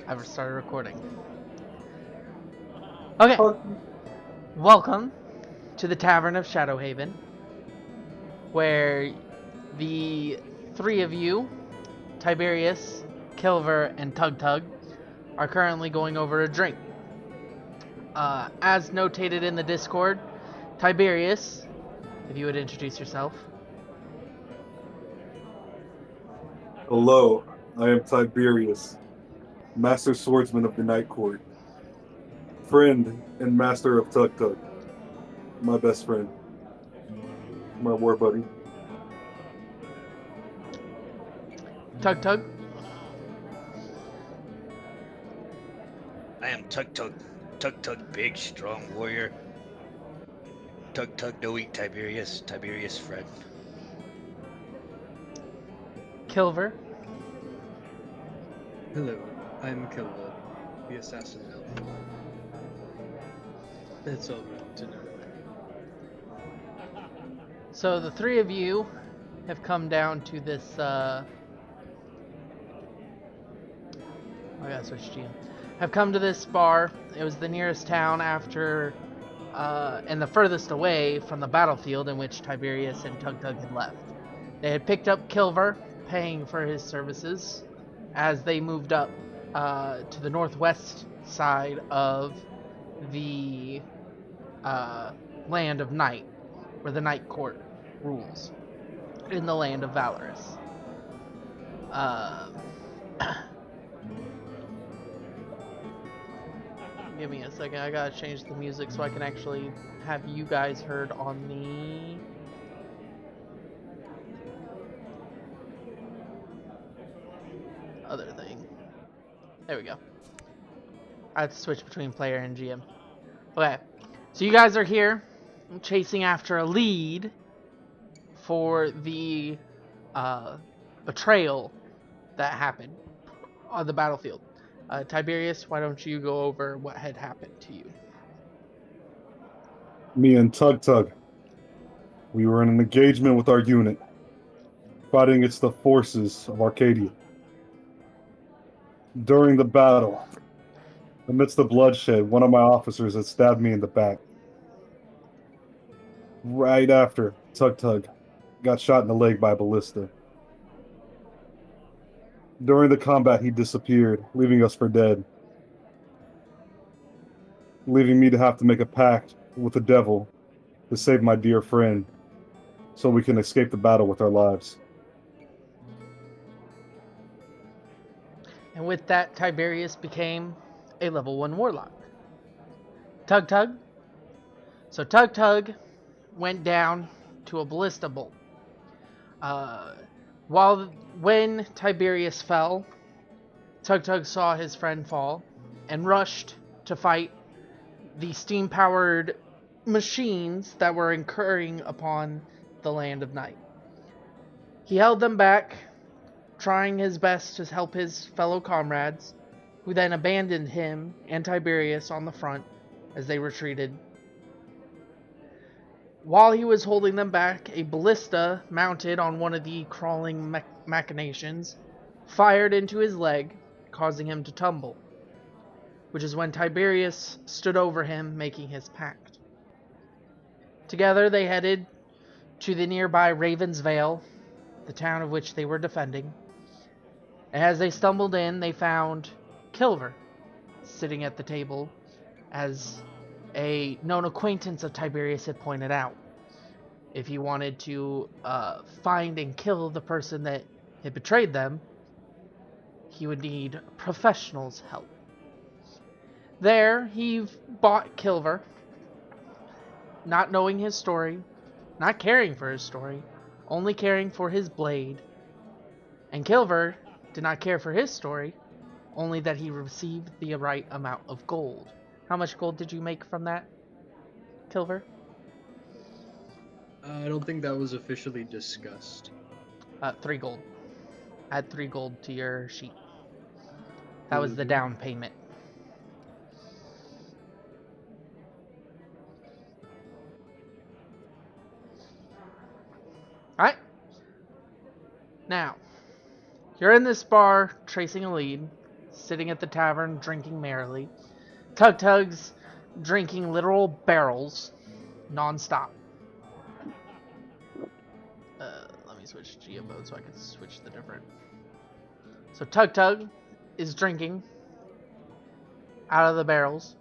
I've started recording. Okay, Oh, welcome to the Tavern of Shadowhaven, where the three of you, Tybirius, Kilver, and Tug-Tug, are currently going over a drink. As notated in the Discord, Tybirius, if you would introduce yourself. hello, I am Tybirius, Master Swordsman of the Night Court, friend and master of Tug-Tug, my best friend, my war buddy. Tug-Tug. I am Tug-Tug. Tug-Tug, big, strong warrior. Tug-Tug, knowing Tiberius. Tiberius, friend. Kilver. Hello, I'm Kilver, the assassin elf. That's all good to know. So the three of you have come down to this, I gotta switch GM. Have come to this bar. It was the nearest town after, and the furthest away from the battlefield in which Tiberius and Tug-Tug had left. They had picked up Kilver, paying for his services, as they moved up to the northwest side of the land of Night, where the Night Court rules, in the land of Valarus. Give me a second, I gotta change the music so I can actually have you guys heard on the... other thing. There we go. I have to switch between player and GM. Okay, so you guys are here chasing after a lead for the betrayal that happened on the battlefield. Tiberius, why don't you go over what had happened to you? Me and Tug-Tug, we were in an engagement with our unit, fighting against the forces of Arcadia. During the battle, amidst the bloodshed, one of my officers had stabbed me in the back. Right after, Tug-Tug got shot in the leg by a ballista. During the combat, he disappeared, leaving us for dead. Leaving me to have to make a pact with the devil to save my dear friend, so we can escape the battle with our lives. And with that, Tiberius became a level 1 warlock. Tug-Tug. So Tug-Tug went down to a ballista bolt. When Tiberius fell, Tug-Tug saw his friend fall and rushed to fight the steam-powered machines that were incurring upon the land of Night. He held them back, trying his best to help his fellow comrades, who then abandoned him and Tiberius on the front as they retreated. While he was holding them back, a ballista mounted on one of the crawling machinations fired into his leg, causing him to tumble, which is when Tiberius stood over him, making his pact. Together they headed to the nearby Raven's Vale, the town of which they were defending. And as they stumbled in, they found Kilver sitting at the table, as a known acquaintance of Tiberius had pointed out. If he wanted to find and kill the person that had betrayed them, he would need professionals' help. There, he bought Kilver, not knowing his story, not caring for his story, only caring for his blade. And Kilver did not care for his story, only that he received the right amount of gold. How much gold did you make from that, Kilver? I don't think that was officially discussed. 3 gold. Add 3 gold to your sheet. That was the down payment. Alright. Now, you're in this bar, tracing a lead, sitting at the tavern drinking merrily. Tug-Tug's drinking literal barrels non-stop. Let me switch to GM mode so I can switch the different. So Tug-Tug is drinking out of the barrels.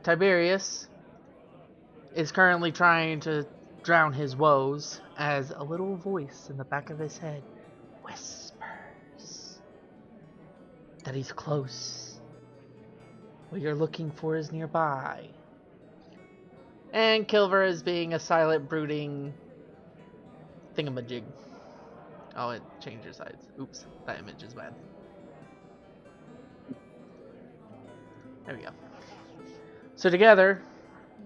Tybirius is currently trying to drown his woes as a little voice in the back of his head whispers that he's close. What you're looking for is nearby. And Kilver is being a silent, brooding thingamajig. Oh, it changed your sides. Oops, that image is bad. There we go. So together,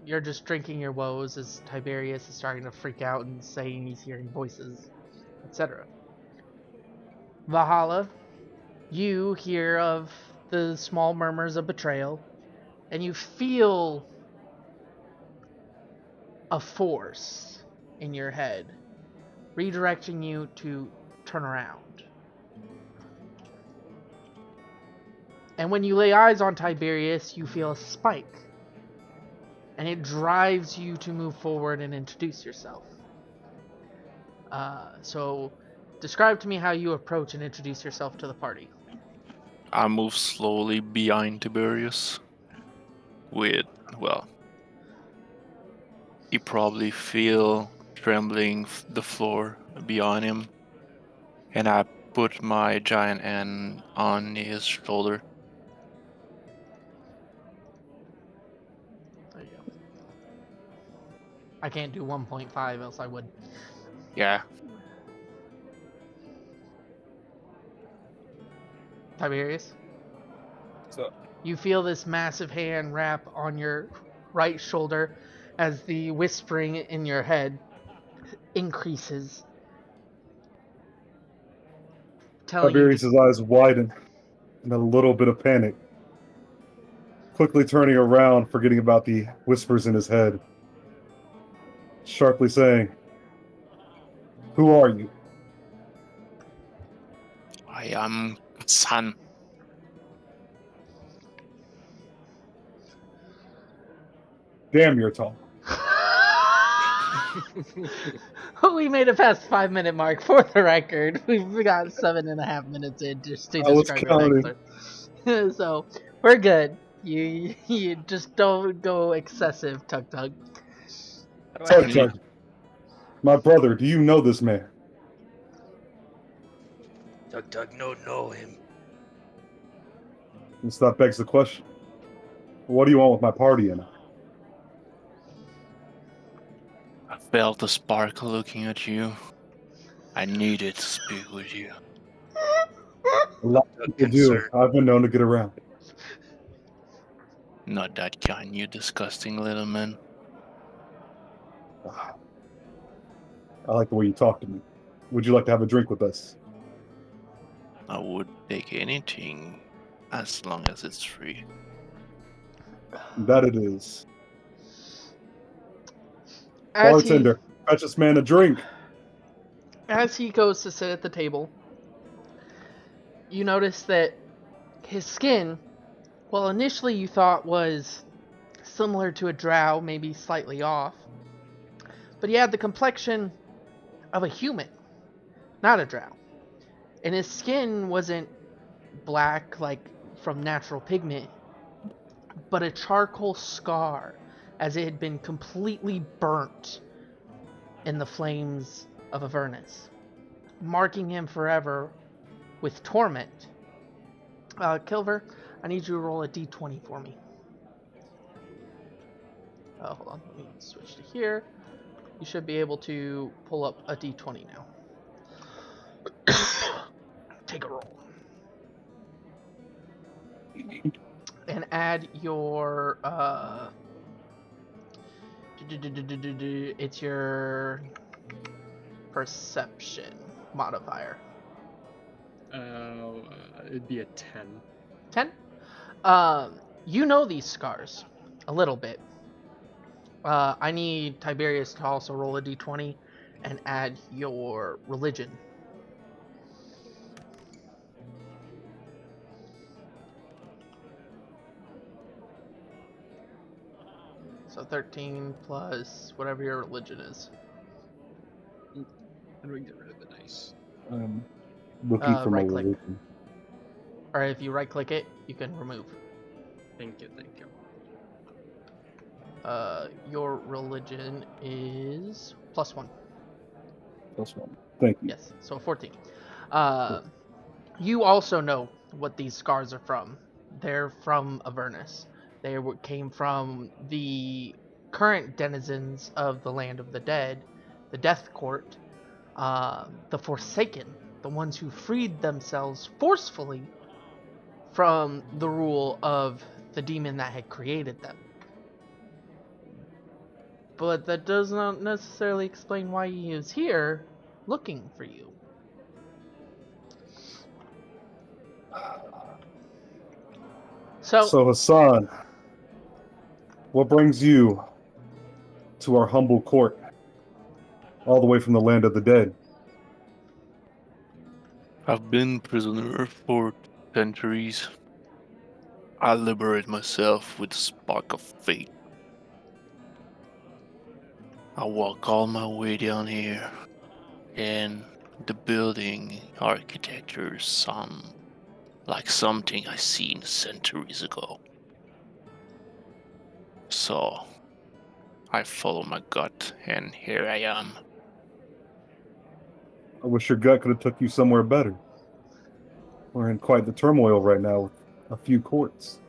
you're just drinking your woes as Tybirius is starting to freak out and saying he's hearing voices, etc. Valhalla, you hear of the small murmurs of betrayal, and you feel a force in your head redirecting you to turn around. And when you lay eyes on Tybirius, you feel a spike. And it drives you to move forward and introduce yourself. So, describe to me how you approach and introduce yourself to the party. I move slowly behind Tiberius. You probably feel trembling the floor behind him. And I put my giant hand on his shoulder. There you go. I can't do 1.5, else I would. Yeah. Tiberius? So, You feel this massive hand wrap on your right shoulder as the whispering in your head increases. Telling you Tiberius' eyes widen in a little bit of panic. Quickly turning around, forgetting about the whispers in his head. Sharply saying, "Who are you?" I am San. Damn, you're tall. We made it past the 5-minute mark for the record. We've got 7.5 minutes in just to I was describe counting. your backstory. So we're good. You just don't go excessive, Tug-Tug. Tug-Tug, my brother, do you know this man? Tug-Tug, no know him. And so that begs the question. What do you want with my party and I? I felt a spark looking at you. I needed to speak with you. A lot of people do. I've been known to get around. Not that kind, you disgusting little man. I like the way you talk to me. Would you like to have a drink with us? I would take anything as long as it's free. That it is. As Bartender, fetch this man a drink. As he goes to sit at the table, you notice that his skin, well, initially you thought was similar to a drow, maybe slightly off, but he had the complexion of a human, not a drow. And his skin wasn't black like from natural pigment, but a charcoal scar, as it had been completely burnt in the flames of Avernus, marking him forever with torment. Kilver, I need you to roll a d20 for me. Hold on, let me switch to here. You should be able to pull up a d20 now. Take a roll. And add your, it's your perception modifier. It'd be a 10. 10? You know these scars a little bit. I need Tiberius to also roll a d20 and add your religion. So 13 plus whatever your religion is. How do we get rid of the dice? I'm looking for my Right click. religion. Or if you right click it, you can remove. Thank you, thank you. Your religion is +1. Plus one. Thank you. Yes, so 14. You also know what these scars are from. They're from Avernus. They came from the current denizens of the land of the dead, the Death Court, the Forsaken, the ones who freed themselves forcefully from the rule of the demon that had created them. But that does not necessarily explain why he is here looking for you. So Hassan, what brings you to our humble court, all the way from the land of the dead? I've been prisoner for centuries. I liberate myself with a spark of fate. I walk all my way down here, and the building architecture sound like something I seen centuries ago. So I follow my gut, and here I am. I wish your gut could have took you somewhere better. We're in quite the turmoil right now with a few courts.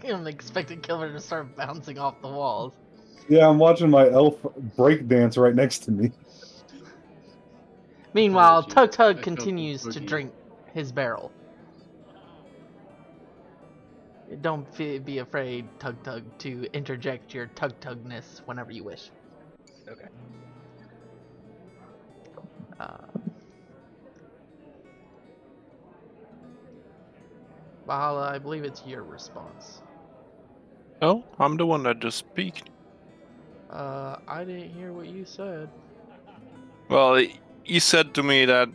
I'm expecting Kilver to start bouncing off the walls. Yeah, I'm watching my elf break dance right next to me. Meanwhile, Apologies, Tug-Tug I felt the continues to boogie. drink his barrel. Don't be afraid, Tug-Tug, to interject your Tug-Tugness whenever you wish. Okay. Valhalla, I believe it's your response. Oh, I'm the one that just speak. I didn't hear what you said. Well, you said to me that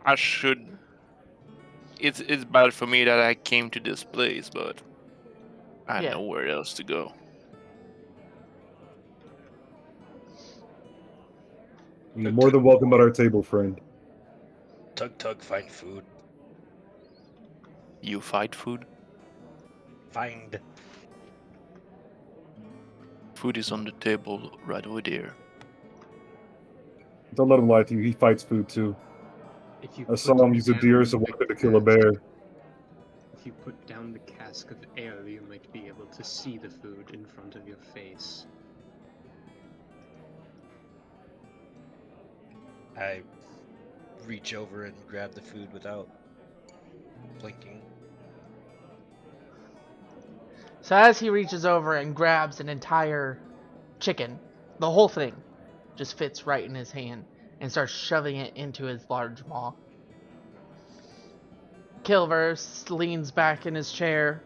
I should. It's bad for me that I came to this place, but I had Yeah. nowhere else to go. You're more than welcome at our table, friend. Tug-Tug, find food. You fight food? Find. Food is on the table right over there. Don't let him lie to you. He fights food too. If you I saw him use a deer as a weapon to kill a bear. If you put down the cask of ale, you might be able to see the food in front of your face. I reach over and grab the food without blinking. So as he reaches over and grabs an entire chicken, the whole thing just fits right in his hand and starts shoving it into his large maw. Kilver leans back in his chair,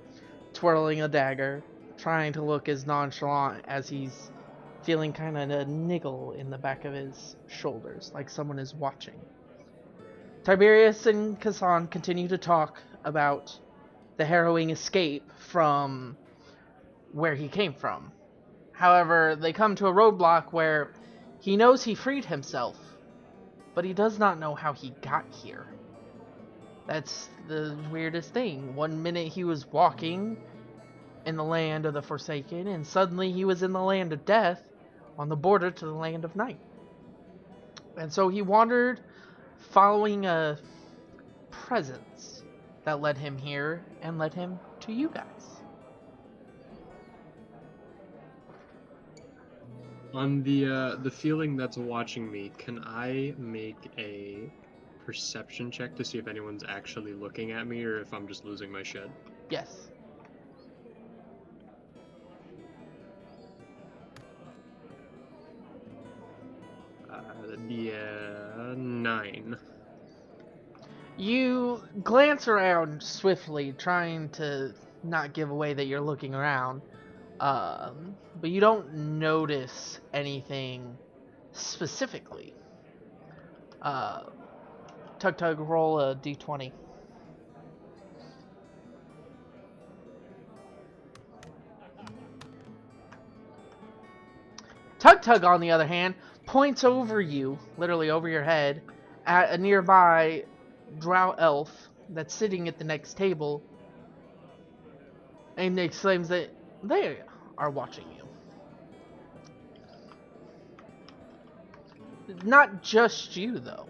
twirling a dagger, trying to look as nonchalant as he's feeling kind of a niggle in the back of his shoulders, like someone is watching. Tybirius and Kassan continue to talk about the harrowing escape from where he came from. However, they come to a roadblock where he knows he freed himself, but he does not know how he got here. That's the weirdest thing. One minute he was walking in the land of the Forsaken, and suddenly he was in the land of death, on the border to the land of night. And so he wandered, following a presence that led him here and led him to you guys. On the feeling that's watching me, can I make a perception check to see if anyone's actually looking at me or if I'm just losing my shit? Yes. Yeah, 9. You glance around swiftly, trying to not give away that you're looking around, but you don't notice anything specifically. Tug-Tug, roll a d20. Tug-Tug, on the other hand, points over you, literally over your head, at a nearby drow elf that's sitting at the next table, and exclaims that they are watching you. Not just you, though.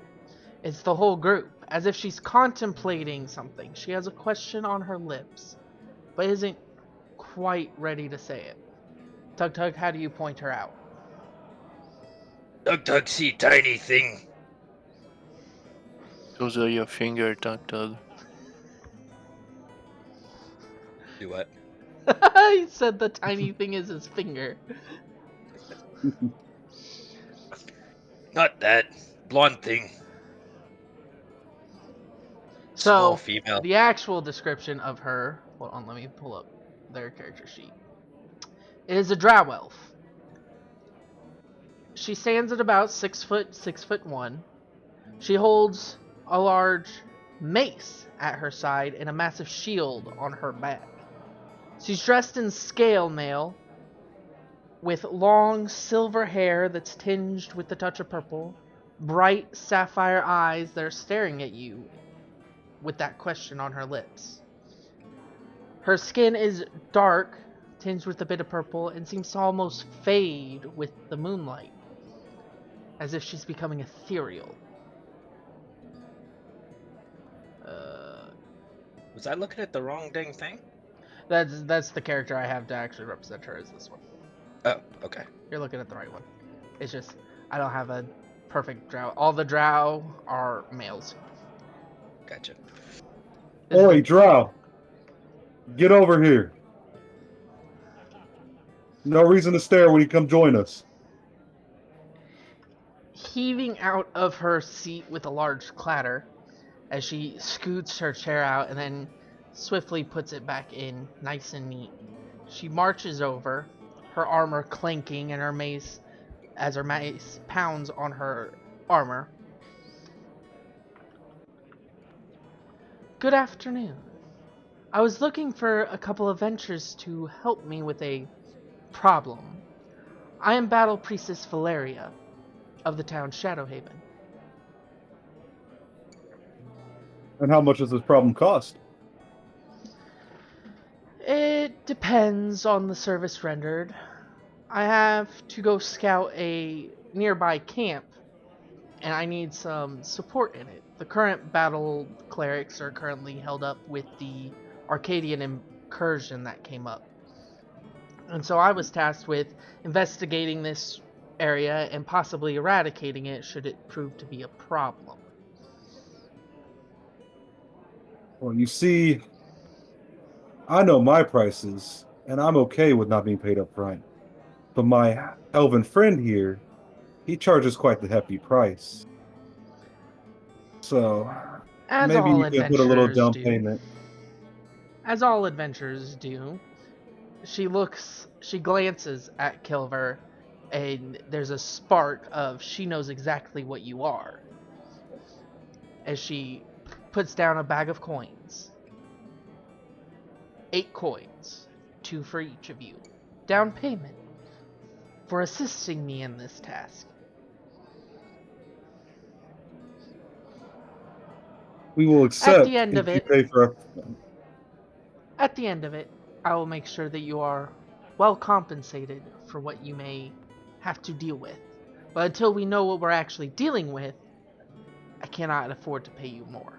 It's the whole group, as if she's contemplating something. She has a question on her lips, but isn't quite ready to say it. Tug-Tug, how do you point her out? Tug-Tug, see tiny thing. Those are your finger, Tug-Tug. Do what? He said the tiny thing is his finger. Not that. Blonde thing. So, Small female. the actual description of her... Hold on, let me pull up their character sheet. It is a drow elf. She stands at about 6 foot, 6'1". She holds a large mace at her side and a massive shield on her back. She's dressed in scale mail with long silver hair that's tinged with the touch of purple, bright sapphire eyes that are staring at you with that question on her lips. Her skin is dark, tinged with a bit of purple, and seems to almost fade with the moonlight, as if she's becoming ethereal. Was I looking at the wrong dang thing? That's the character I have to actually represent her as this one. Oh, okay. You're looking at the right one. It's just, I don't have a perfect drow. All the drow are males. Gotcha. Oi, drow. Get over here. No reason to stare when you come join us. Heaving out of her seat with a large clatter, as she scoots her chair out and then swiftly puts it back in, nice and neat. She marches over, her armor clanking and her mace, as her mace pounds on her armor. Good afternoon. I was looking for a couple of ventures to help me with a problem. I am Battle Priestess Valeria of the town Shadowhaven. And how much does this problem cost? It depends on the service rendered. I have to go scout a nearby camp, and I need some support in it. The current battle clerics are currently held up with the Arcadian incursion that came up. And so I was tasked with investigating this area and possibly eradicating it should it prove to be a problem. Well, you see, I know my prices, and I'm okay with not being paid up front. But my elven friend here, he charges quite the hefty price. So, As maybe all you can put a little adventurers down do. payment. As all adventurers do. She glances at Kilver, and there's a spark of she knows exactly what you are. As she puts down a bag of coins. 8 coins, 2 for each of you. Down payment for assisting me in this task. We will accept the end if of you it- pay for At the end of it, I will make sure that you are well compensated for what you may have to deal with. But until we know what we're actually dealing with, I cannot afford to pay you more.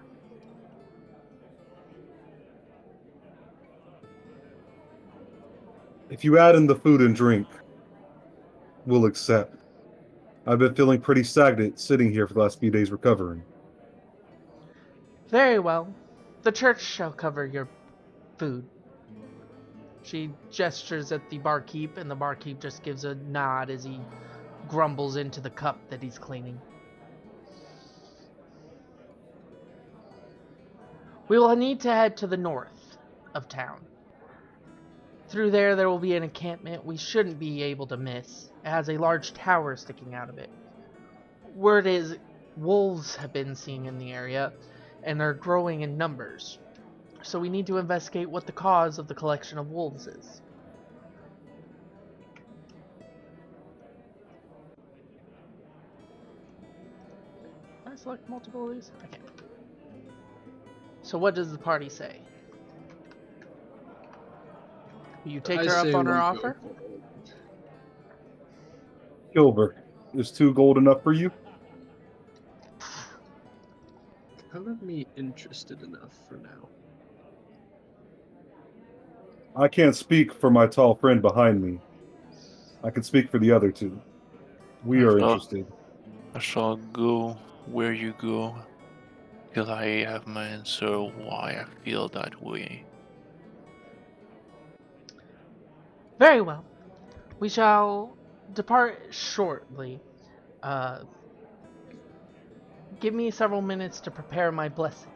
If you add in the food and drink, we'll accept. I've been feeling pretty stagnant sitting here for the last few days recovering. Very well. The church shall cover your food. She gestures at the barkeep, and the barkeep just gives a nod as he grumbles into the cup that he's cleaning. We will need to head to the north of town. Through there will be an encampment we shouldn't be able to miss. It has a large tower sticking out of it. Word is wolves have been seen in the area, and they're growing in numbers. So we need to investigate what the cause of the collection of wolves is. select multiple of these? I can. So what does the party say? You take her up say on her we go offer? for it. Kilver, is 2 gold enough for you? Color me interested enough for now. I can't speak for my tall friend behind me. I can speak for the other 2. We are interested. I shall go where you go till I have my answer why I feel that way. Very well. We shall depart shortly. Uh, give me several minutes to prepare my blessings.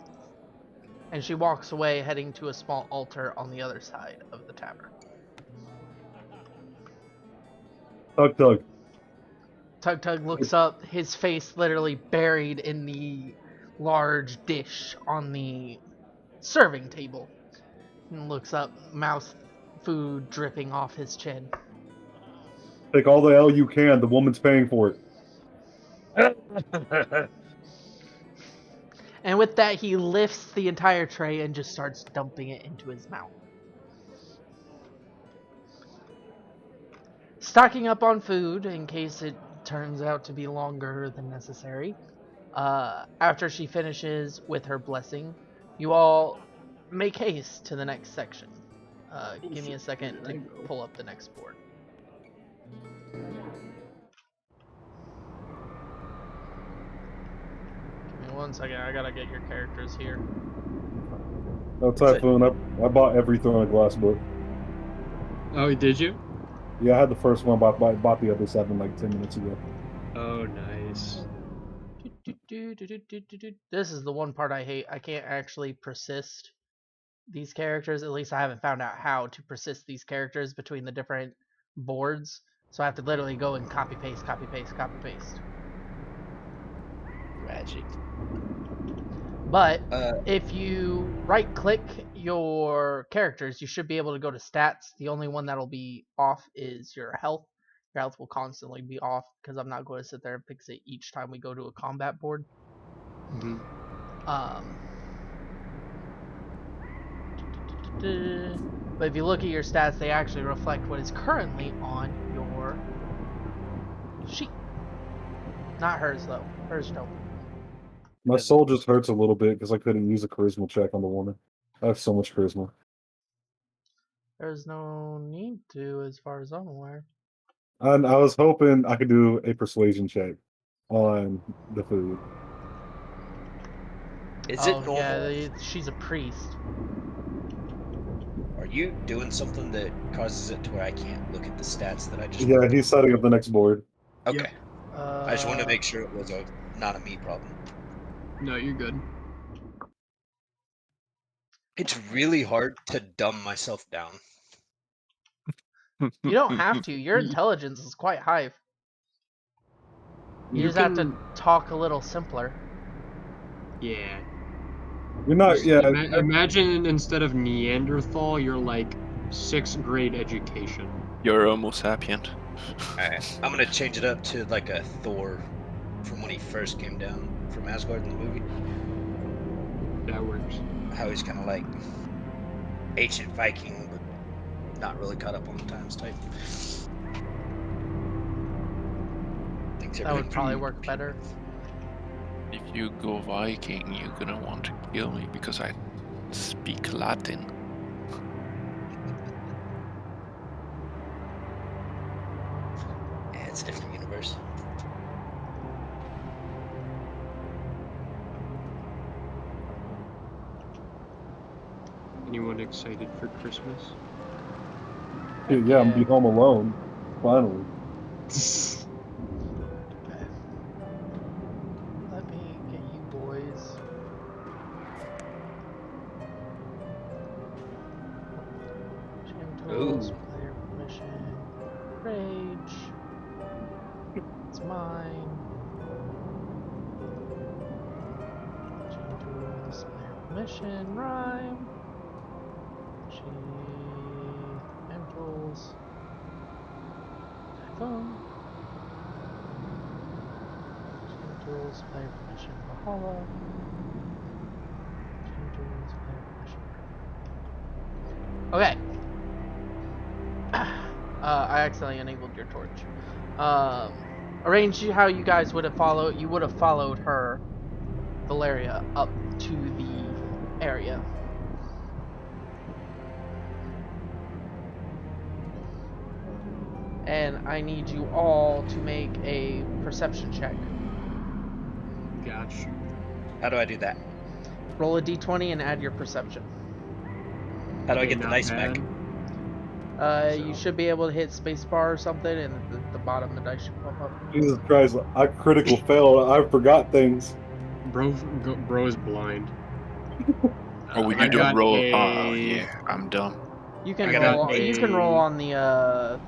And she walks away, heading to a small altar on the other side of the tavern. Tug-Tug, Tug-Tug looks up, his face literally buried in the large dish on the serving table. And looks up, mouth food dripping off his chin. take all the L you can. The woman's paying for it. And with that, he lifts the entire tray and just starts dumping it into his mouth. Stocking up on food in case it turns out to be longer than necessary. After she finishes with her blessing, you all make haste to the next section. Give me a second to pull up the next board. Give me 1 second, I gotta get your characters here. No, Typhoon, I bought everything on a glass book. Oh, did you? Yeah, I had the first one, but I bought the other 7 like 10 minutes ago. Oh, nice. This is the one part I hate. I can't actually persist these characters. At least I haven't found out how to persist these characters between the different boards. So I have to literally go and copy paste, copy paste, copy paste. Tragic. But if you right click your characters, you should be able to go to stats. The only one that'll be off is your health. Your health will constantly be off because I'm not going to sit there and fix it each time we go to a combat board. Mm-hmm. But if you look at your stats, they actually reflect what is currently on your sheet. Not hers though. Hers don't. My soul just hurts a little bit because I couldn't use a charisma check on the woman. I have so much charisma. There's no need to, as far as I'm aware. And I was hoping I could do a persuasion check on the food. Is it normal? Yeah, she's a priest. Are you doing something that causes it to where I can't look at the stats that I just Yeah, rolled? he's setting up the next board. Okay. Yep. I just wanted to make sure it was not a me problem. No, you're good. It's really hard to dumb myself down. You don't have to. Your intelligence is quite high. You just have to talk a little simpler. Yeah. You're not. Just Yeah. imagine instead of Neanderthal, you're like 6th grade education. You're Homo sapient. Alright, I'm gonna change it up to like a Thor from when he first came down from Asgard in the movie. That works. How he's kind of like ancient Viking, but not really caught up on the times type. That would probably work better. If you go Viking, you're gonna want to kill me because I speak Latin. Yeah, it's a different universe. Anyone excited for Christmas? Yeah, I'm be home alone. Finally. Let me get you boys. Gentle, player permission, rage. It's mine. Gentle, player permission, rhyme. Gentles. Typhoon. rules, player permission, Valhalla. Change rules, player permission. Okay. I accidentally enabled your torch. Arrange how you guys would have followed. You would have followed her, Valeria, up to the area. And I need you all to make a perception check. Gotcha. How do I do that? Roll a d20 and add your perception. How do I Okay, get the not dice back? bad. You should be able to hit spacebar or something, and at the bottom the dice should pop up. Jesus Christ, I critical failed. I forgot things. Bro is blind. Or we I do got roll. a- Oh, yeah, I'm dumb. You can I roll. got You can roll on the.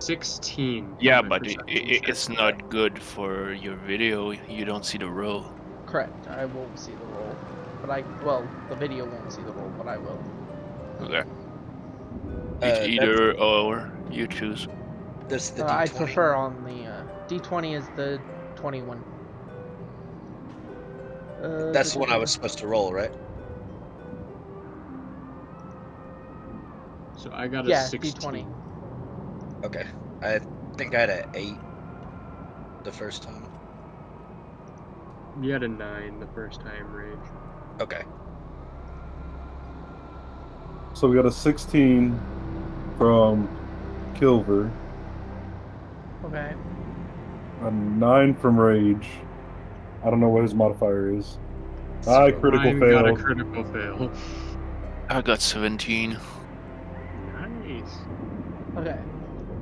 16. Yeah, on my but perception check. it's not good for your video. You don't see the roll. Correct. I won't see the roll, but the video won't see the roll, but I will. Okay. It's either or. You choose. That's the D20. I prefer on the d20 is the 21. That's the one I was supposed to roll, right? So I got a Yeah, 16. d20. Okay. I think I had an 8 the first time. You had a 9 the first time, Rage. Okay. So we got a 16 from Kilver, Okay. a 9 from Rage. I don't know what his modifier is. I critical Mine got a failed. critical fail. I got 17. Nice. Okay.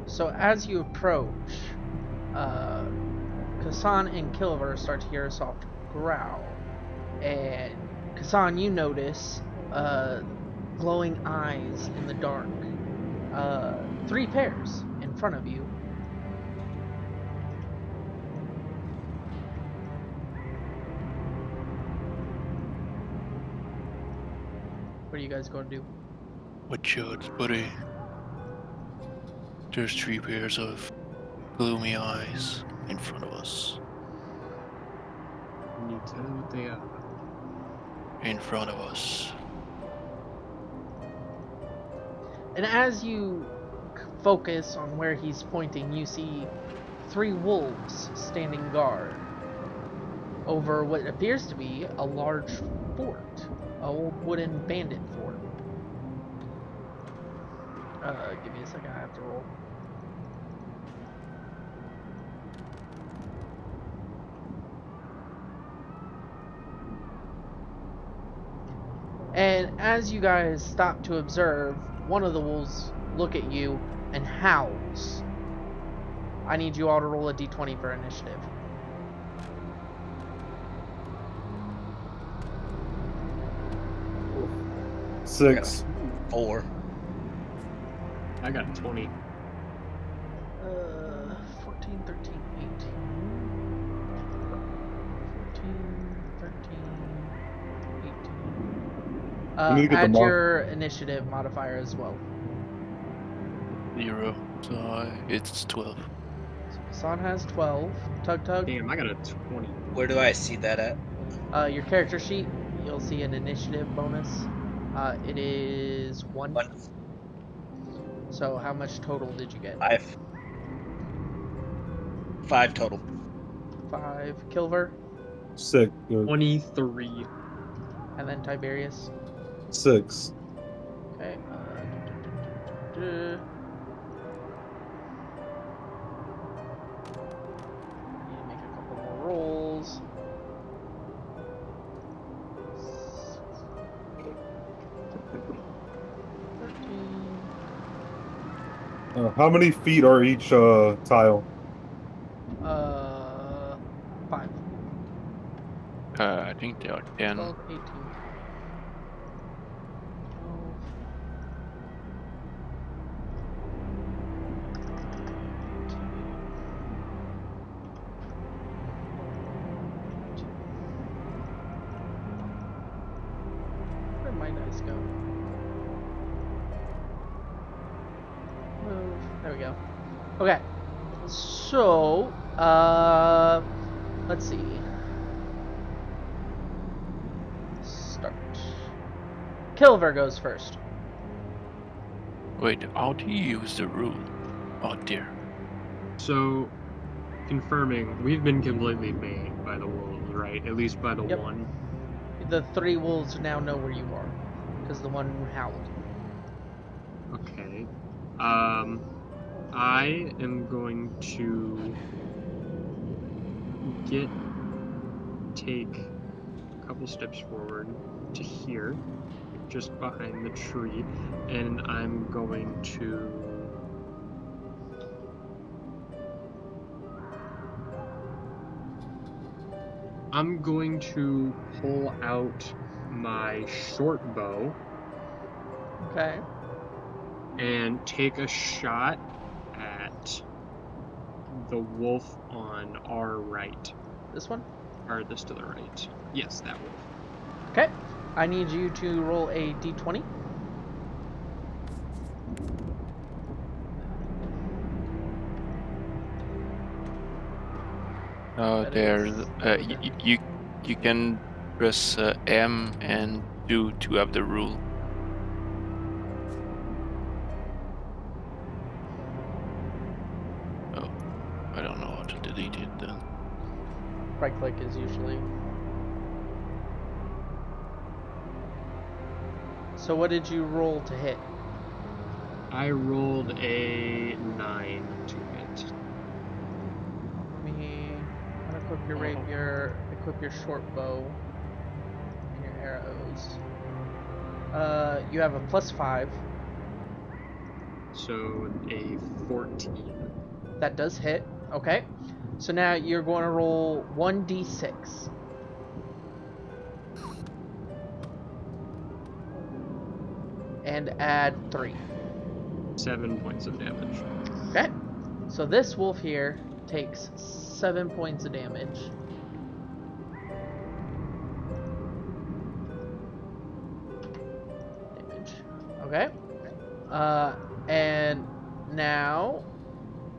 So as you approach, Kasan and Kilver start to hear a soft growl, and Kasan, you notice glowing eyes in the dark. 3 pairs in front of you. What are you guys going to do? What shots, buddy? There's 3 pairs of gloomy eyes in front of us. Can you tell what they are? In front of us. And as you focus on where he's pointing, you see 3 wolves standing guard over what appears to be a large fort, a old wooden bandit fort. Give me a second, I have to roll. And as you guys stop to observe, one of the wolves look at you and howls. I need you all to roll a d20 for initiative. I 6. 4. I got 20. 14, 13, 18. 14, 13, 18. You need to get the Add mod- your initiative modifier as well. 0. So it's 12. So Hassan has 12. Tug-Tug, Damn, I got a 20. Where do I see that at? your character sheet, you'll see an initiative bonus. It is 1. 1. So how much total did you get? 5. 5 total. 5. Kilver, 6. 23. and then Tiberius. 6. Okay. Need to make a couple more rolls. How many feet are each tile? 5. I think they are 10. 12, 18. 12. Where'd my dice go? Move. There we go. Okay. So, Let's see. Start. Kilver goes first. Wait, how do you use the rule? Oh dear. So, confirming, we've been completely made by the wolves, right? At least by the Yep. one. The 3 wolves now know where you are, because the one howled. Okay. I am going to take a couple steps forward to here, just behind the tree, and I'm going to pull out my short bow Okay. and take a shot at the wolf on our right. This one? Or this to the right. Yes, that wolf. Okay. I need you to roll a d20. Oh, That there. is- You can press M and do to have the rule. Oh, I don't know how to delete it then. Right click is usually. So what did you roll to hit? I rolled a 9 to hit. Let me unequip your rapier, equip your short bow, and your arrows. You have a +5. So a 14. That does hit. Okay. So now you're going to roll 1d6. And add 3. 7 points of damage. Okay. So this wolf here takes 7 points of damage. Okay. And now,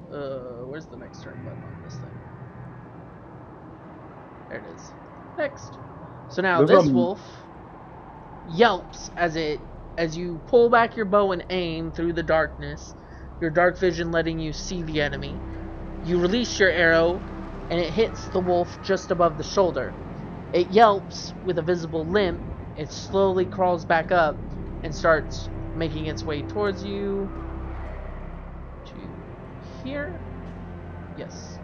where's the next turn button on this thing? There it is. Next. So now There's this a- wolf yelps as you pull back your bow and aim through the darkness, your dark vision letting you see the enemy. You release your arrow, and it hits the wolf just above the shoulder. It yelps with a visible limp. It slowly crawls back up and starts making its way towards you. To here? Yes.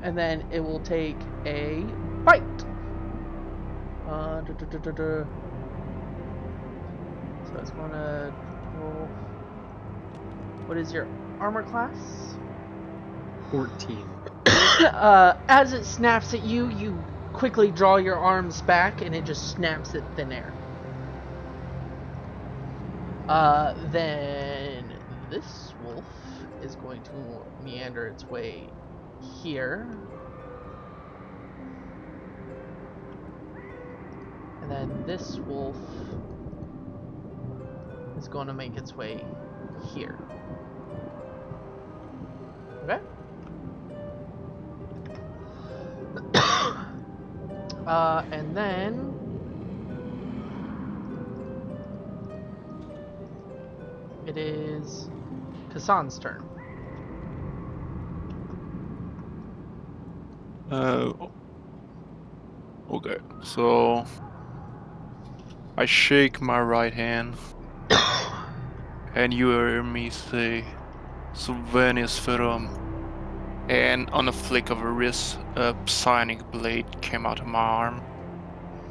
And then it will take a bite. So it's gonna roll. What is your armor class? 14. As it snaps at you, you quickly draw your arms back and it just snaps at thin air. Then this wolf is going to meander its way here. And then this wolf is going to make its way here. Okay? And then it is Kassan's turn. Okay, so I shake my right hand, and you hear me say, "Sylvanus Ferum." And on a flick of a wrist, a psionic blade came out of my arm,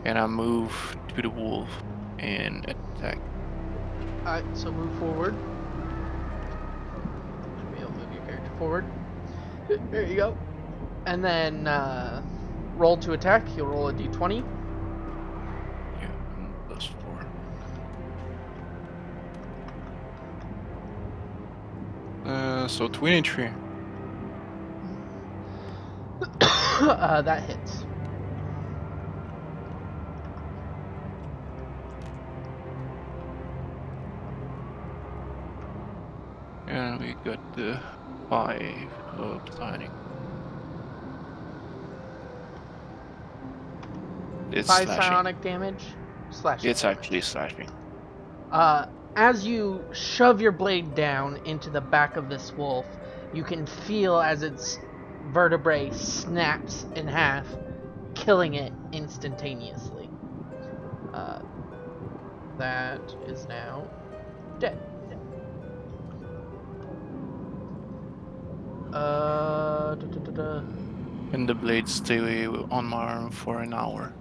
and I move to the wolf and attack. Alright, so move forward. Should be able to move your character forward. There you go. And then roll to attack. You'll roll a d20. Yeah, +4. So 23. That hits. And we got the 5 of psionic. It's 5 slashing. psionic damage. Slashing It's damage. actually slashing. As you shove your blade down into the back of this wolf, you can feel as its vertebrae snaps in half, killing it instantaneously. That is now dead. And the blades stay on my arm for an hour.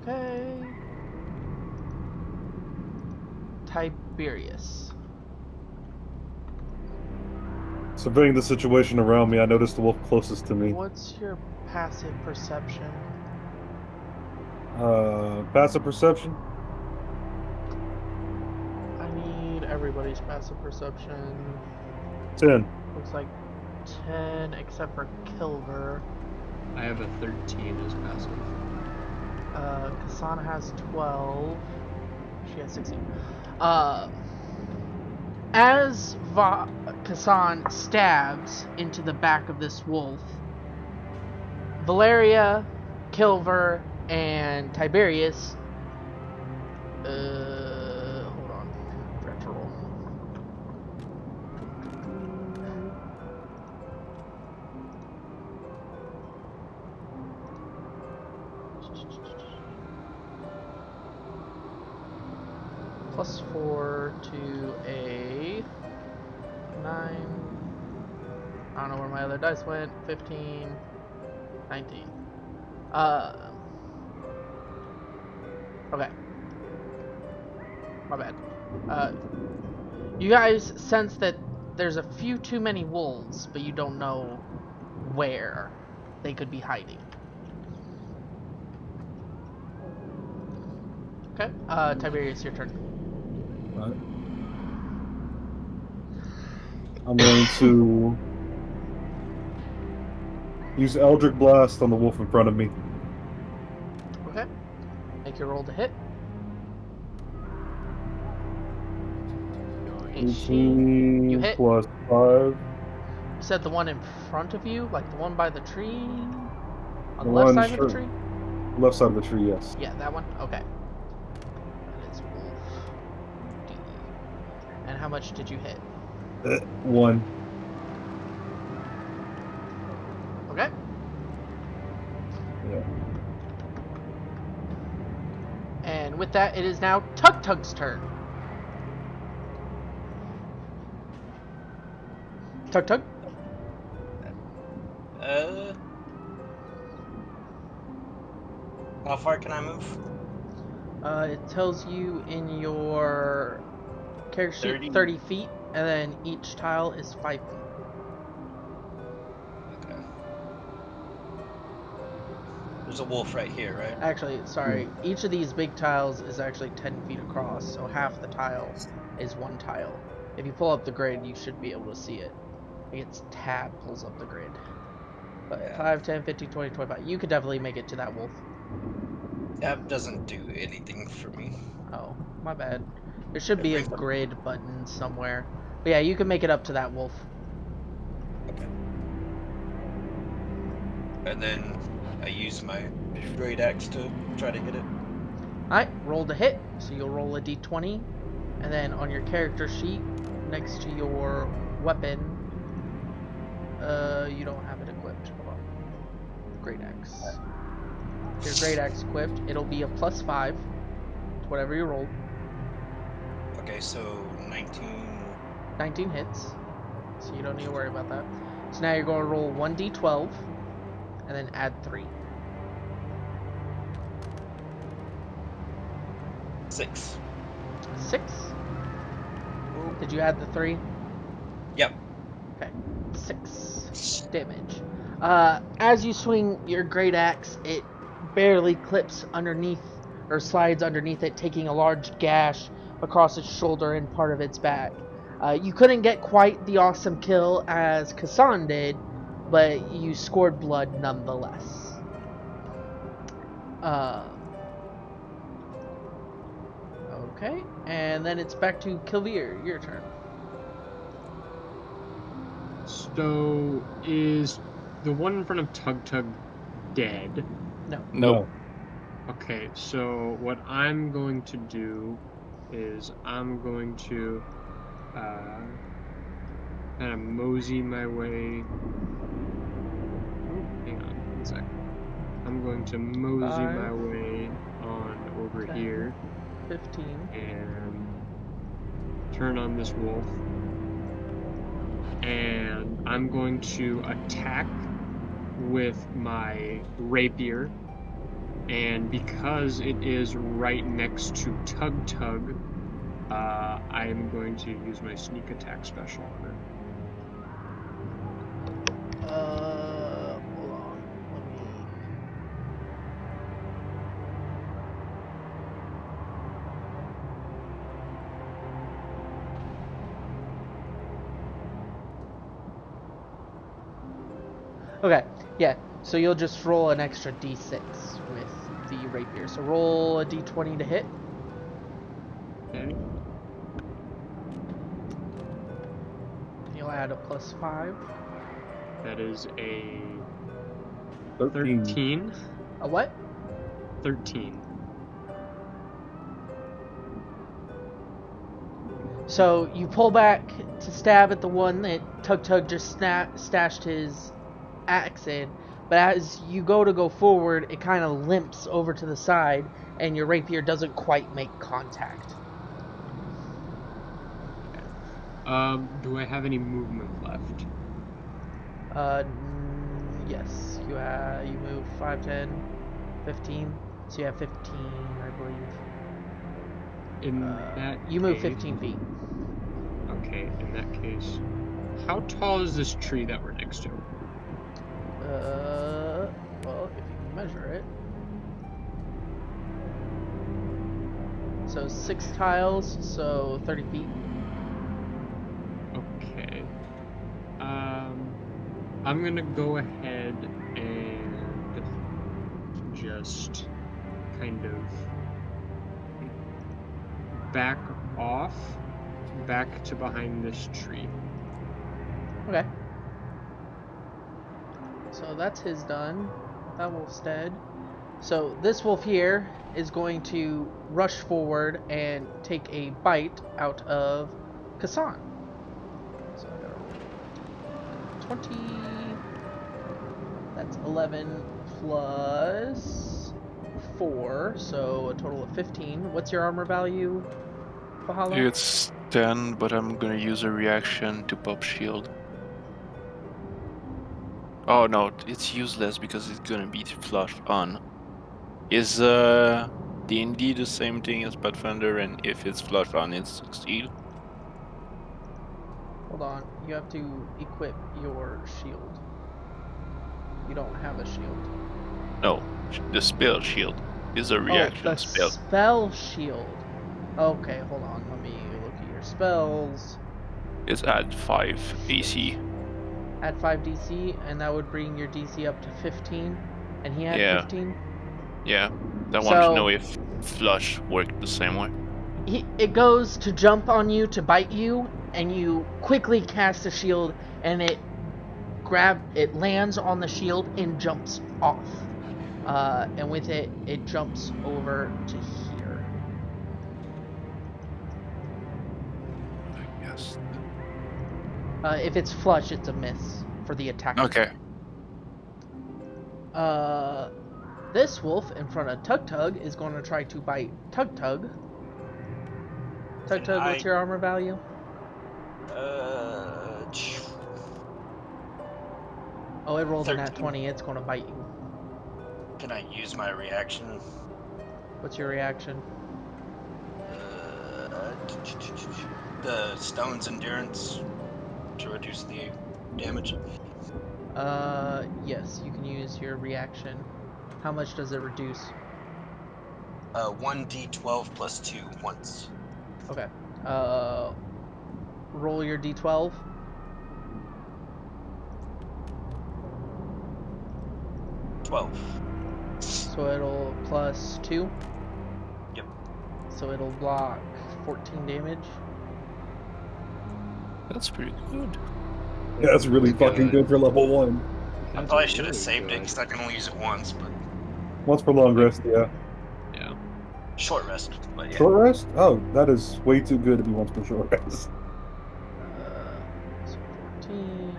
Okay. Tybirius. Surveying the situation around me, I noticed the wolf closest to me. What's your passive perception? Passive perception? I need everybody's passive perception. 10. Looks like 10, except for Kilver. I have a 13 as passive. Kasana has 12. She has 16. As Kasan stabs into the back of this wolf, Valeria, Kilver, and Tybirius. Hold on. I forgot to roll. +4 to a 9. I don't know where my other dice went. 15, 19. Okay. My bad. You guys sense that there's a few too many wolves, but you don't know where they could be hiding. Okay. Tiberius, your turn. Right. I'm going to use Eldritch Blast on the wolf in front of me. Okay. Make your roll to hit. 18. You hit. +5. You said the one in front of you, like the one by the tree? On the left one side of the sure. tree? Left side of the tree, yes. Yeah, that one? Okay. That is wolf D. And how much did you hit? 1. Okay. Yeah. And with that, it is now Tug-Tug's turn. Tug-Tug? How far can I move? It tells you in your character sheet 30 feet, and then each tile is 5 feet. Okay. There's a wolf right here, right? Actually, sorry, each of these big tiles is actually 10 feet across, so half the tile is one tile. If you pull up the grid, you should be able to see it. I think it's tab pulls up the grid. But Yeah. 5, 10, 15, 20, 25. You could definitely make it to that wolf. That doesn't do anything for me. Oh, my bad. There should be a grid button somewhere. But yeah, you can make it up to that wolf. Okay. And then I use my great axe to try to hit it. Alright, roll to hit. So you'll roll a d20. And then on your character sheet, next to your weapon, you don't have it equipped. Hold on. Great axe. Your great axe equipped, it'll be a +5 to whatever you rolled. Okay, so 19. 19 hits. So you don't need to worry about that. So now you're going to roll 1d12 and then add 3. 6. 6. Did you add the 3? Yep. Okay. 6 damage. As you swing your great axe, it barely clips underneath or slides underneath it, taking a large gash across its shoulder and part of its back. You couldn't get quite the awesome kill as Kasan did, but you scored blood nonetheless. Okay, and then it's back to Kilver, your turn. So is the one in front of Tug-Tug dead? No. Okay, so what I'm going to do is I'm going to kind of mosey my way. Oh, hang on 1 second. I'm going to mosey my 5, way on over 10. here 15. and turn on this wolf. And I'm going to attack with my rapier. And because it is right next to Tug-Tug, I'm going to use my sneak attack special on it. Hold on. Let me. Okay, yeah. So you'll just roll an extra d6 with the rapier. So roll a d20 to hit. Okay. You'll add a +5. That is a 13. 13. A what? 13. So you pull back to stab at the one that Tug-Tug just stashed his axe in, but as you go forward, it kind of limps over to the side, and your rapier doesn't quite make contact. Do I have any movement left? Yes. You move 5, 10, 15. So you have 15, I believe. In that You move case- 15 feet. Okay, in that case, how tall is this tree that we're next to? Well, if you can measure it. So 6 tiles, so 30 feet. Okay. I'm gonna go ahead and just kind of back off, back to behind this tree. Okay. So that's his done. That wolf's dead. So this wolf here is going to rush forward and take a bite out of Kassan. So I gotta roll 20. That's 11 plus 4, so a total of 15. What's your armor value, Valhalla? It's 10, but I'm gonna use a reaction to pop shield. Oh no, it's useless because it's gonna be flush on. Is D&D the same thing as Pathfinder, and if it's flush on, it succeed? Hold on, you have to equip your shield. You don't have a shield. No, the spell shield is a reaction the spell. spell shield. Okay, hold on. Let me look at your spells. It's at 5 AC. Add 5 DC, and that would bring your DC up to 15. And he had Yeah. 15. Yeah, I want So- to know if flush worked the same way. It goes to jump on you to bite you, and you quickly cast a shield, and it lands on the shield and jumps off. And with it, it jumps over to here. I guess. If it's flush, it's a miss for the attack. Okay. This wolf in front of Tug-Tug is going to try to bite Tug-Tug. Tug-Tug, what's your armor value? Oh, it rolled a nat 13. 20. It's going to bite you. Can I use my reaction? What's your reaction? The stone's endurance to reduce the damage. Yes, you can use your reaction. How much does it reduce? 1d12 plus 2 once. Okay. Roll your d12. So it'll plus 2? Yep. So it'll block 14 damage. That's pretty good. Yeah, that's really That's fucking good. good for level 1. I That's probably should have really saved it good. because I can only use it once, but Once per long rest, yeah. Yeah. short rest. But yeah. Short rest? Oh, that is way too good to be once per short rest. So 14.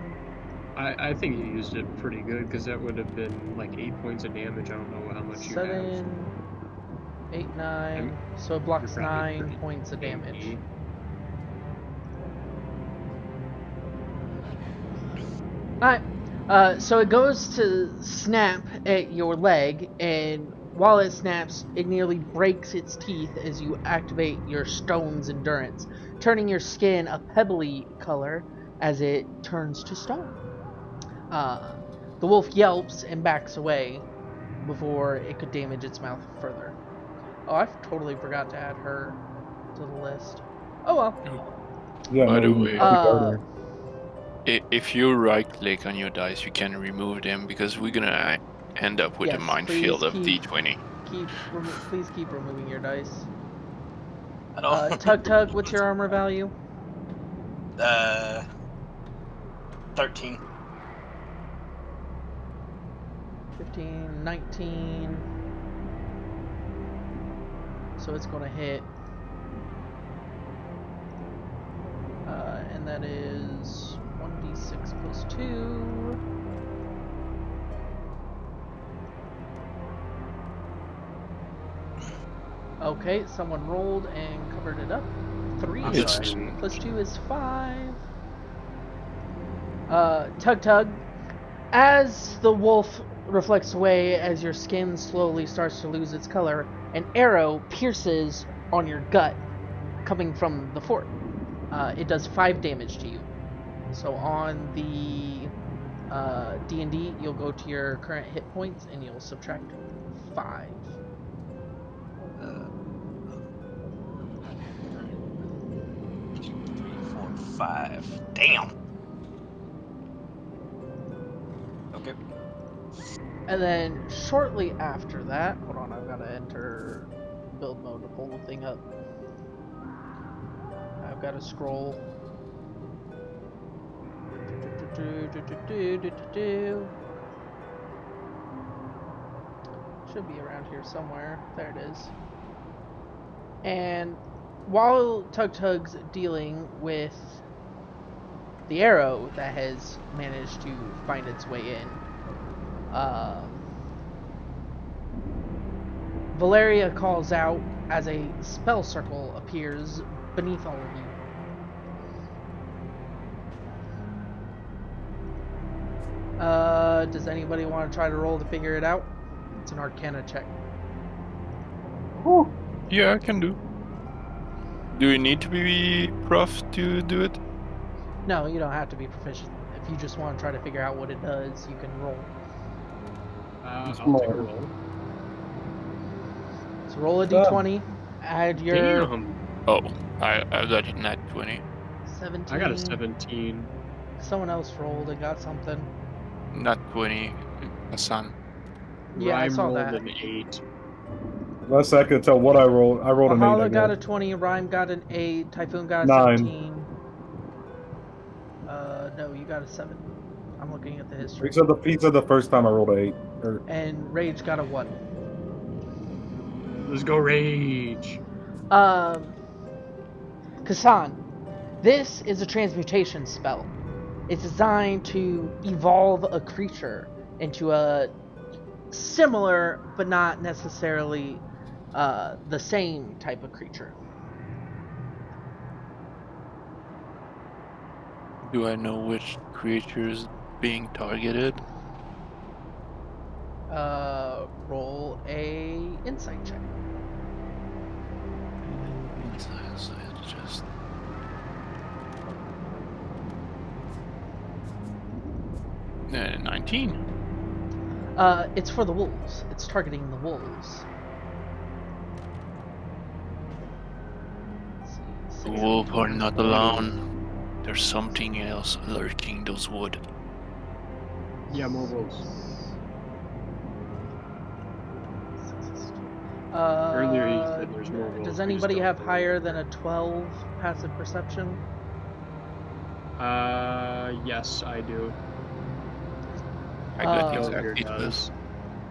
I think you used it pretty good because that would have been like 8 points of damage. I don't know how much you have. 7, 8, 9. I'm- So it You're blocks probably 9 pretty points of damage. tanky. Alright, so it goes to snap at your leg, and while it snaps, it nearly breaks its teeth as you activate your stone's endurance, turning your skin a pebbly color as it turns to stone. The wolf yelps and backs away before it could damage its mouth further. Oh, I totally forgot to add her to the list. Oh well. Yeah, By no, the we way, probably if you right click on your dice, you can remove them because we're gonna end up with a Yes, minefield please of D20. please keep removing your dice. I don't. Tug-Tug, what's your armor value? 13. 15, 19. So it's gonna hit. And that is 1d6 plus 2. Okay, someone rolled and covered it up. 3 It's- plus 2 is 5. Tug-Tug, as the wolf reflects away as your skin slowly starts to lose its color, an arrow pierces on your gut coming from the fort. It does 5 damage to you. So on the D&D, you'll go to your current hit points and you'll subtract 5. 2, 3, 4, 5. Damn. Okay. And then shortly after that, hold on, I've got to enter build mode to pull the thing up. I've got to scroll. Should be around here somewhere. There it is. And while Tug-Tug's dealing with the arrow that has managed to find its way in, Valeria calls out as a spell circle appears beneath all of you. Does anybody want to try to roll to figure it out? It's an Arcana check. Whew. Yeah, I can do. Do you need to be prof to do it? No, you don't have to be proficient. If you just want to try to figure out what it does, you can roll. I'll take a roll. So roll a d20, add your Damn. Oh, I got a nat 20. 17. I got a 17. Someone else rolled and got something. Nat 20, Hassan. Yeah, I Rhyme saw rolled that. an 8. Last I could tell what I rolled. I rolled an 8. Valhalla I got guess. a 20, Rhyme got an 8, Typhoon got a 9. 17. No, you got a 7. I'm looking at the history. He said the first time I rolled an 8. And Rage got a 1. Let's go Rage. Kassan, this is a transmutation spell. It's designed to evolve a creature into a similar, but not necessarily the same type of creature. Do I know which creature is being targeted? Roll a insight check. So it's just 19. It's for the wolves. It's targeting the wolves. Let's see, The 6, wolves are 20, not alone. There's something else lurking those woods. Yeah, more wolves. Earlier you said there's more wolves. Does we anybody just have don't- higher than a 12 passive perception? Yes, I do. I got Oh, Kilver exactly does.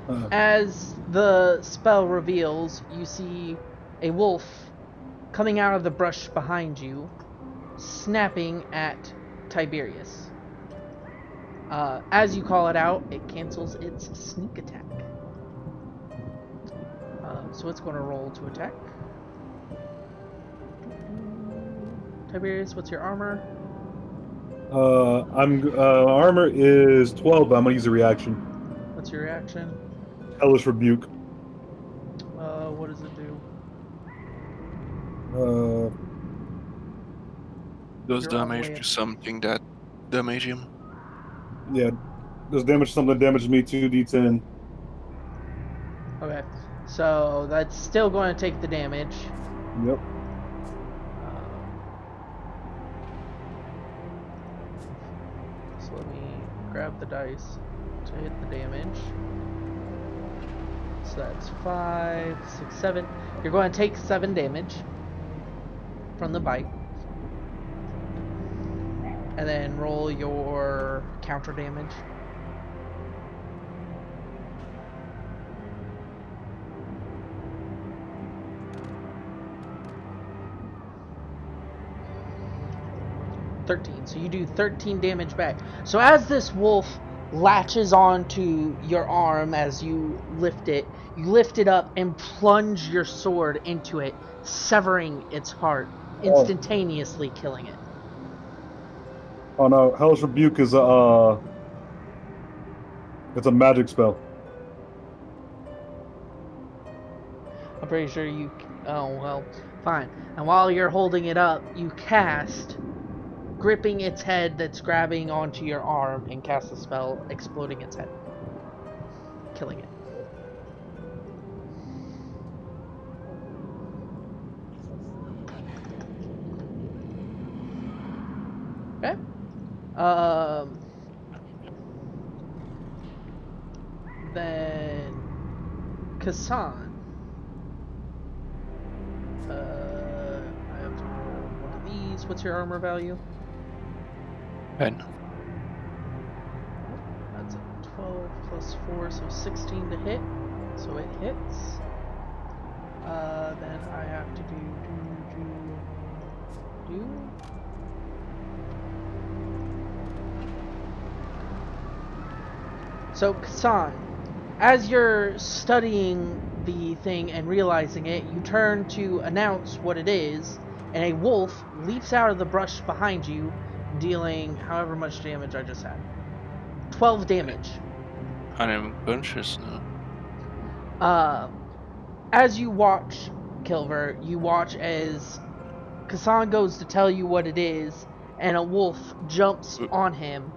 this. As the spell reveals, you see a wolf coming out of the brush behind you, snapping at Tybirius. As you call it out, it cancels its sneak attack. So it's going to roll to attack. Tiberius, what's your armor? Armor is 12, but I'm gonna use a reaction. What's your reaction? Hellish Rebuke. What does it do? Does You're all the way damage up. to something that damage him? Yeah, does damage something that damages me 2d10. Okay, so that's still going to take the damage. Yep. So let me grab the dice to hit the damage. So that's 5, 6, 7. You're going to take 7 damage from the bite. And then roll your counter damage. So you do 13 damage back. So as this wolf latches onto your arm as you lift it up and plunge your sword into it, severing its heart, instantaneously killing it. Oh no, Hellish Rebuke is it's a magic spell. I'm pretty sure you... Oh, well, fine. And while you're holding it up, you cast, gripping its head that's grabbing onto your arm, and cast a spell exploding its head. Killing it. Okay. Then... Kassan. I have to roll one of these. What's your armor value? 10. That's a 12 plus 4, so 16 to hit. So it hits. Then I have to do. So, Kassan, as you're studying the thing and realizing it, you turn to announce what it is, and a wolf leaps out of the brush behind you, dealing however much damage I just had. 12 damage. I'm unconscious now. As you watch, Kilver, you watch as Kassan goes to tell you what it is, and a wolf jumps on him.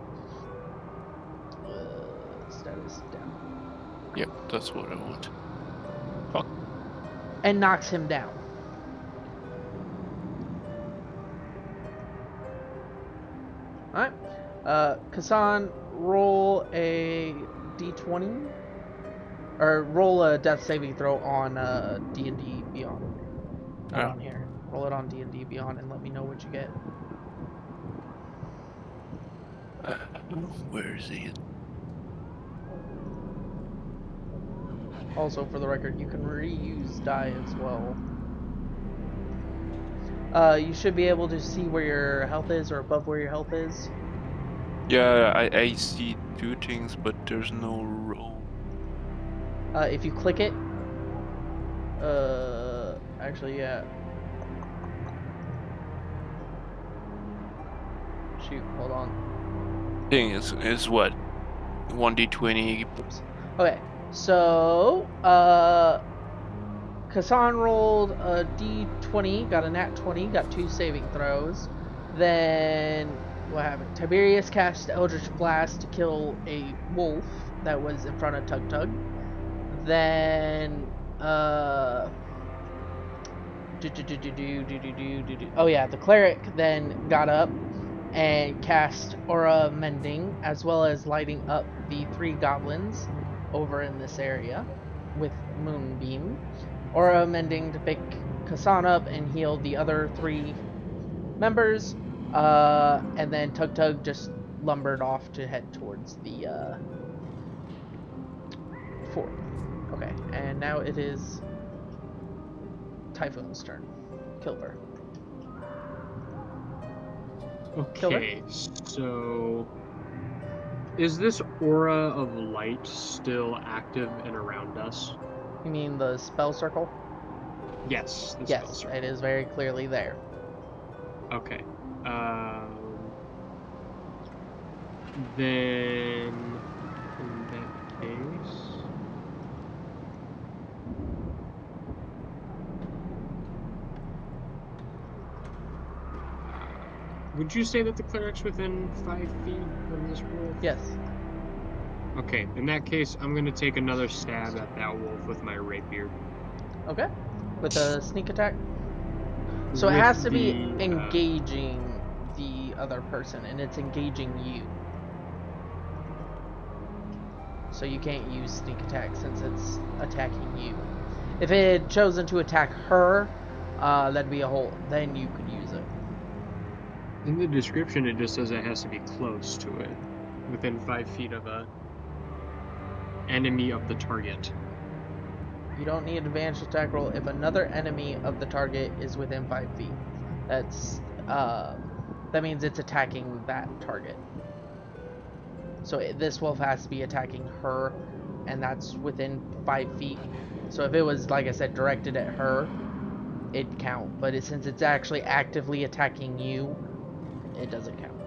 Status down. Yep, that's what I want. Fuck. And knocks him down. Alright. Kassan, roll a d20. Or roll a death saving throw on D&D Beyond. Not on here. Roll it on D&D Beyond and let me know what you get. Where is he? Also, for the record, you can reuse die as well. You should be able to see where your health is or above where your health is. Yeah, I see 2 things, but there's no roll. If you click it, actually, yeah. Shoot, hold on. Thing is what? 1d20. Oops. Okay, so, Kassan rolled a d20, got a nat 20, got 2 saving throws. Then, what happened? Tiberius cast Eldritch Blast to kill a wolf that was in front of Tug-Tug. Then, oh yeah, the cleric then got up and cast Aura Mending, as well as lighting up the 3 goblins over in this area with Moonbeam. Aura Mending to pick Kassan up and heal the other 3 members, and then Tug-Tug just lumbered off to head towards the 4. Okay, and now it is Typhoon's turn. Kilver. Okay, so is this aura of light still active and around us? You mean the spell circle? Yes, the spell Yes, circle. it is very clearly there. Okay. Then in that case, would you say that the cleric's within 5 feet of this wolf? Yes. Okay, in that case, I'm gonna take another stab at that wolf with my rapier. Okay. With a sneak attack? So it With has to be the, engaging the other person, and it's engaging you. So you can't use sneak attack since it's attacking you. If it had chosen to attack her, that'd be a whole. Then you could use it. In the description, it just says it has to be close to it, within 5 feet of a enemy of the target. You don't need advanced attack roll if another enemy of the target is within 5 feet. That's that means it's attacking that target. So this wolf has to be attacking her, and that's within 5 feet. So if it was, like I said, directed at her, it'd count. But since it's actually actively attacking you, it doesn't count.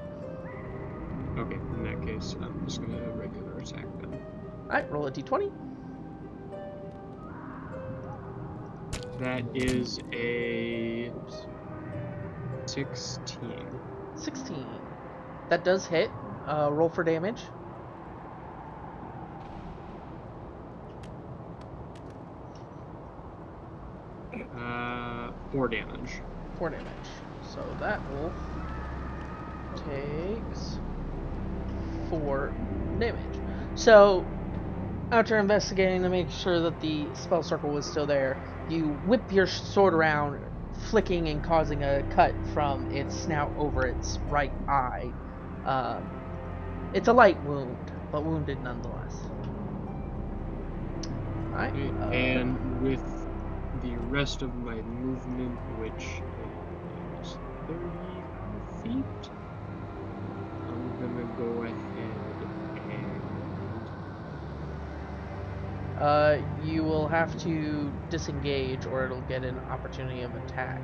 Okay, in that case, I'm just gonna regular attack then. Alright, roll a d20. That is a 16. 16. That does hit. Roll for damage. Uh, 4 damage. 4 damage. So that wolf takes 4 damage. So, after investigating to make sure that the spell circle was still there, you whip your sword around, flicking and causing a cut from its snout over its right eye. It's a light wound, but wounded nonetheless. Alright. And with the rest of my movement, which is 35 feet, I'm gonna go ahead and... You will have to disengage or it'll get an opportunity of attack.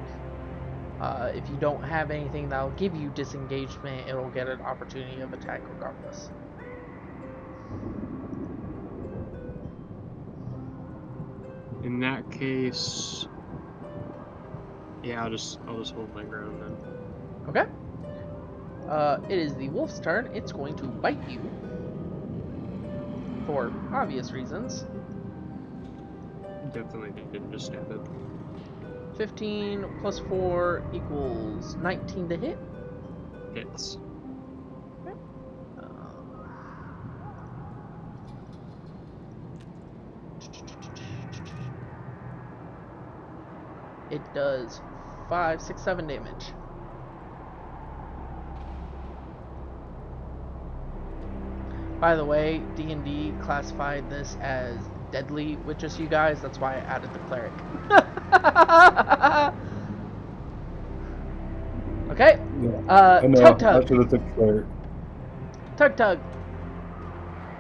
If you don't have anything that'll give you disengagement, it'll get an opportunity of attack regardless. In that case, yeah, I'll just hold my ground then. Okay. It is the wolf's turn. It's going to bite you. For obvious reasons. Definitely didn't just stab it. 15 plus 4 equals 19 to hit. Hits. It does 5, 6, 7 damage. By the way, D&D classified this as deadly with just you guys. That's why I added the cleric. Okay. Yeah. I know. Tug-Tug. I should have took cleric. Tug-Tug.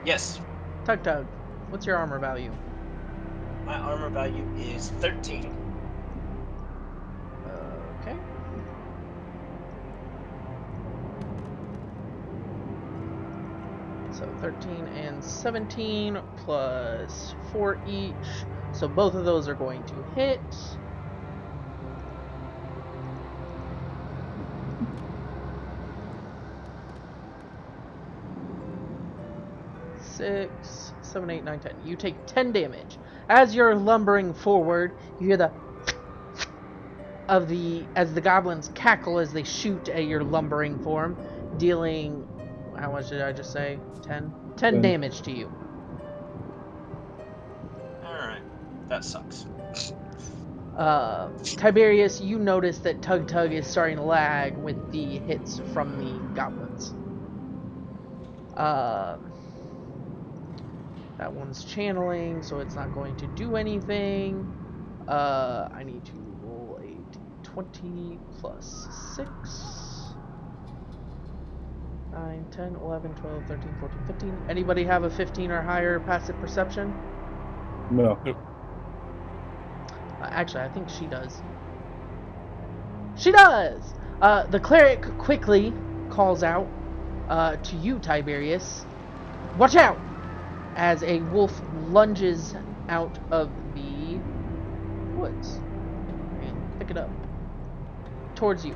Yes. Tug-Tug. What's your armor value? My armor value is 13. Okay. So 13 and 17 plus 4 each. So both of those are going to hit. Six, 7, 8, 9, 10. You take 10 damage. As you're lumbering forward, you hear the as the goblins cackle as they shoot at your lumbering form, dealing, how much did I just say? 10? 10 damage to you. Alright. That sucks. Tiberius, you notice that Tug-Tug is starting to lag with the hits from the goblins. That one's channeling, so it's not going to do anything. I need to roll a d20 plus 6. 9, 10, 11, 12, 13, 14, 15. Anybody have a 15 or higher passive perception? No. Actually, I think she does. She does! The cleric quickly calls out to you, Tybirius. Watch out! As a wolf lunges out of the woods and pick it up towards you.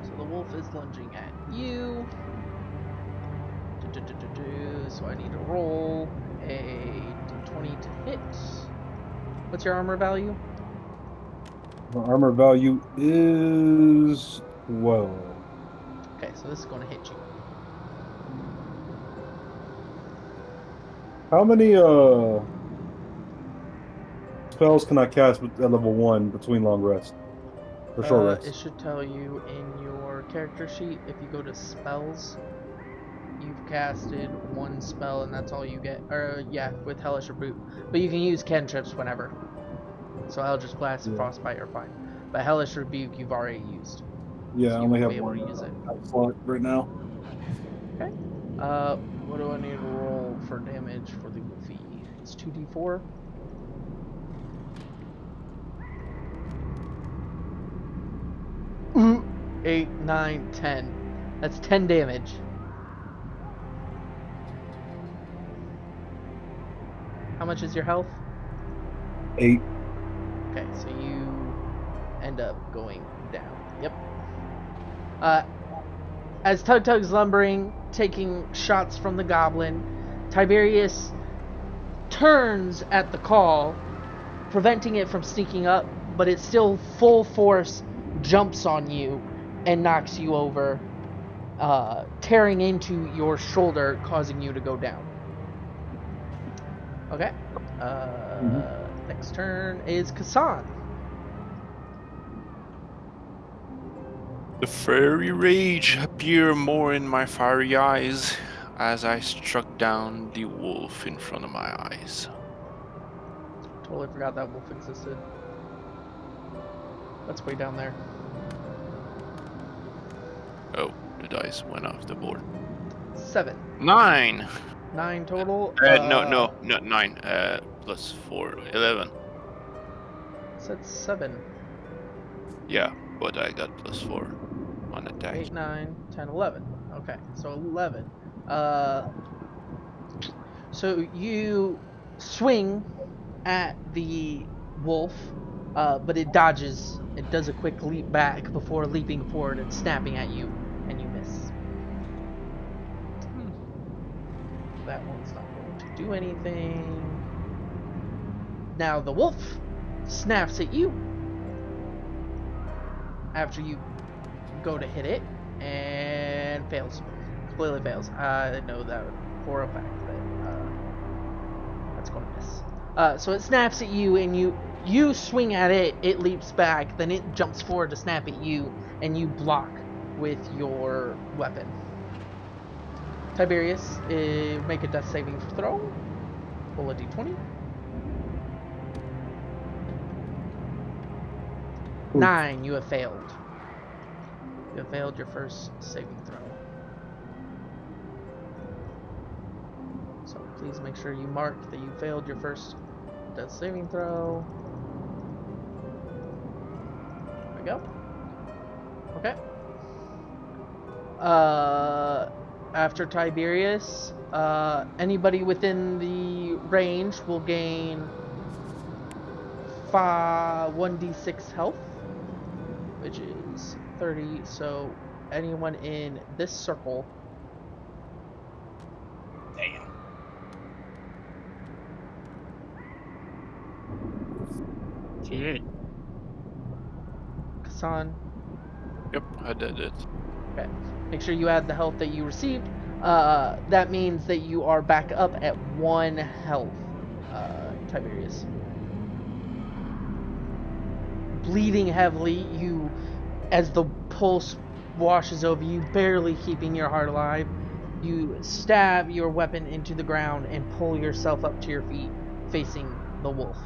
So the wolf is lunging at you. So I need to roll a d20 to hit. What's your armor value? My armor value is 12. Okay, so this is going to hit you. How many spells can I cast at level 1 between long rest? Or short It rest? should tell you in your character sheet. If you go to spells, you've casted one spell and that's all you get. Or yeah, with Hellish Rebuke. But you can use cantrips whenever. So Eldritch Blast and Yeah. Frostbite are fine. But Hellish Rebuke you've already used. Yeah, So I you only won't have be able one to use it. slot right now. Okay. What do I need to roll for damage for the Wolfie? It's 2d4. Ooh, 8, 9, 10. That's 10 damage. How much is your health? 8. Okay, so you end up going down. Yep. As Tug-Tug's lumbering, taking shots from the goblin, Tiberius turns at the call, preventing it from sneaking up, but it still full force jumps on you and knocks you over, tearing into your shoulder, causing you to go down. Okay. Next turn is Kassan. The fiery rage appeared more in my fiery eyes as I struck down the wolf in front of my eyes. Totally forgot that wolf existed. That's way down there. Oh, the dice went off the board. 7. 9! 9 total. No, not 9. Plus 4, 11. Said 7. Yeah, but I got plus 4 on attack. 8, 9, 10, 11. Okay, so 11. So you swing at the wolf, but it dodges. It does a quick leap back before leaping forward and snapping at you, and you miss. That one's not going to do anything. Now the wolf snaps at you after you go to hit it and fails. Completely fails. I know that for a fact that that's going to miss. So it snaps at you and you swing at it, it leaps back, then it jumps forward to snap at you and you block with your weapon. Tiberius, make a death saving throw. Roll a d20. Oof. 9, you have failed. You have failed your first saving throw. So please make sure you mark that you failed your first death saving throw. There we go. Okay. After Tiberius, anybody within the range will gain 1d6 health, which is 30. So anyone in this circle. Damn. Shit. Kassan. Yep, I did it. Okay. Make sure you add the health that you received. That means that you are back up at 1 health, Tiberius. Bleeding heavily, as the pulse washes over you, barely keeping your heart alive. You stab your weapon into the ground and pull yourself up to your feet, facing the wolf.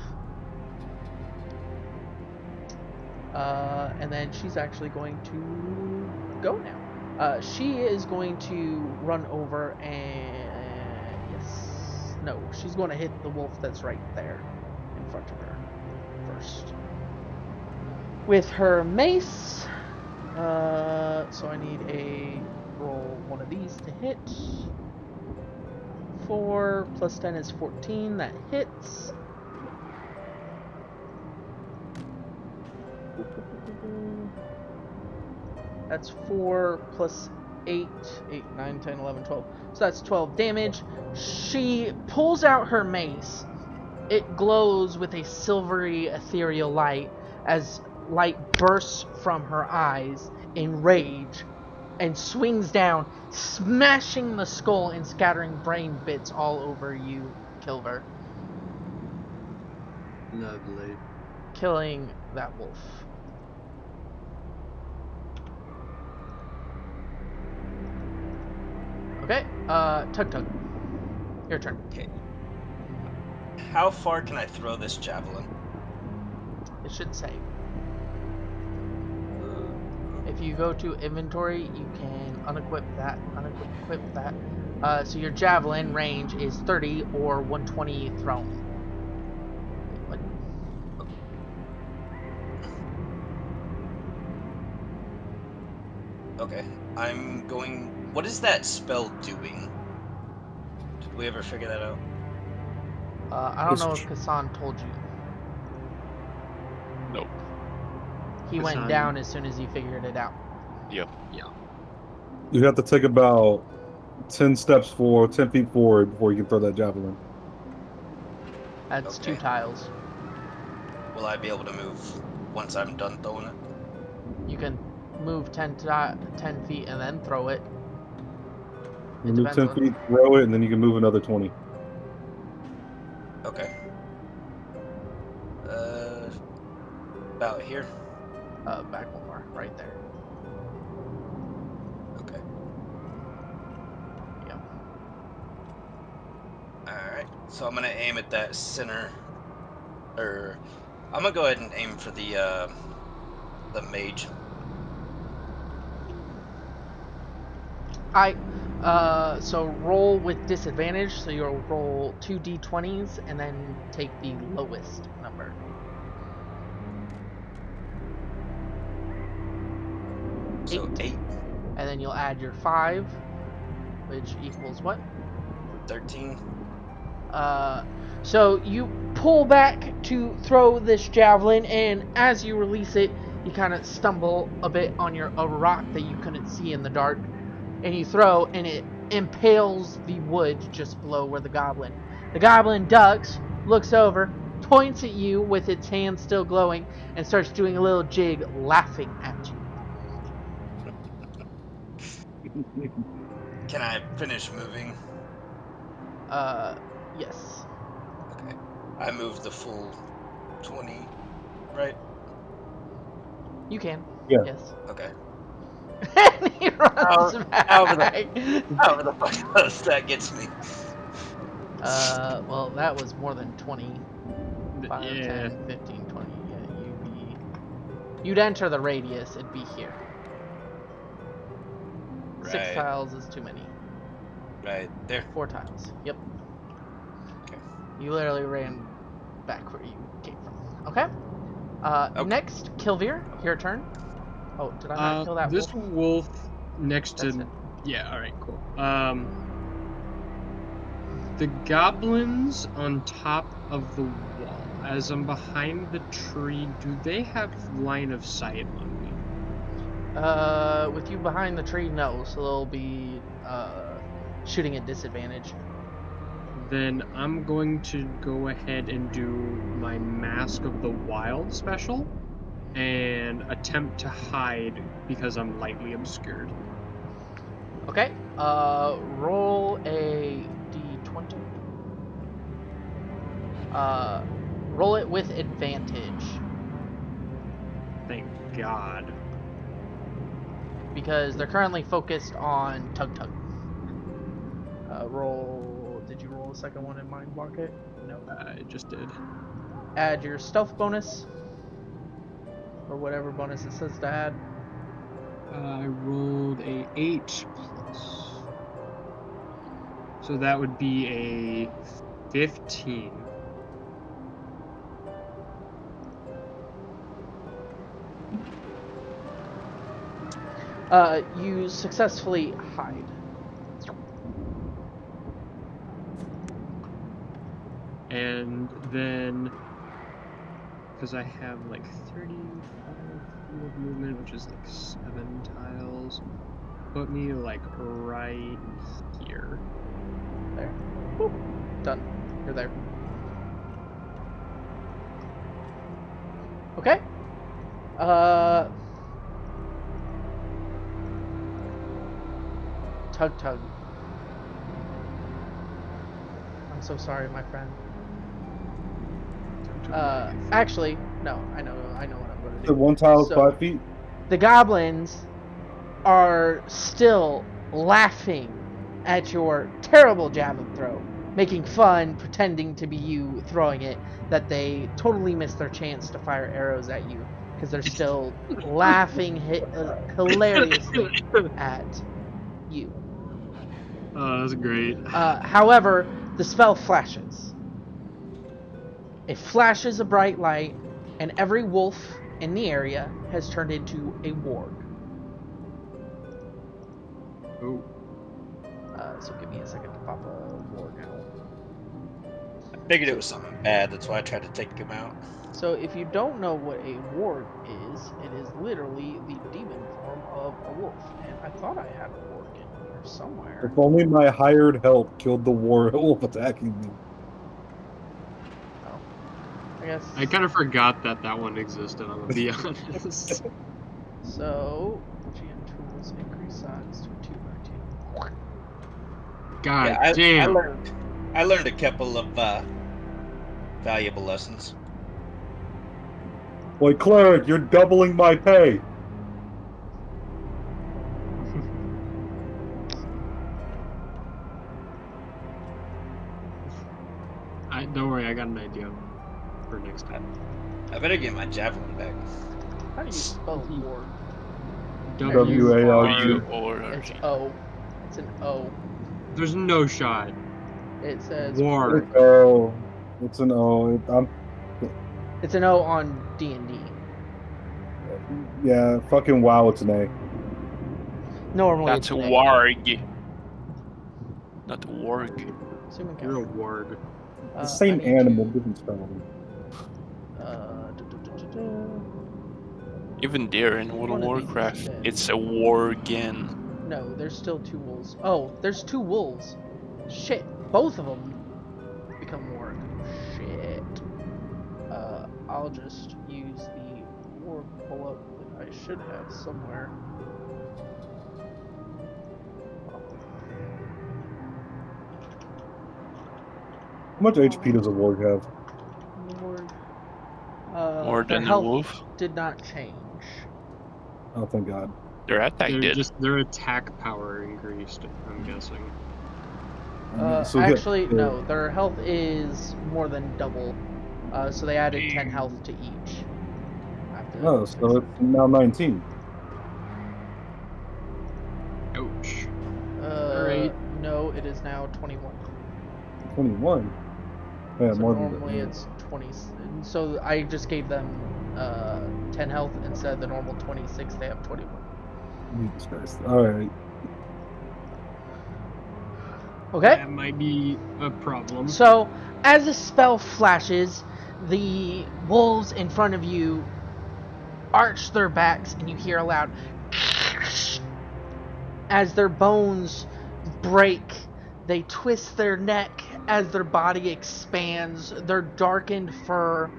And then she's actually going to go now. She is going to run over and... yes. No, she's going to hit the wolf that's right there in front of her first. With her mace. So I need a roll one of these to hit. 4 plus 10 is 14. That hits. That's 4 plus 8, 9, 10, 11, 12. So that's 12 damage. She pulls out her mace. It glows with a silvery ethereal light as light bursts from her eyes in rage and swings down, smashing the skull and scattering brain bits all over you, Kilver. Lovely. Killing that wolf. Okay, Tug-Tug. Your turn. Okay. How far can I throw this javelin? It should say. If you go to inventory, you can unequip that, unequip that. So your javelin range is 30 or 120 thrown. What? Okay. I'm going... What is that spell doing? Did we ever figure that out? I don't know if Kassan told you. Nope. He went Kassan- down as soon as he figured it out. Yep. You have to take about 10 feet forward before you can throw that javelin. That's Okay. 2 tiles. Will I be able to move once I'm done throwing it? You can move 10 feet and then throw it. You It move depends 10 on- feet, throw it, and then you can move another 20. Okay. About here? Back one more, right there. Okay. Yeah. Alright. So I'm gonna aim at that center. Or I'm gonna go ahead and aim for the mage. So roll with disadvantage, so you'll roll 2 d20s and then take the lowest number. So 8, And then you'll add your 5, which equals what? 13. So you pull back to throw this javelin, and as you release it, you kind of stumble a bit on a rock that you couldn't see in the dark, and you throw, and it impales the wood just below where the goblin ducks, looks over, points at you with its hand still glowing, and starts doing a little jig, laughing at you. Can I finish moving? Yes. Okay. I moved the full 20, right? You can. Yeah. Yes. Okay. And he runs back. However the fuck that gets me. Well, that was more than 20. 5, Yeah. 10, 15, 20. Yeah, you'd enter the radius, it'd be here. 6 Right. tiles is too many. Right there. 4 tiles. Yep. Okay. You literally ran back where you came from. Okay. Okay. Next, Kilver, your turn. Oh, did I not kill that This wolf? wolf next That's to it. yeah, alright, cool. The goblins on top of the wall, as I'm behind the tree, do they have line of sight on me? With you behind the tree, no. So they'll be shooting at disadvantage. Then I'm going to go ahead and do my Mask of the Wild special and attempt to hide because I'm lightly obscured. Okay. Roll a d20. Roll it with advantage. Thank God. because they're currently focused on Tug-Tug. Did you roll a second one and mind block it? No. I just did. Add your stealth bonus, or whatever bonus it says to add. I rolled a 8 plus. So that would be a 15. You successfully hide. And then, because I have like 35 feet of movement, which is like 7 tiles, put me like right here. There. Boop. Done. You're there. Okay. Tug-Tug. I'm so sorry, my friend. Actually, no. I know what I'm going to The do. one tile is So- 5 feet. The goblins are still laughing at your terrible javelin throw, making fun, pretending to be you throwing it, that they totally missed their chance to fire arrows at you, because they're still laughing hilariously at you. Oh, that's great. However, the spell flashes. It flashes a bright light, and every wolf in the area has turned into a warg. Oh, So give me a second to pop a warg out. I figured it was something bad. That's why I tried to take him out. So if you don't know what a warg is, it is literally the demon form of a wolf. And I thought I had a warg in here somewhere. If only my hired help killed the wolf attacking me. I guess. I kind of forgot that one existed, I'm gonna be honest. So, GM tools increase size to 219. God Yeah, damn. I learned a couple of valuable lessons. Boy, cleric, you're doubling my pay. Don't worry, I got an idea for next time. I better get my javelin back. How do you spell warg? W-A-R-G. It's O. It's an O. There's no shot. It says War. Oh, it's an O. It's an O on D&D. Yeah, fucking wow, it's an A. Normally That's it's a an A. warg. Not a warg. Assuming You're a count. warg. The same I need animal, to- different spelling. Even there in World of One of these is Warcraft, dead. it's a wargen. No, there's still 2 wolves. Oh, there's 2 wolves. Shit, both of them become warg. Shit. I'll just use the warg pull-up that I should have somewhere. How much HP does a warg have? Warg. More Their than a health wolf. did not change. Oh, thank God. Their attack did. Their attack power increased, I'm guessing. So yeah, Actually, no. Their health is more than double. So they added 10 health to each. Oh, so it's now 19. Ouch. Alright. No, it is now 21. 21. Yeah, So more than normally that. it's 20. So I just gave them 10 health instead of the normal 26. They have 21. Jesus Christ. Alright. Okay. That might be a problem. So as the spell flashes, the wolves in front of you arch their backs, and you hear a loud as their bones break. They twist their neck as their body expands. Their darkened fur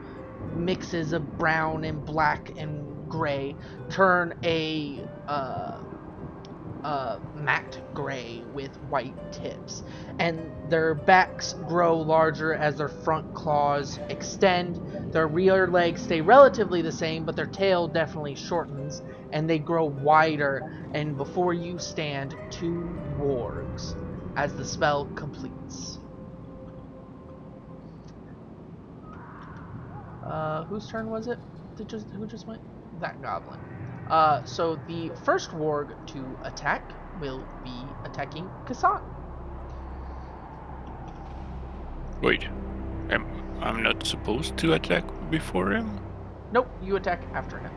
mixes of brown and black and gray turn a matte gray with white tips, and their backs grow larger as their front claws extend. Their rear legs stay relatively the same, but their tail definitely shortens, and they grow wider, and before you stand 2 wargs as the spell completes. Whose turn was it? Who just went? That goblin. So the first warg to attack will be attacking Kassan. Wait, I'm not supposed to attack before him? Nope, you attack after him.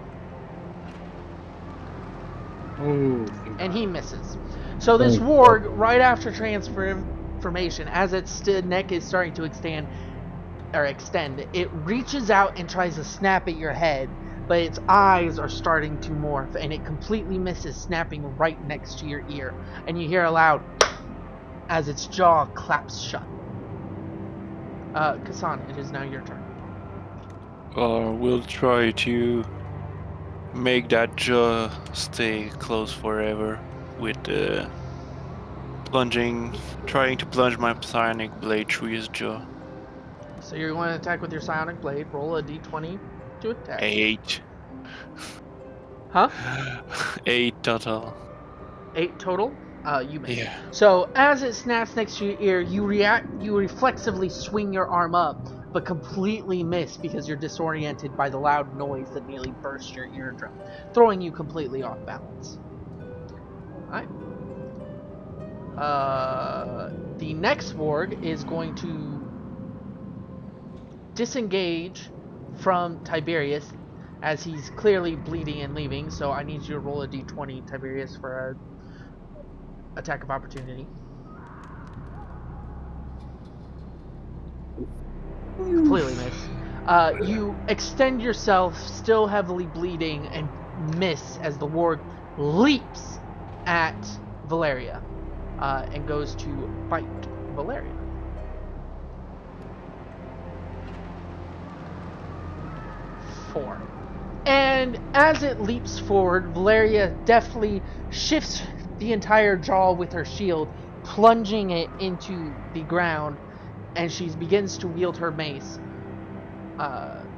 Oh, thank And God. he misses. So this Thank warg, right after transformation, as its neck is starting to extend, it reaches out and tries to snap at your head, but its eyes are starting to morph, and it completely misses, snapping right next to your ear. And you hear a loud as its jaw claps shut. Kassan, it is now your turn. We'll try to make that jaw stay closed forever with trying to plunge my psionic blade through his jaw. So you're going to attack with your psionic blade. Roll a d20 to attack. 8. Huh? 8 total. 8 total? You miss. Yeah. So as it snaps next to your ear, you reflexively swing your arm up, but completely miss because you're disoriented by the loud noise that nearly burst your eardrum, throwing you completely off balance. Alright. The next warg is going to disengage from Tybirius, as he's clearly bleeding and leaving, so I need you to roll a d20, Tybirius, for a attack of opportunity. Completely miss. You extend yourself, still heavily bleeding, and miss as the warg leaps at Valeria and goes to bite Valeria. Four. And as it leaps forward, Valeria deftly shifts the entire jaw with her shield, plunging it into the ground, and she begins to wield her mace,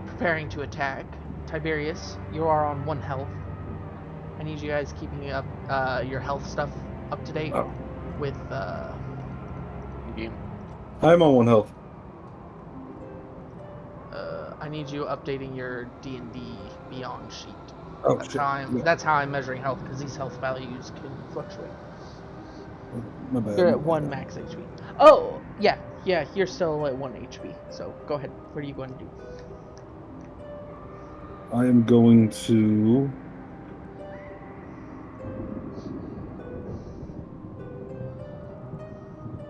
preparing to attack. Tiberius, you are on 1 health. I need you guys keeping up your health stuff up to date with Game. I'm on 1 health. I need you updating your D&D Beyond sheet. Oh, That's shit. That's how I'm measuring health, because these health values can fluctuate. My bad. You're at 1 max HP. Oh, yeah, you're still at 1 HP. So go ahead. What are you going to do? I am going to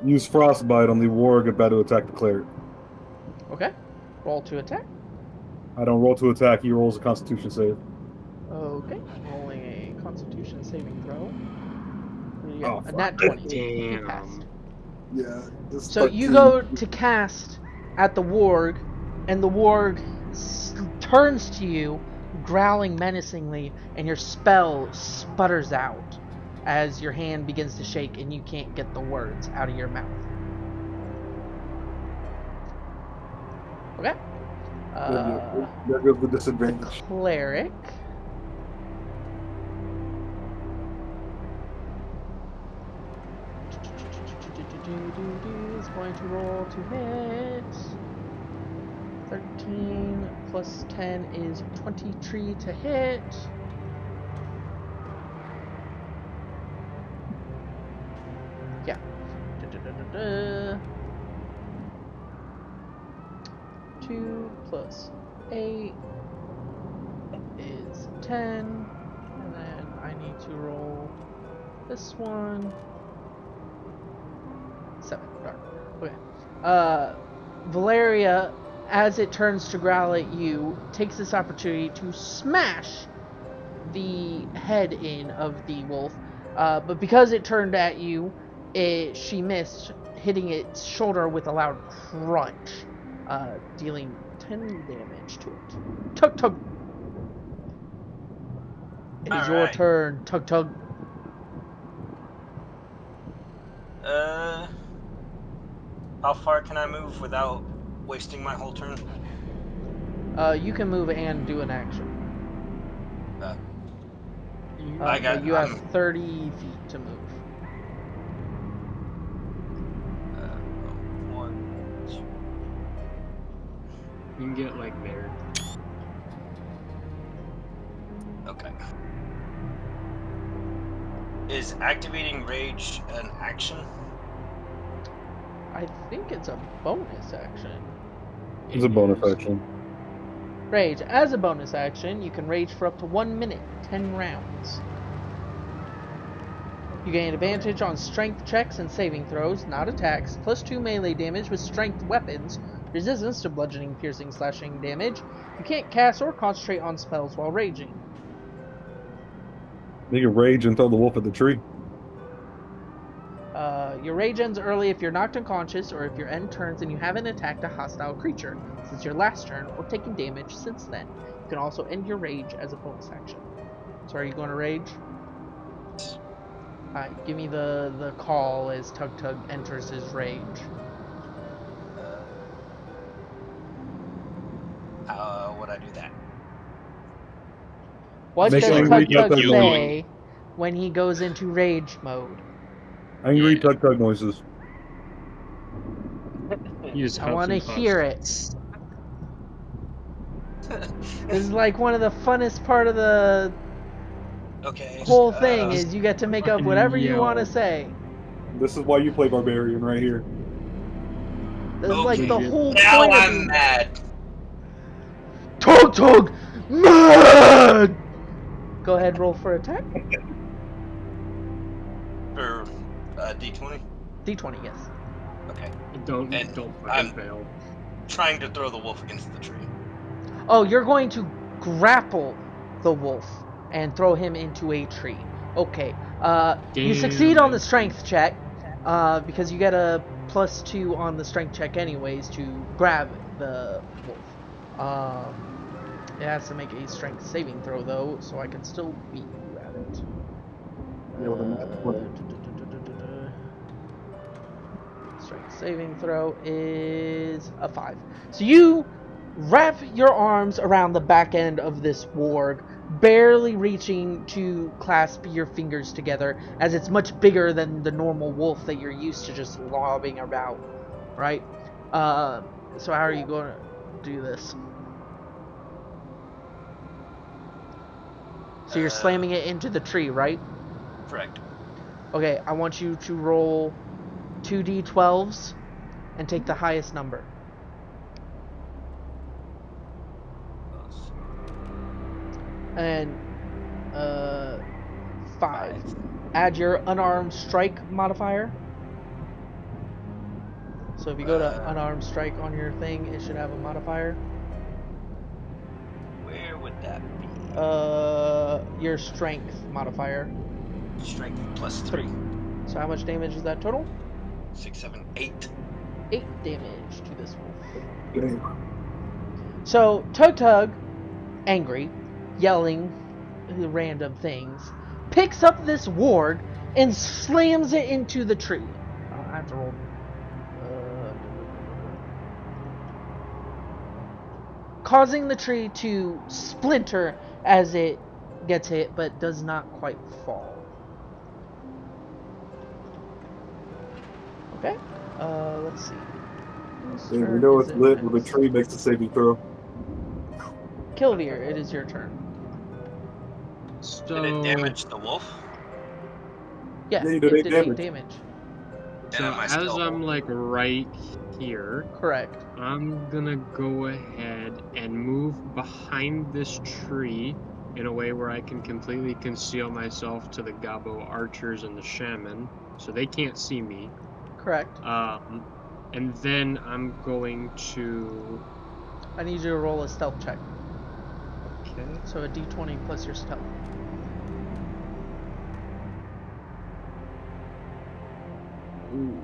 use Frostbite on the warg about to attack the cleric. Okay. Roll to attack. I don't roll to attack, he rolls a Constitution save. Okay. Rolling a Constitution saving throw. What do you get? Oh, A fuck. nat 20. You Damn. passed. Yeah. So you go to cast at the warg, and the warg turns to you, growling menacingly, and your spell sputters out as your hand begins to shake and you can't get the words out of your mouth. Okay. There goes the disadvantage. Cleric. Is going to roll to hit. 13 plus 10 is 23 to hit. Yeah. 2 plus 8 is 10. And then I need to roll this one. 7. Darn. Okay. Valeria, as it turns to growl at you, takes this opportunity to smash the head in of the wolf. But because it turned at you, she missed, hitting its shoulder with a loud crunch, dealing 10 damage to it. Tug-Tug! It is your turn, Tug-Tug. How far can I move without wasting my whole turn? You can move and do an action. But you have 30 feet to move. 1, 2. You can get like there. Okay. Is activating rage an action? I think it's a bonus action. It's a bonus action. Rage. As a bonus action, you can rage for up to 1 minute, 10 rounds. You gain advantage on strength checks and saving throws, not attacks, +2 melee damage with strength weapons, resistance to bludgeoning, piercing, slashing damage. You can't cast or concentrate on spells while raging. You can rage and throw the wolf at the tree. Your rage ends early if you're knocked unconscious or if your end turns and you haven't attacked a hostile creature since your last turn or taken damage since then. You can also end your rage as a bonus action. So are you going to rage? Alright, give me the call as Tug-Tug enters his rage. How would I do that? What Make does angry Tug-Tug Tug-Tug say when he goes into rage mode? Angry Tug-Tug noises. I want to hear it. This is like one of the funnest part of the whole thing is you get to make up whatever you want to say. This is why you play Barbarian right here. This is like the whole now point of I'm mad. Tug-Tug mad! Go ahead, roll for attack. For D20? D20, yes. Okay. Don't fucking fail. Trying to throw the wolf against the tree. Oh, you're going to grapple the wolf and throw him into a tree. Okay. You succeed on the strength check because you get a +2 on the strength check anyways to grab the wolf. It has to make a strength saving throw though, so I can still beat you at it. Strength saving throw is a 5. So you wrap your arms around the back end of this warg, barely reaching to clasp your fingers together, as it's much bigger than the normal wolf that you're used to just lobbing about, right? So how are you going to do this? So you're slamming it into the tree, right? Correct. Okay, I want you to roll 2d12s and take the highest number. And 5. Add your unarmed strike modifier. So if you go to unarmed strike on your thing, it should have a modifier. Where would that be? Your strength modifier. Strength +3. So how much damage is that total? 6, 7, 8. 8 damage to this wolf. So Tug-Tug, angry, yelling random things, picks up this warg and slams it into the tree. I have to roll. Causing the tree to splinter as it gets hit, but does not quite fall. Okay. Let's see. We know it's lit when the tree makes a saving throw. Kilver, it is your turn. So, Did it damage the wolf? Yeah, Yeah, you it did did 8 8 damage. damage. so as I'm like right here, Correct. I'm gonna go ahead and move behind this tree in a way where I can completely conceal myself to the Gobbo archers and the shaman, so they can't see me. Correct. And then I'm going to... I need you to roll a stealth check. Okay. So a d20 plus your stealth. Ooh,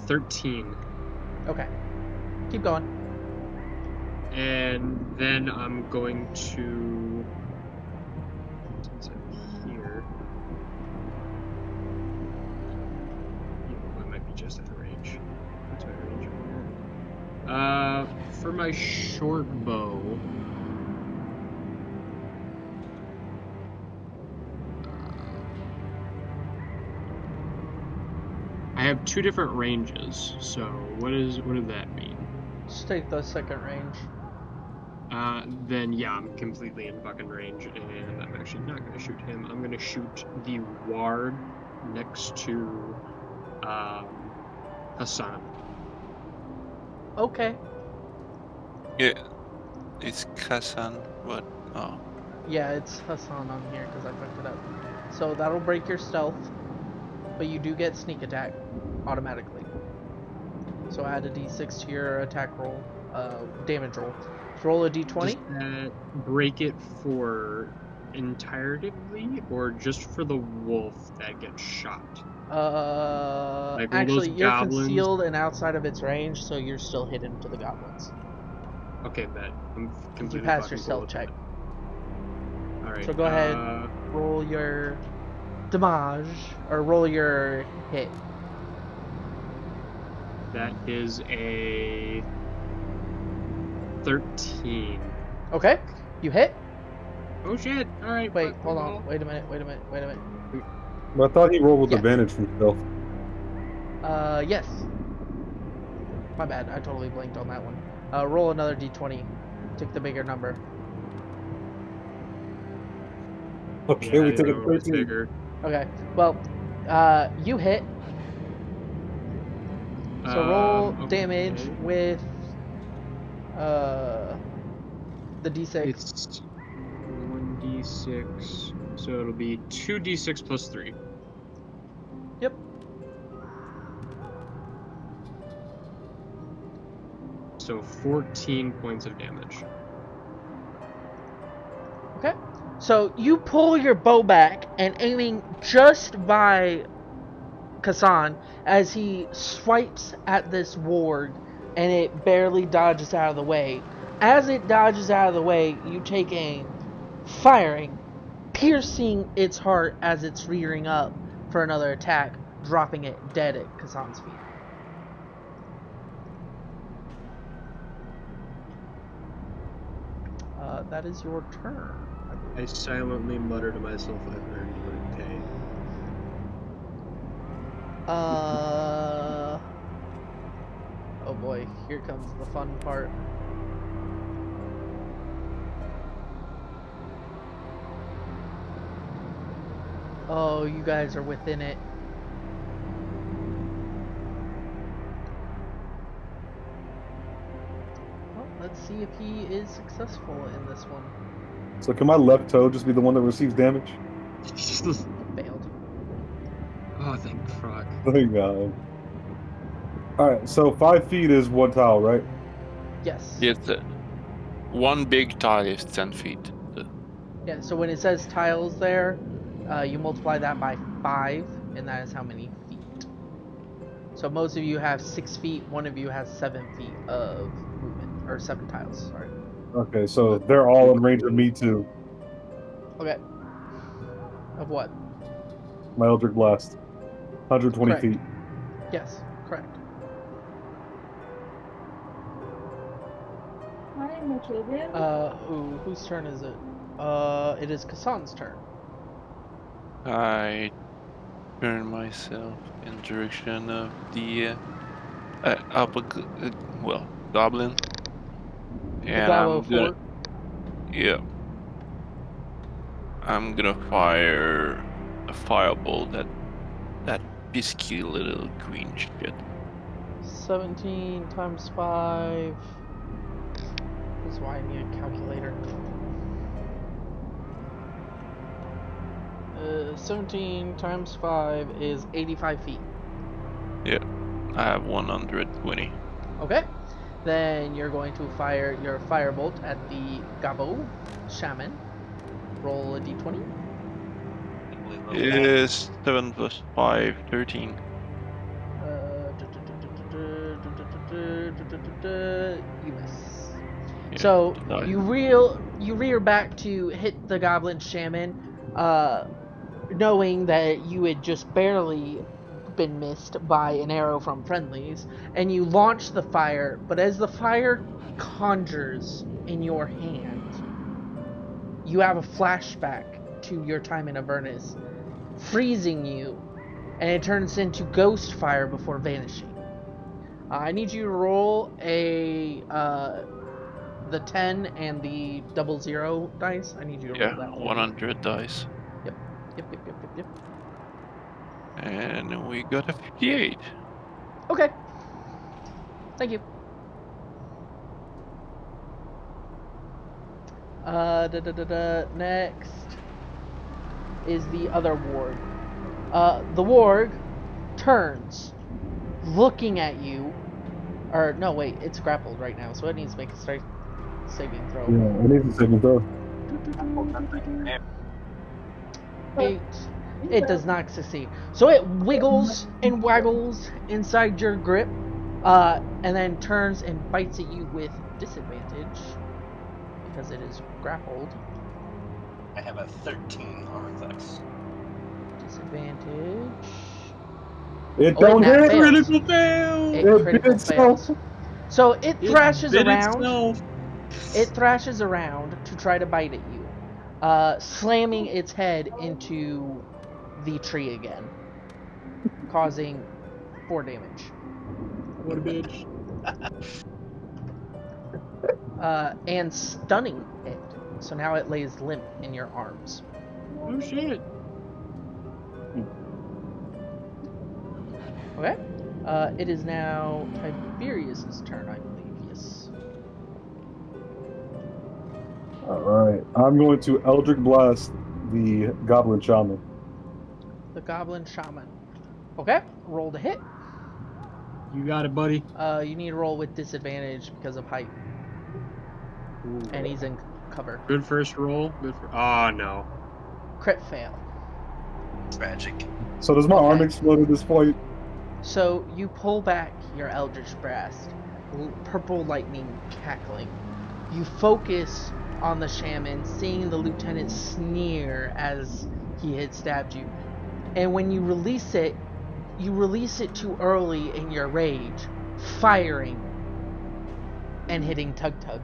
13. Okay. Keep going. And then I'm going to... Since I'm here... I might be just out of range. What's my range over here? For my short bow... have two different ranges. So what does that mean? Just take the second range. Then yeah, I'm completely in fucking range, and I'm actually not gonna shoot him. I'm gonna shoot the ward next to Hassan. Okay. Yeah, it's Kazan, but oh, Yeah, it's Hassan on here because I fucked it up. So that'll break your stealth, but you do get sneak attack automatically. So add a d6 to your attack roll, damage roll. Roll a d20. Does that break it for entirely, or just for the wolf that gets shot? Like all Actually, those you're goblins? concealed and outside of its range, so you're still hidden to the goblins. Okay, bet. I'm completely You pass your fucking cool stealth check. All right. So go ahead, roll your damage, or roll your hit. That is a 13. Okay, you hit. Oh shit! All right. Wait, fuck, hold ball. on. Wait a minute. But I thought he rolled with Yeah. advantage from stealth. Yes. My bad. I totally blanked on that one. Roll another d20. Take the bigger number. Okay, Yeah, we I took know, a it's 13. bigger. Okay. Well, you hit. So roll Okay. damage with the d6. It's 1d6, so it'll be 2d6 plus 3. Yep. So 14 points of damage. Okay. So you pull your bow back and aiming just by Kasan as he swipes at this ward and it barely dodges out of the way. As it dodges out of the way, you take aim, firing, piercing its heart as it's rearing up for another attack, dropping it dead at Kasan's feet. That is your turn. I silently mutter to myself, I've earned good pay. Oh boy, here comes the fun part. Oh, you guys are within it. Well, let's see if he is successful in this one. So can my left toe just be the one that receives damage? Failed. Oh, thank fuck. Thank God. Alright, so 5 feet is 1 tile, right? Yes. yes, one big tile is 10 feet. Yeah, so when it says tiles there, you multiply that by 5, and that is how many feet. So most of you have 6 feet, one of you has 7 feet of movement, or 7 tiles, sorry. Okay, so they're all in range of me too. Okay. Of what? My Eldritch Blast. 120 Correct. feet. Yes, correct. Whose turn is it? It is Kasan's turn. I turn myself in direction of the goblin. The And Gobbo I'm gonna, fort. yeah, I'm gonna fire a fireball that pisky little green shit. 17 times 5. That's why I need a calculator. 17 times 5 is 85 feet. Yeah, I have 120. Okay. Then you're going to fire your firebolt at the Gobbo shaman. Roll a d20. Is 7 plus 5, 13. You miss. Yeah, So nice. you rear back to hit the goblin shaman, knowing that you had just barely been missed by an arrow from friendlies, and you launch the fire, but as the fire conjures in your hand, you have a flashback to your time in Avernus, freezing you and it turns into ghost fire before vanishing. I need you to roll the 10 and the 00 dice. I need you to roll Yeah, that for me. 100 dice. Yep. And we got a 58. Okay. Thank you. Next is the other warg. The warg turns, looking at you. Or, no, wait, it's grappled right now, so it needs to make a strength saving throw. Yeah, I need to second throw. 8. It does not succeed. So it wiggles and waggles inside your grip, and then turns and bites at you with disadvantage because it is grappled. I have a 13 on reflex. Disadvantage. It Oh, don't it nat hit. fails. Critical fail! It It critical bit fails. itself. So it thrashes bit around. itself. It thrashes around to try to bite at you, slamming its head into the tree again, causing 4 damage. What a bitch. And stunning it. So now it lays limp in your arms. Oh shit. Okay. It is now Tiberius's turn, I believe. Yes. Alright. I'm going to Eldritch Blast the Goblin Shaman. The Goblin Shaman. Okay. Roll to hit. You got it, buddy. You need to roll with disadvantage because of height. Ooh. And he's in cover. Good first roll. Good for. Oh no. Crit fail. Tragic. So does my arm Okay. explode at this point? So you pull back your Eldritch Blast, purple lightning cackling. You focus on the shaman, seeing the lieutenant sneer as he had stabbed you. And when you release it too early in your rage, firing and hitting Tug-Tug.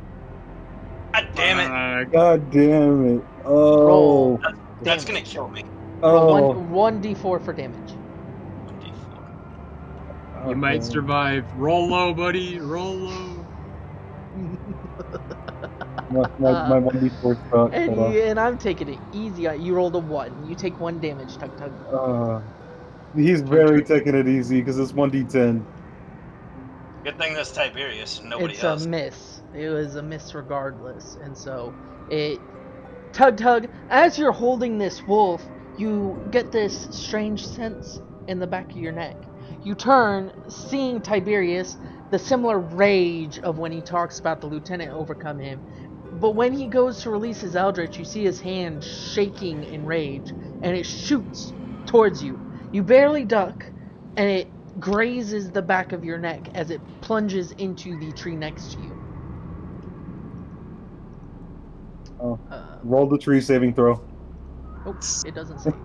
God damn it. God damn it. Oh. Roll. That's gonna damage. kill me. Roll Oh. 1d4 for damage. 1d4. You might Okay. survive. Roll low, buddy. Roll low. My 1d4 stuck. And, Hold on. and I'm taking it easy. You rolled a 1. You take 1 damage, Tug-Tug. He's very taking it easy because it's 1d10. Good thing that's Tiberius, nobody It's else. a miss. It was a miss regardless. And so Tug-Tug, as you're holding this wolf, you get this strange sense in the back of your neck. You turn, seeing Tiberius, the similar rage of when he talks about the lieutenant overcome him. But when he goes to release his Eldritch, you see his hand shaking in rage, and it shoots towards you. You barely duck, and it grazes the back of your neck as it plunges into the tree next to you. Oh. Roll the tree saving throw. Nope, it doesn't save.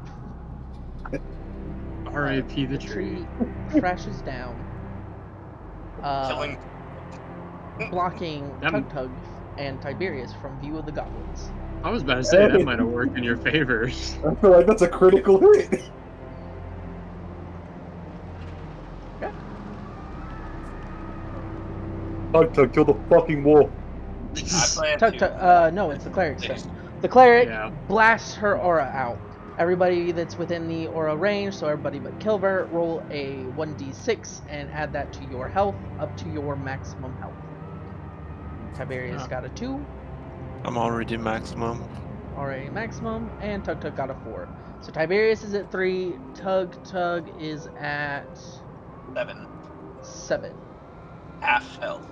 R.I.P. the tree. Crashes down, Killing. blocking That- Tug-Tug and Tiberius from view of the goblins. I was about to say that might have worked in your favor. I feel like that's a critical hit. Okay. Tug-Tug, kill the fucking wolf. I plan Tug-Tug, to. no, it's the cleric's turn. The cleric Yeah. blasts her aura out. Everybody that's within the aura range, so everybody but Kilver, roll a 1d6 and add that to your health up to your maximum health. Tiberius Ah. got a 2, I'm already maximum. already maximum, and Tug-Tug got a 4. So Tiberius is at 3, Tug-Tug is at 7. 7. Half health.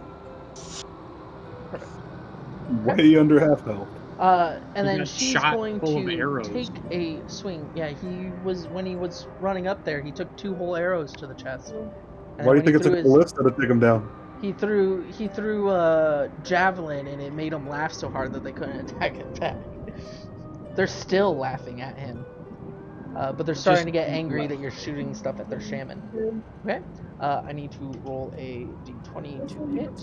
Way under half health. And He then got she's shot going full of to arrows. take a swing. Yeah, when he was running up there, he took 2 whole arrows to the chest. And Why do then you think it took a ballista to take him down? He threw a javelin, and it made him laugh so hard that they couldn't attack it back. They're still laughing at him, but they're starting to get angry that you're shooting stuff at their shaman. Okay, I need to roll a d20 to hit.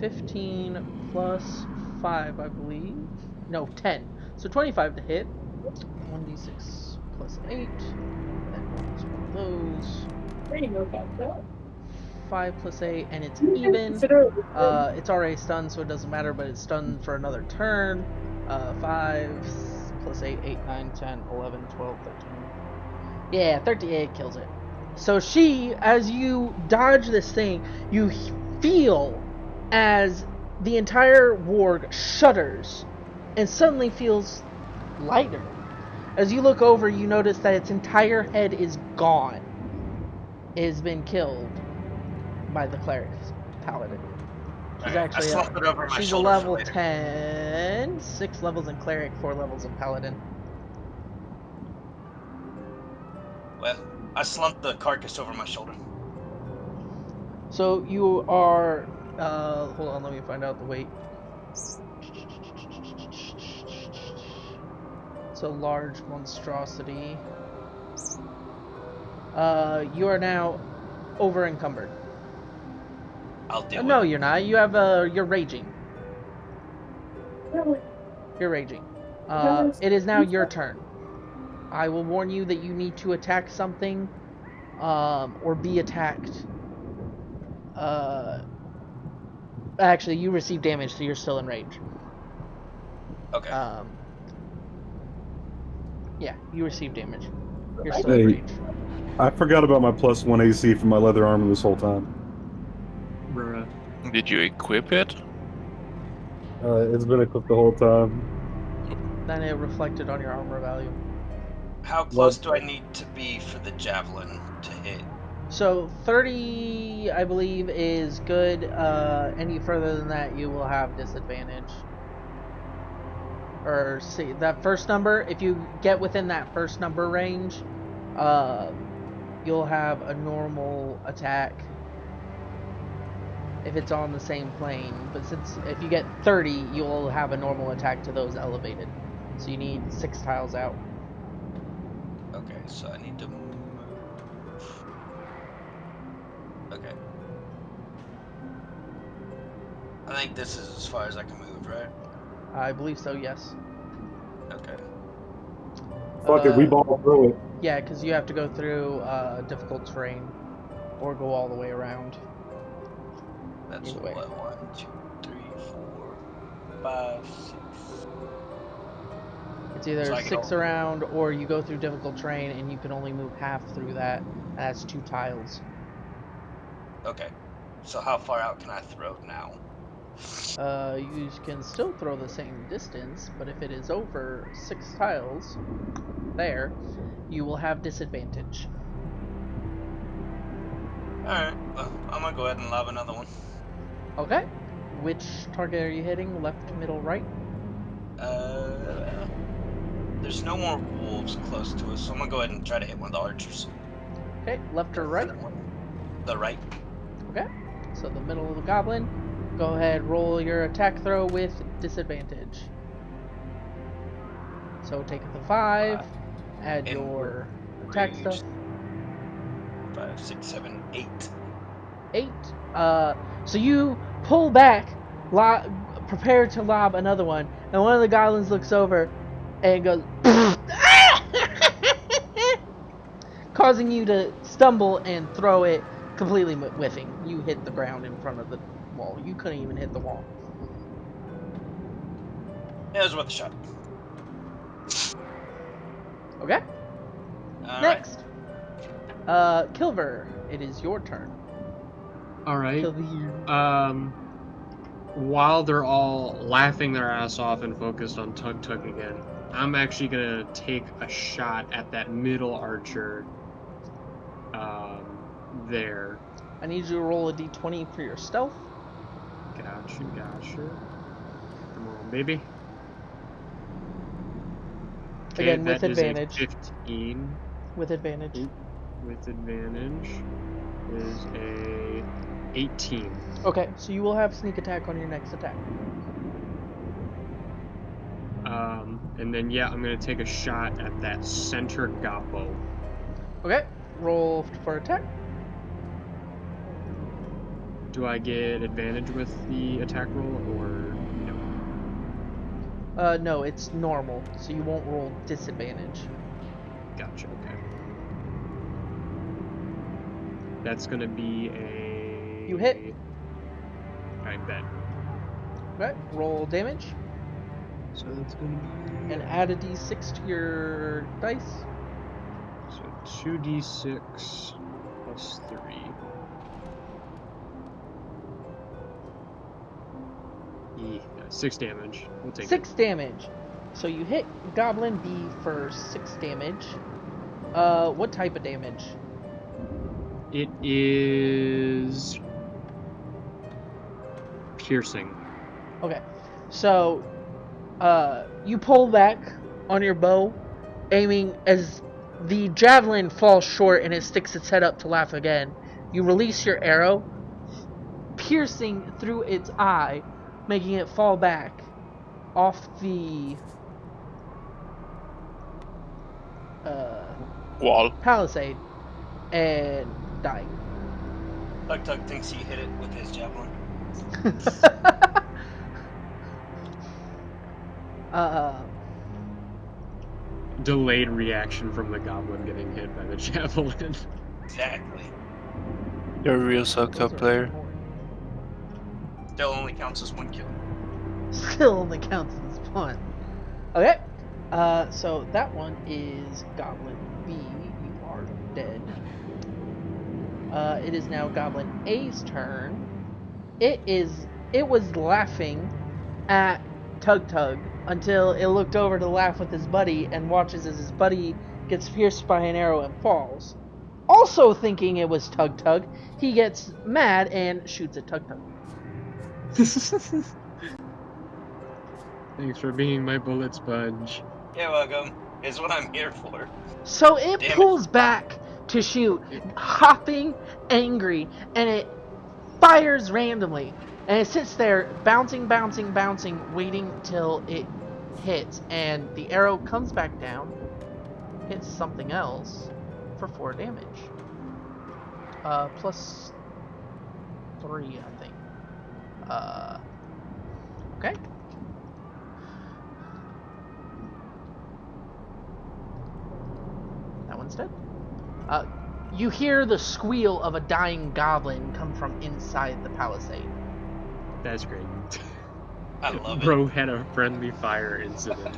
15 plus 5, I believe. No, 10. So 25 to hit. 1d6 plus 8. Then rolls one of those. There you go, Gobbo. 5 plus 8, and it's even. It's already stunned, so it doesn't matter, but it's stunned for another turn. 5 plus 8, 8, 9, 10, 11, 12, 13. Yeah, 38 kills it. So she, as you dodge this thing, you feel as the entire warg shudders and suddenly feels lighter. As you look over, you notice that its entire head is gone. It has been killed by the cleric paladin. She's Alright, actually I slump it over my she's a shoulder for level later. 10, 6 levels in cleric, 4 levels in paladin. Well, I slumped the carcass over my shoulder. So you are hold on, let me find out the weight. It's a large monstrosity. You are now over encumbered. I'll deal with No, it. you're not. You have you're raging. You're raging. It is now your turn. I will warn you that you need to attack something, or be attacked. Actually, you receive damage, so you're still in range. Okay. Yeah, you receive damage. You're still in Hey, range. I forgot about my +1 AC from my leather armor this whole time. Bruh. Did you equip it? It's been equipped the whole time. Then it reflected on your armor value. How close do I need to be for the javelin to hit? So 30, I believe, is good. Any further than that, you will have disadvantage. Or see that first number. If you get within that first number range, you'll have a normal attack. If it's on the same plane, but since if you get 30, you'll have a normal attack to those elevated. So you need 6 tiles out. Okay, so I need to move. Okay. I think this is as far as I can move, right? I believe so. Yes. Okay. Fuck it, we ball through it. Yeah, because you have to go through difficult terrain, or go all the way around. That's Either way. what? 1, 2, 3, 4, 5, 6. It's either So I can 6 only- around, or you go through difficult terrain and you can only move half through that. And that's 2 tiles. Okay. So how far out can I throw now? You can still throw the same distance, but if it is over 6 tiles, there, you will have disadvantage. Alright, well, I'm gonna go ahead and lob another one. Okay. Which target are you hitting? Left, middle, right? There's no more wolves close to us, so I'm gonna go ahead and try to hit one of the archers. Okay, left or right? The right. Okay. So the middle of the goblin. Go ahead, roll your attack throw with disadvantage. So take the 5, add and your attack range. stuff. 5, 6, 7, 8. 8. So you pull back, prepare to lob another one, and one of the goblins looks over and goes, causing you to stumble and throw it, completely whiffing. You hit the ground in front of the wall. You couldn't even hit the wall. Yeah, it was worth a shot. Okay. All Next. Kilver, it is your turn. Alright. Kilver. While they're all laughing their ass off and focused on Tug-Tug again, I'm actually gonna take a shot at that middle archer. There. I need you to roll a d20 for your stealth. Gotcha. Come on, baby. Okay, Again, with that is a advantage. 15. With advantage. Oop. With advantage is a 18. Okay, so you will have sneak attack on your next attack. And then yeah, I'm gonna take a shot at that center Gobbo. Okay, roll for attack. Do I get advantage with the attack roll or no? No, it's normal, so you won't roll disadvantage. Gotcha. Okay. That's gonna be a. You hit. I bet. Okay, roll damage So that's gonna be. and add a d6 to your dice. So 2d6 plus 3. Yeah, 6 damage. We'll take 6 damage. So you hit Goblin B for 6 damage. What type of damage? it. It is piercing. Okay, so you pull back on your bow, aiming as the javelin falls short and it sticks its head up to laugh again. You release your arrow, piercing through its eye, making it fall back off the Wall. palisade and dying. Tug-Tug thinks he hit it with his javelin. Delayed reaction from the goblin getting hit by the javelin. Exactly. You're a real Tug-Tug player. Still only counts as 1 kill. Still only counts as one. Okay. So that one is Goblin B. You are dead. It is now Goblin A's turn. It was laughing at Tug-Tug until it looked over to laugh with his buddy and watches as his buddy gets pierced by an arrow and falls. Also thinking it was Tug-Tug, he gets mad and shoots at Tug-Tug. Thanks for being my bullet sponge. You're welcome. Is what I'm here for. So it Damn it. pulls back to shoot, hopping, angry, and it fires randomly. And it sits there, bouncing, waiting till it hits. And the arrow comes back down, hits something else for 4 damage. Plus 3, I think. Okay. That one's dead. You hear the squeal of a dying goblin come from inside the palisade. That's great. I love it. Bro had a friendly fire incident.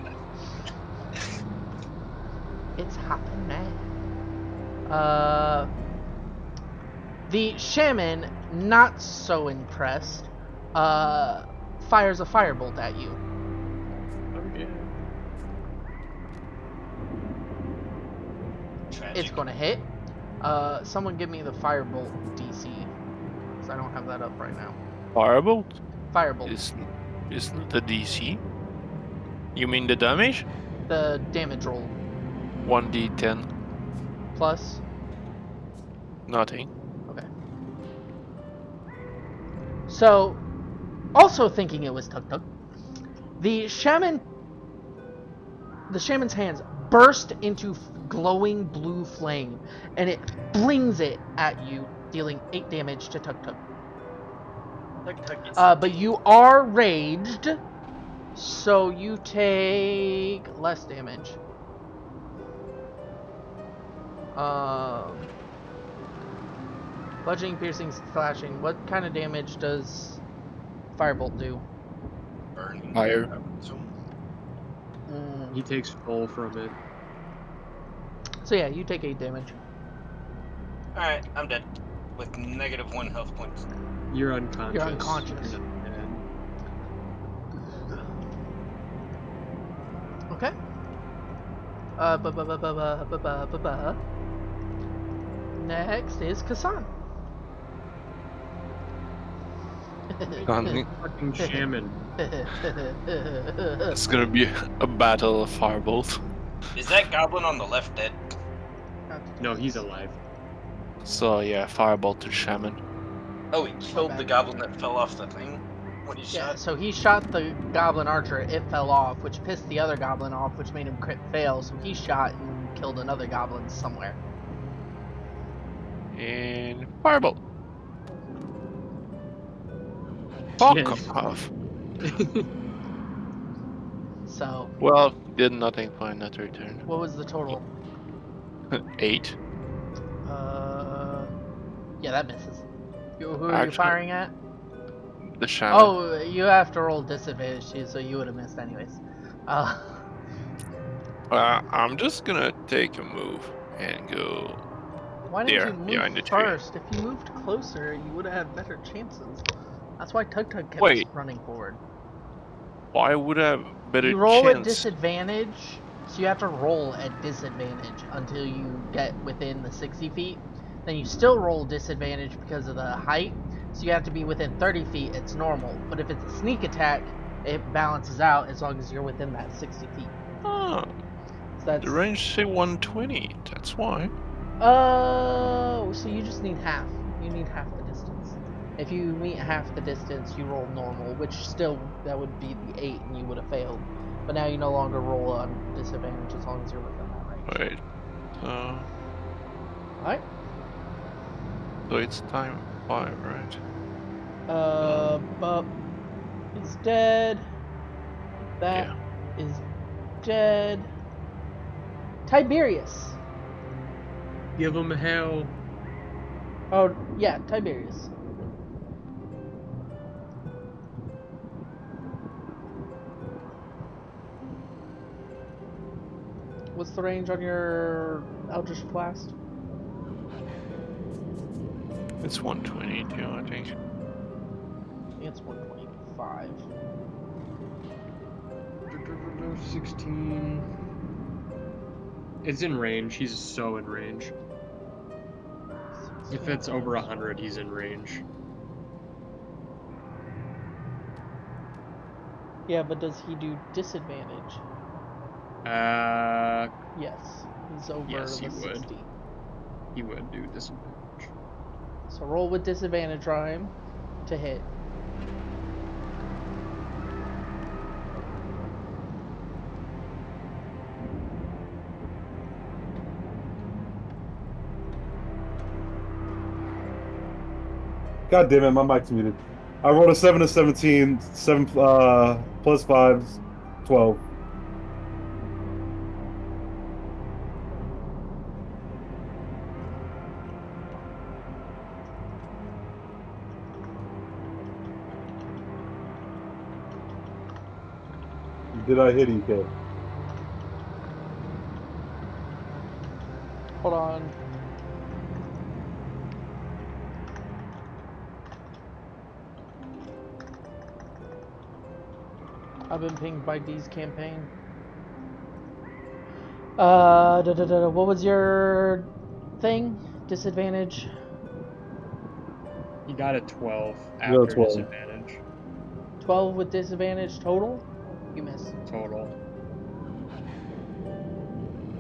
It's hopping mad. The shaman, not so impressed, fires a firebolt at you. Okay. Tragic. It's gonna hit. Someone give me the firebolt DC, because I don't have that up right now. Firebolt? Firebolt. Is not the DC? You mean the damage? The damage roll 1d10. plus. Nothing. Okay. So, also thinking it was Tug-Tug, the shaman's hands burst into glowing blue flame, and it blings it at you, dealing 8 damage to Tug-Tug. Tug-Tug is But you are raged, so you take less damage. Bludgeoning, piercing, slashing. What kind of damage does Firebolt do? burning. Fire. He takes full from it. So yeah, you take 8 damage. Alright, I'm dead. With -1 health points. You're unconscious. You're unconscious. You're not dead. Okay. Next is Kasan. Fucking shaman. It's gonna be a battle of firebolt. Is that goblin on the left dead? No, he's alive. So yeah, firebolt to shaman. Oh, he killed the goblin that fell off the thing when he Yeah, shot? so he shot the goblin archer, it fell off, which pissed the other goblin off, which made him crit fail, so he shot and killed another goblin somewhere. And firebolt. Fuck Yes. off. So, Well, did nothing for another turn. what was the total? 8. Yeah, that misses. Who are you Actually, firing at? the shaman. Oh, you have to roll disadvantage too, so you would have missed anyways. I'm just gonna take a move and go Why didn't you there, move behind the tree. first? If you moved closer, you would have had better chances. That's why Tug-Tug kept Wait. running forward. Why would I have better You roll at chance? disadvantage, so you have to roll at disadvantage until you get within the 60 feet. Then you still roll disadvantage because of the height, so you have to be within 30 feet, it's normal. But if it's a sneak attack, it balances out as long as you're within that 60 feet. Ah, So that's... the range say 120. That's why. Oh, so you just need half. You need half the distance. If you meet half the distance, you roll normal, which still, that would be the 8 and you would have failed. But now you no longer roll on disadvantage as long as you're within that range. Wait. So Alright. it's time 5, right? Bup is dead. That is dead. Tybirius. Give him hell. Oh, yeah, Tybirius. What's the range on your Eldritch Blast? It's 122, I think. I think it's 125. 16. It's in range. He's so in range. If it's over 100, he's in range. Yeah, but does he do disadvantage? Yes, he's over Yes, the he 60. would. He would do disadvantage. So roll with disadvantage, Rhyme, to hit. God damn it, my mic's muted. I rolled a 7 to 17, 7 plus 5, 12. Did I hit EK? Hold on. I've been pinged by D's campaign. What was your thing? Disadvantage? He got a 12 You got a after 12. disadvantage 12 with disadvantage total? You miss. total.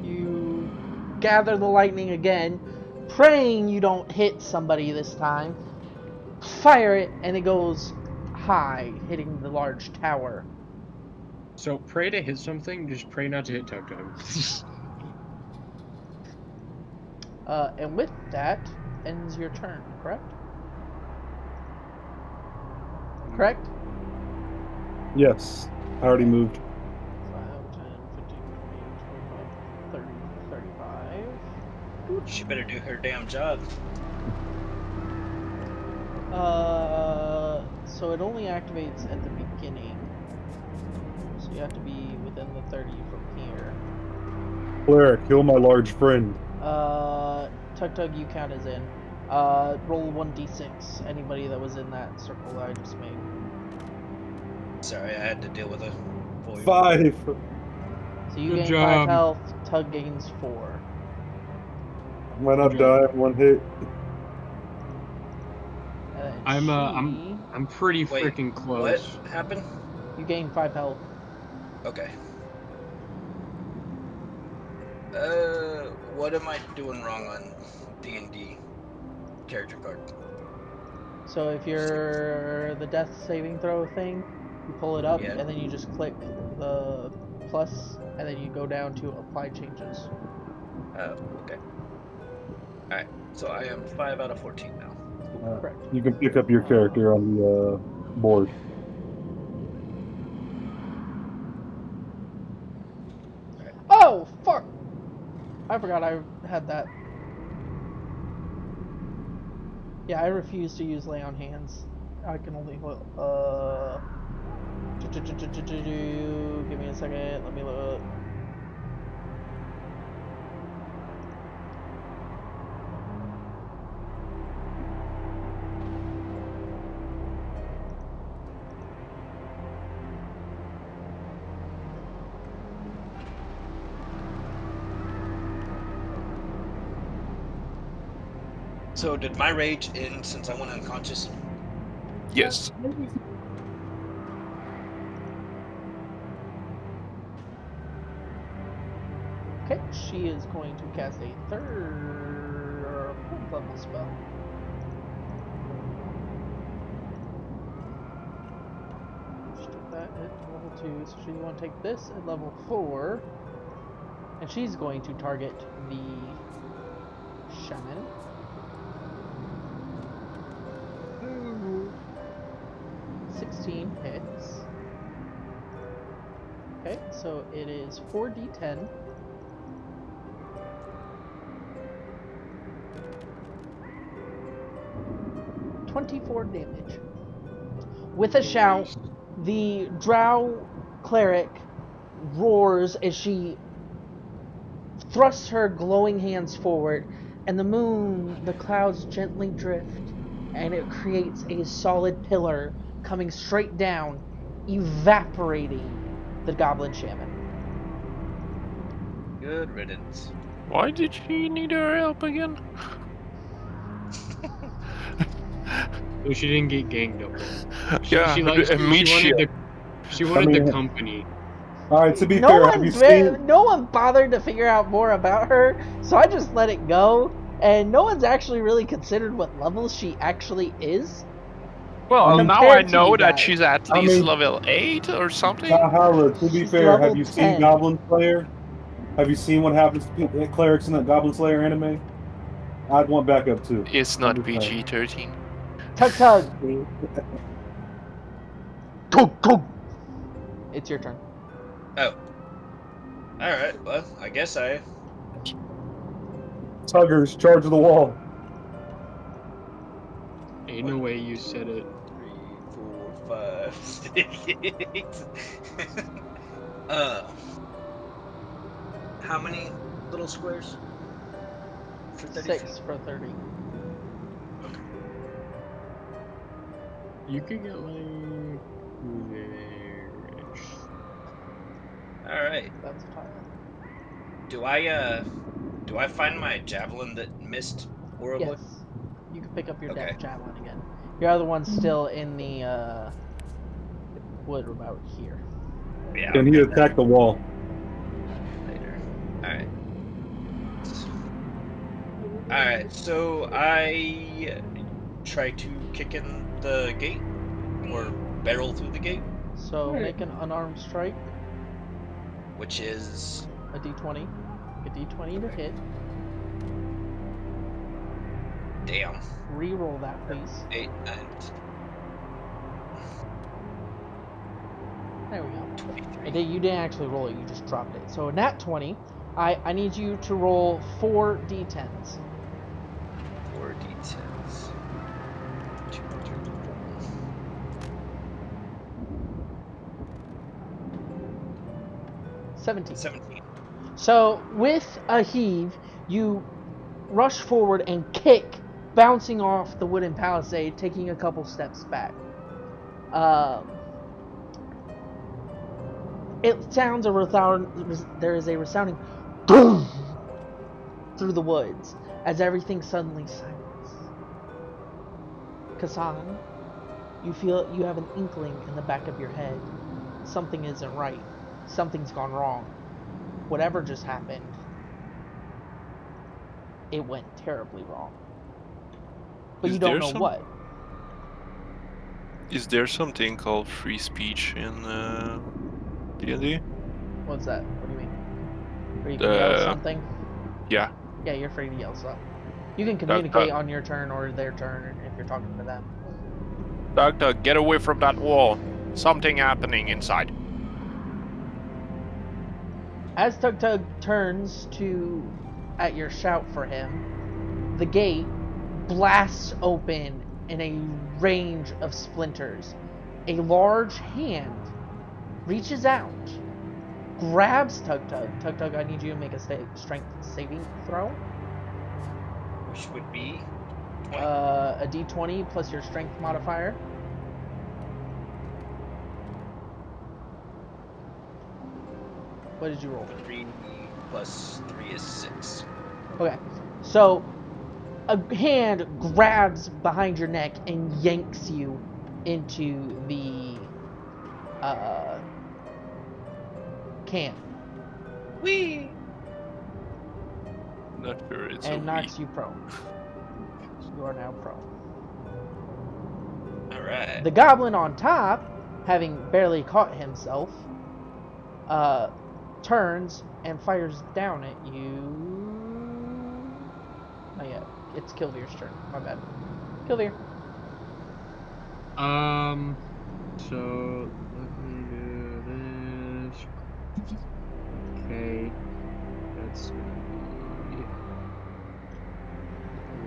You gather the lightning again, praying you don't hit somebody this time. Fire it, and it goes high, hitting the large tower. So pray to hit something, just pray not to hit Tug-Tug. And with that, ends your turn, correct? Correct? Yes, I already moved. 5, 10, 15, 20, 25, 30, 35. She better do her damn job. So it only activates at the beginning. So you have to be within the 30 from here. Cleric, heal my large friend. Tug-Tug, you count as in. Roll 1d6. Anybody that was in that circle that I just made. Sorry, I had to deal with a 5. So you Good gain job. 5 health, Tug gains 4. Might not Good die job. in one hit. I'm pretty Wait, freaking close. What happened? You gain 5 health. Okay. What am I doing wrong on D&D character card? So if you're the death saving throw thing, you pull it up, Yeah. and then you just click the plus, and then you go down to apply changes. Okay. Alright, so I am 5 out of 14 now. Correct. You can pick up your character on the board. Oh, fuck! I I forgot I had that. Yeah, I refuse to use lay on hands. I can only give me a second. Let me look. So did my rage end since I went unconscious? Yes. Okay, she is going to cast a third fourth level spell. She took that at level 2, so she's going to take this at level 4. And she's going to target the shaman. 16 hits. Okay, so it is 4d10. .24 damage. With a shout, the drow cleric roars as she thrusts her glowing hands forward, and the clouds gently drift, and it creates a solid pillar coming straight down, evaporating the goblin shaman. Good riddance. Why did she need our help again? So she didn't get ganged up on. She wanted the company. All right. To be No fair, one, have you seen? no one bothered to figure out more about her, so I just let it go. And no one's actually really considered what level she actually is. Well, now I Compared to know you that guys. she's at I least mean- level 8 or something. Valhalla, to be She's fair, level have you 10. seen Goblin Slayer? Have you seen what happens to clerics in the Goblin Slayer anime? I'd want backup too. It's not PG-13. Tug-Tug. Tug-Tug. It's your turn. Oh. Alright, well, I guess I... Tuggers, charge of the wall. Ain't no way you said it. 3, 4, 5, 6. How many little squares? For 30 6 feet? for 30. You could get like there-ish. Alright. That's a tile. Do I find my javelin that missed horribly? Yes. You can pick up your Okay. javelin again. Your other one's still in the wood about here. Yeah. Can he attack the wall? Later. Alright. Alright, so I try to kick in the gate or barrel through the gate, So make an unarmed strike, which is a d20. A d20 to hit. damn. Reroll that, please. 8, 9, There we go. 23. You didn't actually roll it, you just dropped it. So nat 20, I need you to roll 4 d10s. 4 d10s. 2, 3, 4. 17. 17. So with a heave, you rush forward and kick, bouncing off the wooden palisade, taking a couple steps back. It sounds there is a resounding boom through the woods as everything suddenly silences. Kasan, you have an inkling in the back of your head. Something isn't right. Something's gone wrong. Whatever just happened, it went terribly wrong. But you don't know what. Is there something called free speech in D&D? What's that? What do you mean? Where you can yell something? Yeah. Yeah, you're free to yell stuff. You can communicate on your turn or their turn if you're talking to them. Tug-Tug, get away from that wall. Something happening inside. As Tug-Tug turns to at your shout for him, the gate blasts open in a range of splinters. A large hand reaches out, grabs Tug-Tug. Tug-Tug, I need you to make a strength saving throw. Which would be 20. A d20 plus your strength modifier. What did you roll? 3 plus 3 is 6. Okay, so a hand grabs behind your neck and yanks you into the camp Whee! Not sure it's and a knocks you prone. You are now prone. Alright. The goblin on top, having barely caught himself, turns and fires down at you. Not yet. It's Kilvir's turn. My bad. Kilvir. So let me do this. Okay, that's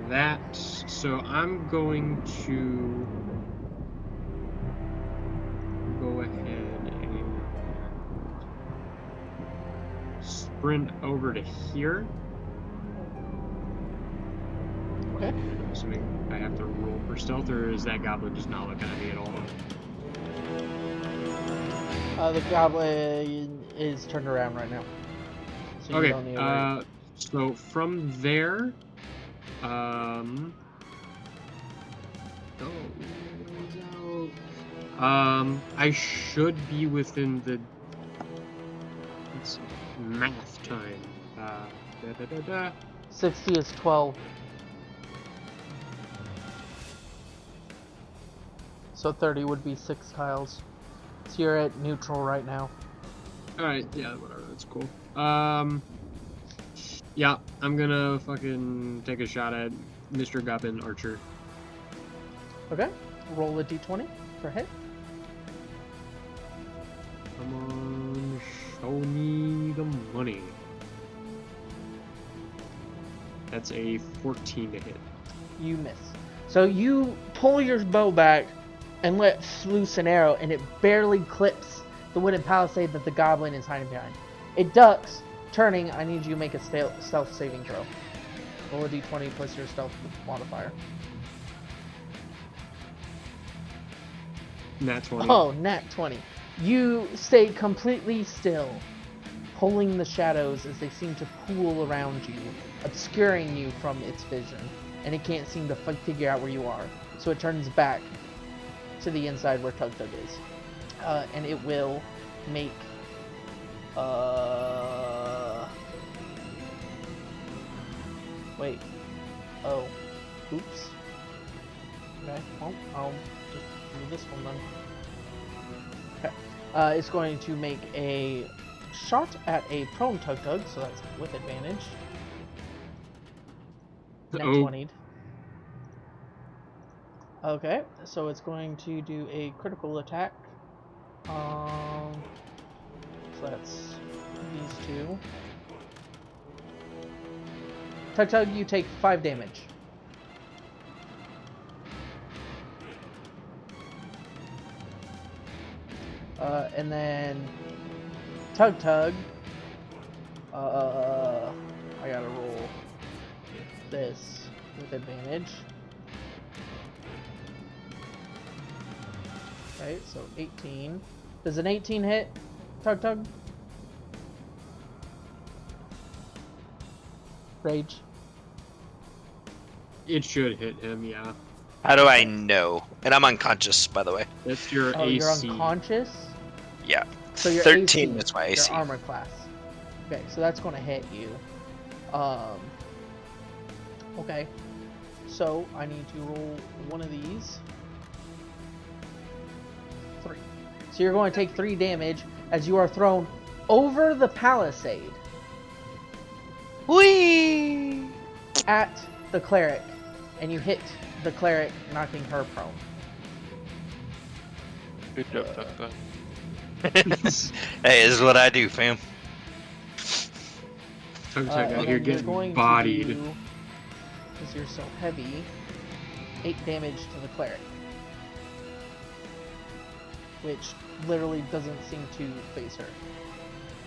that. So I'm going to go ahead and sprint over to here. Okay. I'm assuming I have to roll for stealth, or is that goblin just not looking at me at all? The goblin is turned around right now. So you don't need to worry. Okay, so from there, I should be within the, let's see, math time. 60 is 12. So 30 would be 6 tiles. So you're at neutral right now. Alright, yeah, whatever, that's cool. Yeah, I'm gonna fucking take a shot at Mr. Goblin Archer. Okay. Roll a d20 for hit. Come on, show me the money. That's a 14 to hit. You miss. So you pull your bow back and let loose an arrow, and it barely clips the wooden palisade that the goblin is hiding behind. It ducks, turning. I need you to make a stealth saving throw. Roll a d20 plus your stealth modifier. Nat 20. Oh, nat 20. You stay completely still, pulling the shadows as they seem to pool around you, obscuring you from its vision, and it can't seem to figure out where you are. So it turns back to the inside where Tug-Tug is. And it will make wait. Oh. Oops. Okay, well, I'll just do this one then. Okay. It's going to make a shot at a prone Tug-Tug, so that's with advantage. Net 20'd. Okay, so it's going to do a critical attack. So that's these two. Tug-Tug, you take 5 damage. And then Tug-Tug, I gotta roll this with advantage. Okay, so 18. Does an 18 hit, Tug-Tug? Rage. It should hit him, yeah. How do I know? And I'm unconscious, by the way. That's your Oh, AC. you're unconscious? Yeah. So your 13 AC, is my AC. your armor class. Okay, so that's going to hit you. Okay. So I need to roll one of these. 3. So you're going to take 3 damage as you are thrown over the palisade Whee! at the cleric, and you hit the cleric, knocking her prone. Good job, Tug-Tug. Hey, this is what I do, fam. Tug-Tug and out here then you're getting going bodied. to do, because you're so heavy, 8 damage to the cleric. Which literally doesn't seem to phase her.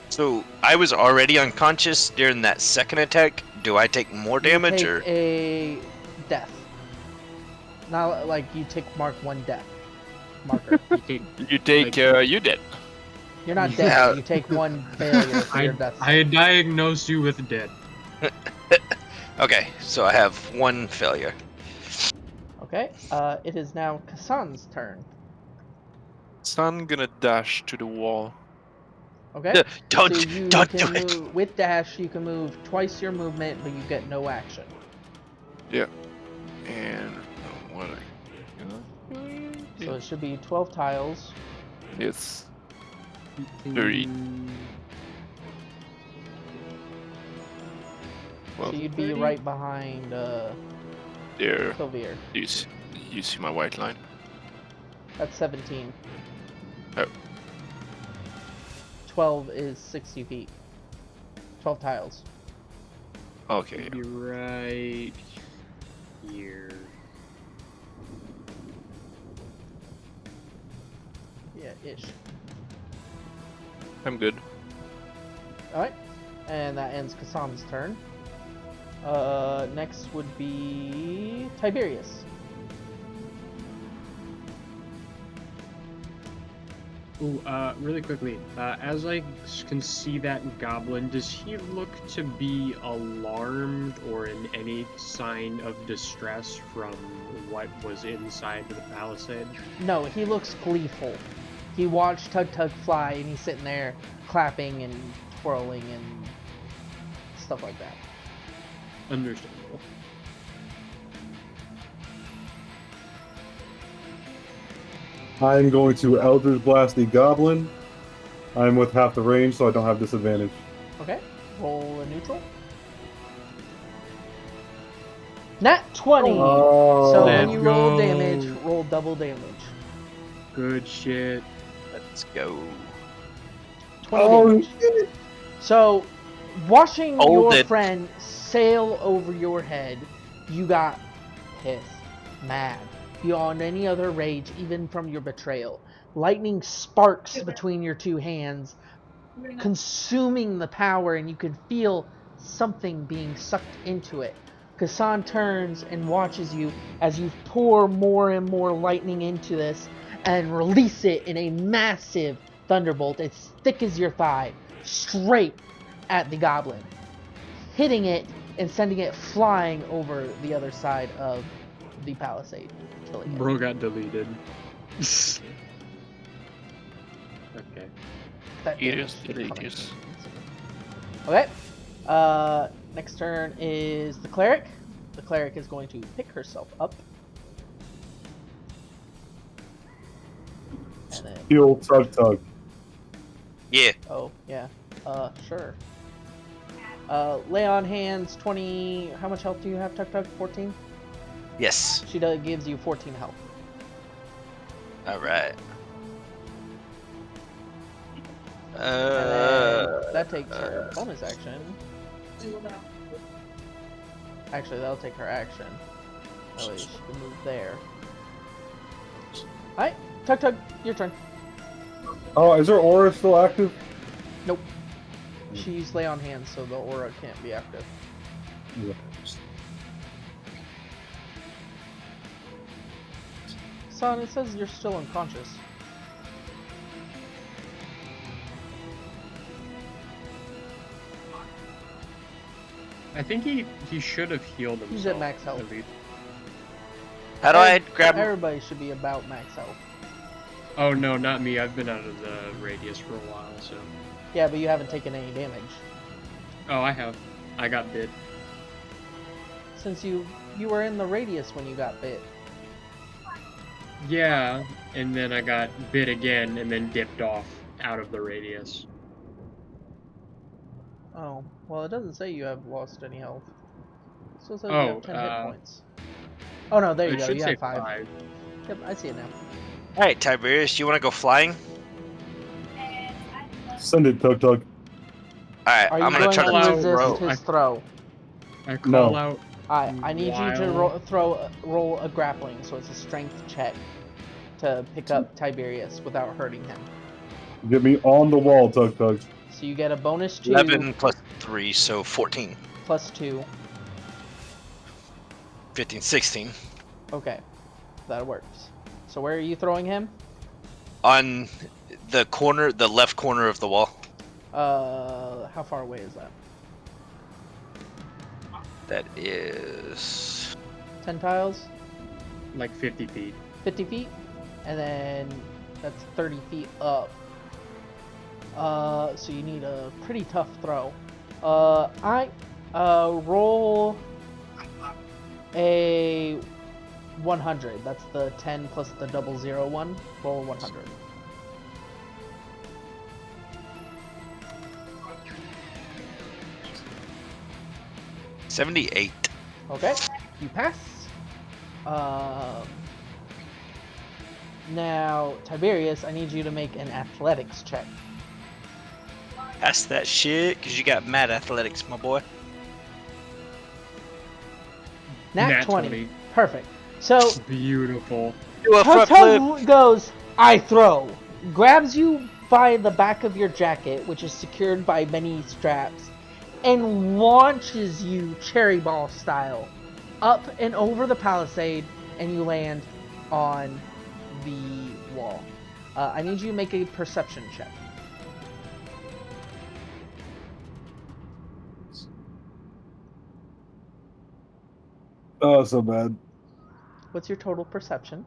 So I was already unconscious during that second attack. Do I take more damage you or? take a death. Not like you take mark 1 death marker. You take, you did. You're not dead. Yeah. You take 1 failure for your death. I diagnosed you with dead. Okay, so I have 1 failure. Okay. It is now Kassan's turn. Son gonna dash to the wall. Okay. Don't So you do can it. move with dash. You can move twice your movement, but you get no action. Yeah. And what? So it should be 12 tiles. Yes. 30. Well, So you'd be right behind there. Kilver. You see my white line. That's 17. Oh. 12 is 60 feet. 12 tiles. Okay. Be right here. Yeah, ish. I'm good. Alright. And that ends Kassam's turn. Next would be Tybirius. Ooh, really quickly, as I can see that goblin, does he look to be alarmed or in any sign of distress from what was inside the palisade? No, he looks gleeful. He watched Tug-Tug fly and he's sitting there clapping and twirling and stuff like that. Understandable. I'm going to Eldritch Blast the Goblin. I'm with half the range, so I don't have disadvantage. Okay, roll a neutral. Nat 20! So when you roll damage, roll double damage. Good shit. Let's go. 20 damage. So, watching Hold your it. friend sail over your head, you got pissed, mad, beyond any other rage, even from your betrayal. Lightning sparks between your two hands, consuming the power, and you can feel something being sucked into it. Kassan turns and watches you as you pour more and more lightning into this and release it in a massive thunderbolt as thick as your thigh, straight at the goblin, hitting it and sending it flying over the other side of the palisade, killing it. Bro got deleted. Okay. That It damage is should come delicious. in. Okay. Next turn is the cleric. The cleric is going to pick herself up. And then, Heal Tug-Tug. Yeah. oh, yeah. Sure. Lay on hands, 20. How much health do you have, Tug-Tug? 14? Yes. She gives you 14 health. All right. And then that takes her bonus action. Actually, that'll take her action. That way she can move there. Alright, Tug-Tug, your turn. Oh, is her aura still active? Nope. She used lay on hands, so the aura can't be active. Yeah. Son, it says you're still unconscious. I think he should have healed himself. He's at max health. at least. How do I grab? Everybody should be about max health. Oh no, not me. I've been out of the radius for a while, so. Yeah, but you haven't taken any damage. Oh, I have. I got bit. Since you were in the radius when you got bit. Yeah, and then I got bit again, and then dipped off out of the radius. Oh, well, it doesn't say you have lost any health. It still says you Oh, have 10 hit points. Oh no, there you It go. should You say have 5. 5. Yep, I see it now. All right, Tybirius, you want to go flying? Send it, Tug-Tug. Alright, Are you I'm gonna going try to to resist throw. his throw? I call out. I need you to While- roll a grappling, so it's a strength check to pick up Tiberius without hurting him. Get me on the wall, Tug-Tug. So you get a bonus 2 11 plus 3, so 14. plus 2. 15, 16. Okay, that works. So where are you throwing him? On the corner, the left corner of the wall. How far away is that? That is 10 tiles? Like 50 feet. 50 feet? And then that's 30 feet up. So you need a pretty tough throw. Roll a 100. That's the 10 plus the 001. Roll a 100. $78. Okay, you pass. Now, Tiberius, I need you to make an athletics check. Pass that shit, because you got mad athletics, my boy. Nat 20. Perfect. So, Beautiful. Do a front flip. Tug-Tug goes, I throw. Grabs you by the back of your jacket, which is secured by many straps, and launches you cherry ball style up and over the palisade, and you land on the wall. I need you to make a perception check. Oh, so bad. What's your total perception?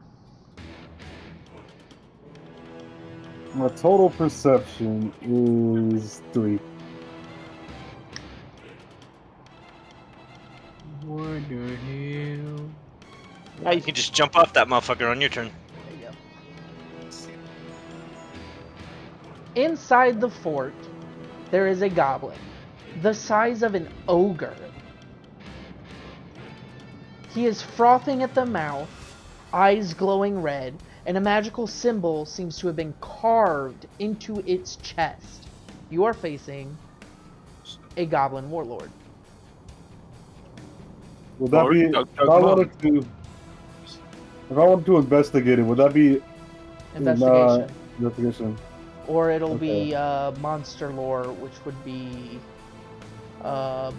My total perception is 3. What the hell? Now you can just jump off that motherfucker on your turn. There you go. Inside the fort, there is a goblin, the size of an ogre. He is frothing at the mouth, eyes glowing red, and a magical symbol seems to have been carved into its chest. You are facing a goblin warlord. Would that be if I wanted to investigate it? Would that be Investigation. investigation? Or it'll Okay. be monster lore, which would be I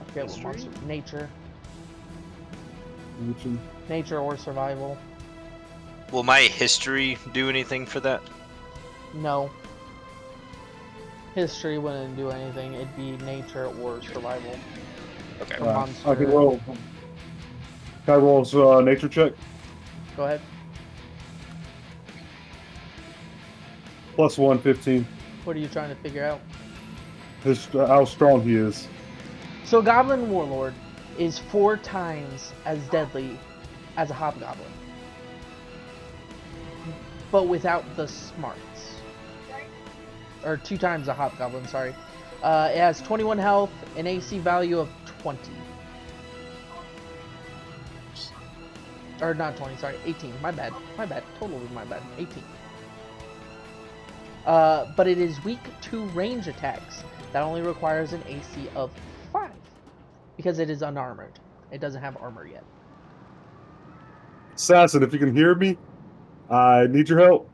forget what monster. Nature or survival. Will my history do anything for that? No. History wouldn't do anything. It'd be nature or survival. Okay. Or monster. I can roll. Can I roll nature check? Go ahead. +1, 15. What are you trying to figure out? How strong he is. So Goblin Warlord is 4 times as deadly as a Hobgoblin. But without the smarts. Or 2 times a Hobgoblin, sorry. It has 21 health, an AC value of 20. Or not 20, sorry, 18. My bad. Totally my bad. 18. But it is weak to range attacks. That only requires an AC of 5. Because it is unarmored. It doesn't have armor yet. Assassin, if you can hear me, I need your help.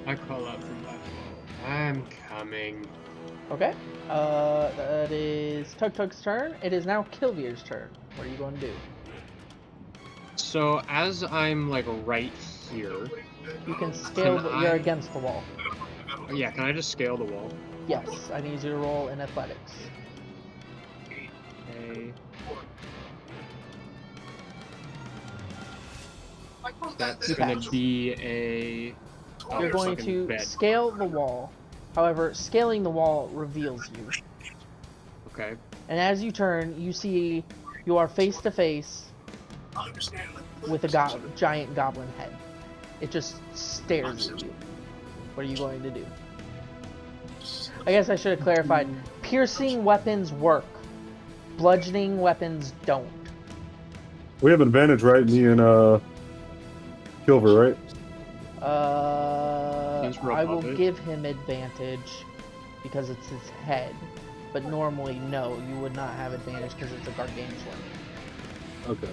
I call out from that. I'm coming. Okay. That is Tug-Tug's turn. It is now Kilver's turn. What are you going to do? So as I'm like right here, You can scale. You're against the wall. yeah, can I just scale the wall? Yes. I need you to roll in athletics. Okay. That's You gonna pass. be a. oh, You're going fucking to bed. scale the wall. However, scaling the wall reveals you. Okay. And as you turn, you see you are face to face with a giant goblin head. It just stares at you. What are you going to do? I guess I should have clarified. Piercing weapons work. Bludgeoning weapons don't. We have advantage, right? Me and Kilver, right? Let's roll I will above it. give him advantage because it's his head. But normally, no, you would not have advantage because it's a gargantuan. Okay.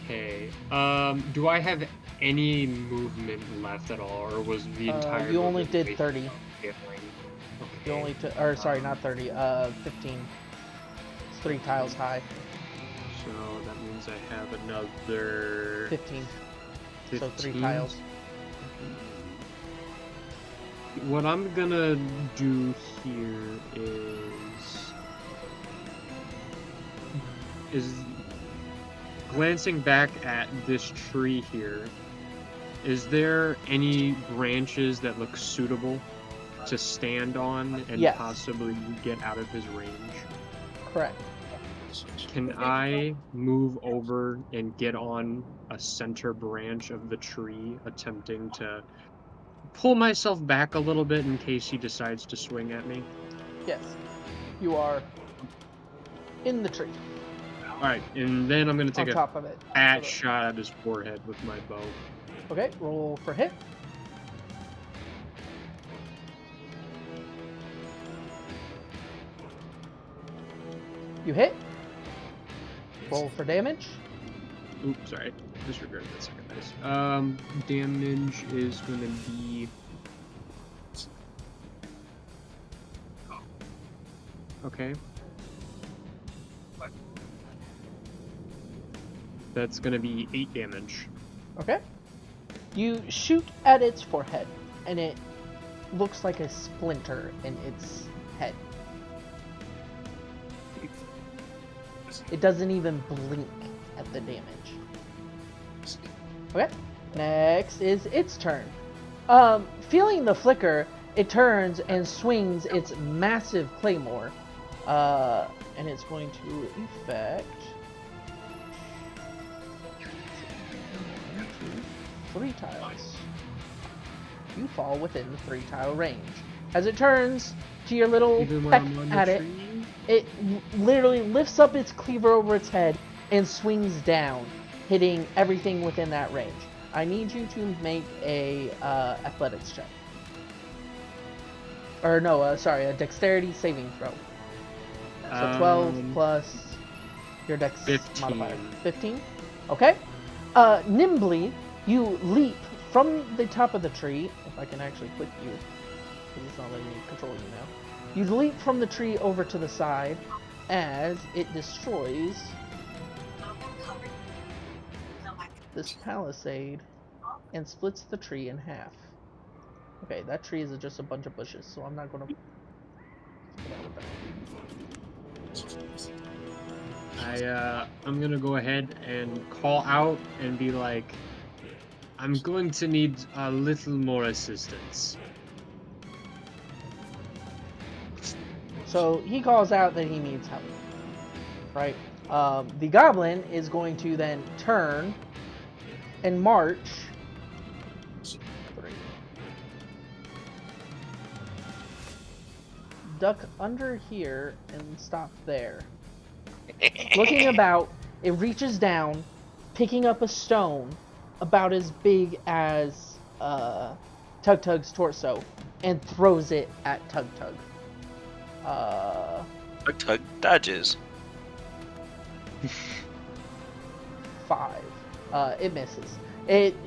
Okay. Do I have any movement left at all, or was the entire? You only movement did wasted 30. on scaling? You only took, or sorry, not 30, 15. It's 3 tiles high. So that means I have another 15. So 3 15? tiles. What I'm gonna do here is glancing back at this tree here. Is there any branches that look suitable to stand on and Yes. possibly get out of his range? Correct. Can I move over and get on a center branch of the tree, attempting to pull myself back a little bit in case he decides to swing at me? Yes. You are in the tree. Alright, and then I'm gonna take On a top of it. fat shot at his forehead with my bow. Okay, roll for hit. You hit. Roll for damage. Oops, sorry. Disregard that second dice. Damage is gonna be... Okay. That's gonna be 8 damage. Okay. You shoot at its forehead, and it looks like a splinter in its head. It doesn't even blink at the damage. Okay. Next is its turn. Feeling the flicker, it turns and swings its massive claymore. And it's going to effect 1, 2, 3 tiles. You fall within the 3-tile range. As it turns to your little Even when peck I'm on at the it, tree? it literally lifts up its cleaver over its head and swings down, hitting everything within that range. I need you to make a athletics check. Or no, sorry, a dexterity saving throw. So 12 plus your dex 15. modifier. 15? Okay. Nimbly, you leap from the top of the tree. If I can actually click you, because it's not letting me control you now. You leap from the tree over to the side as it destroys this palisade and splits the tree in half. Okay, that tree is just a bunch of bushes, so I'm not going to... I'm gonna go ahead and call out and be like, I'm going to need a little more assistance. So he calls out that he needs help, right? The goblin is going to then turn and march 3. Duck under here and stop there. Looking about, it reaches down, picking up a stone about as big as Tug-Tug's torso, and throws it at Tug-Tug. Tug-Tug dodges. 5. It misses.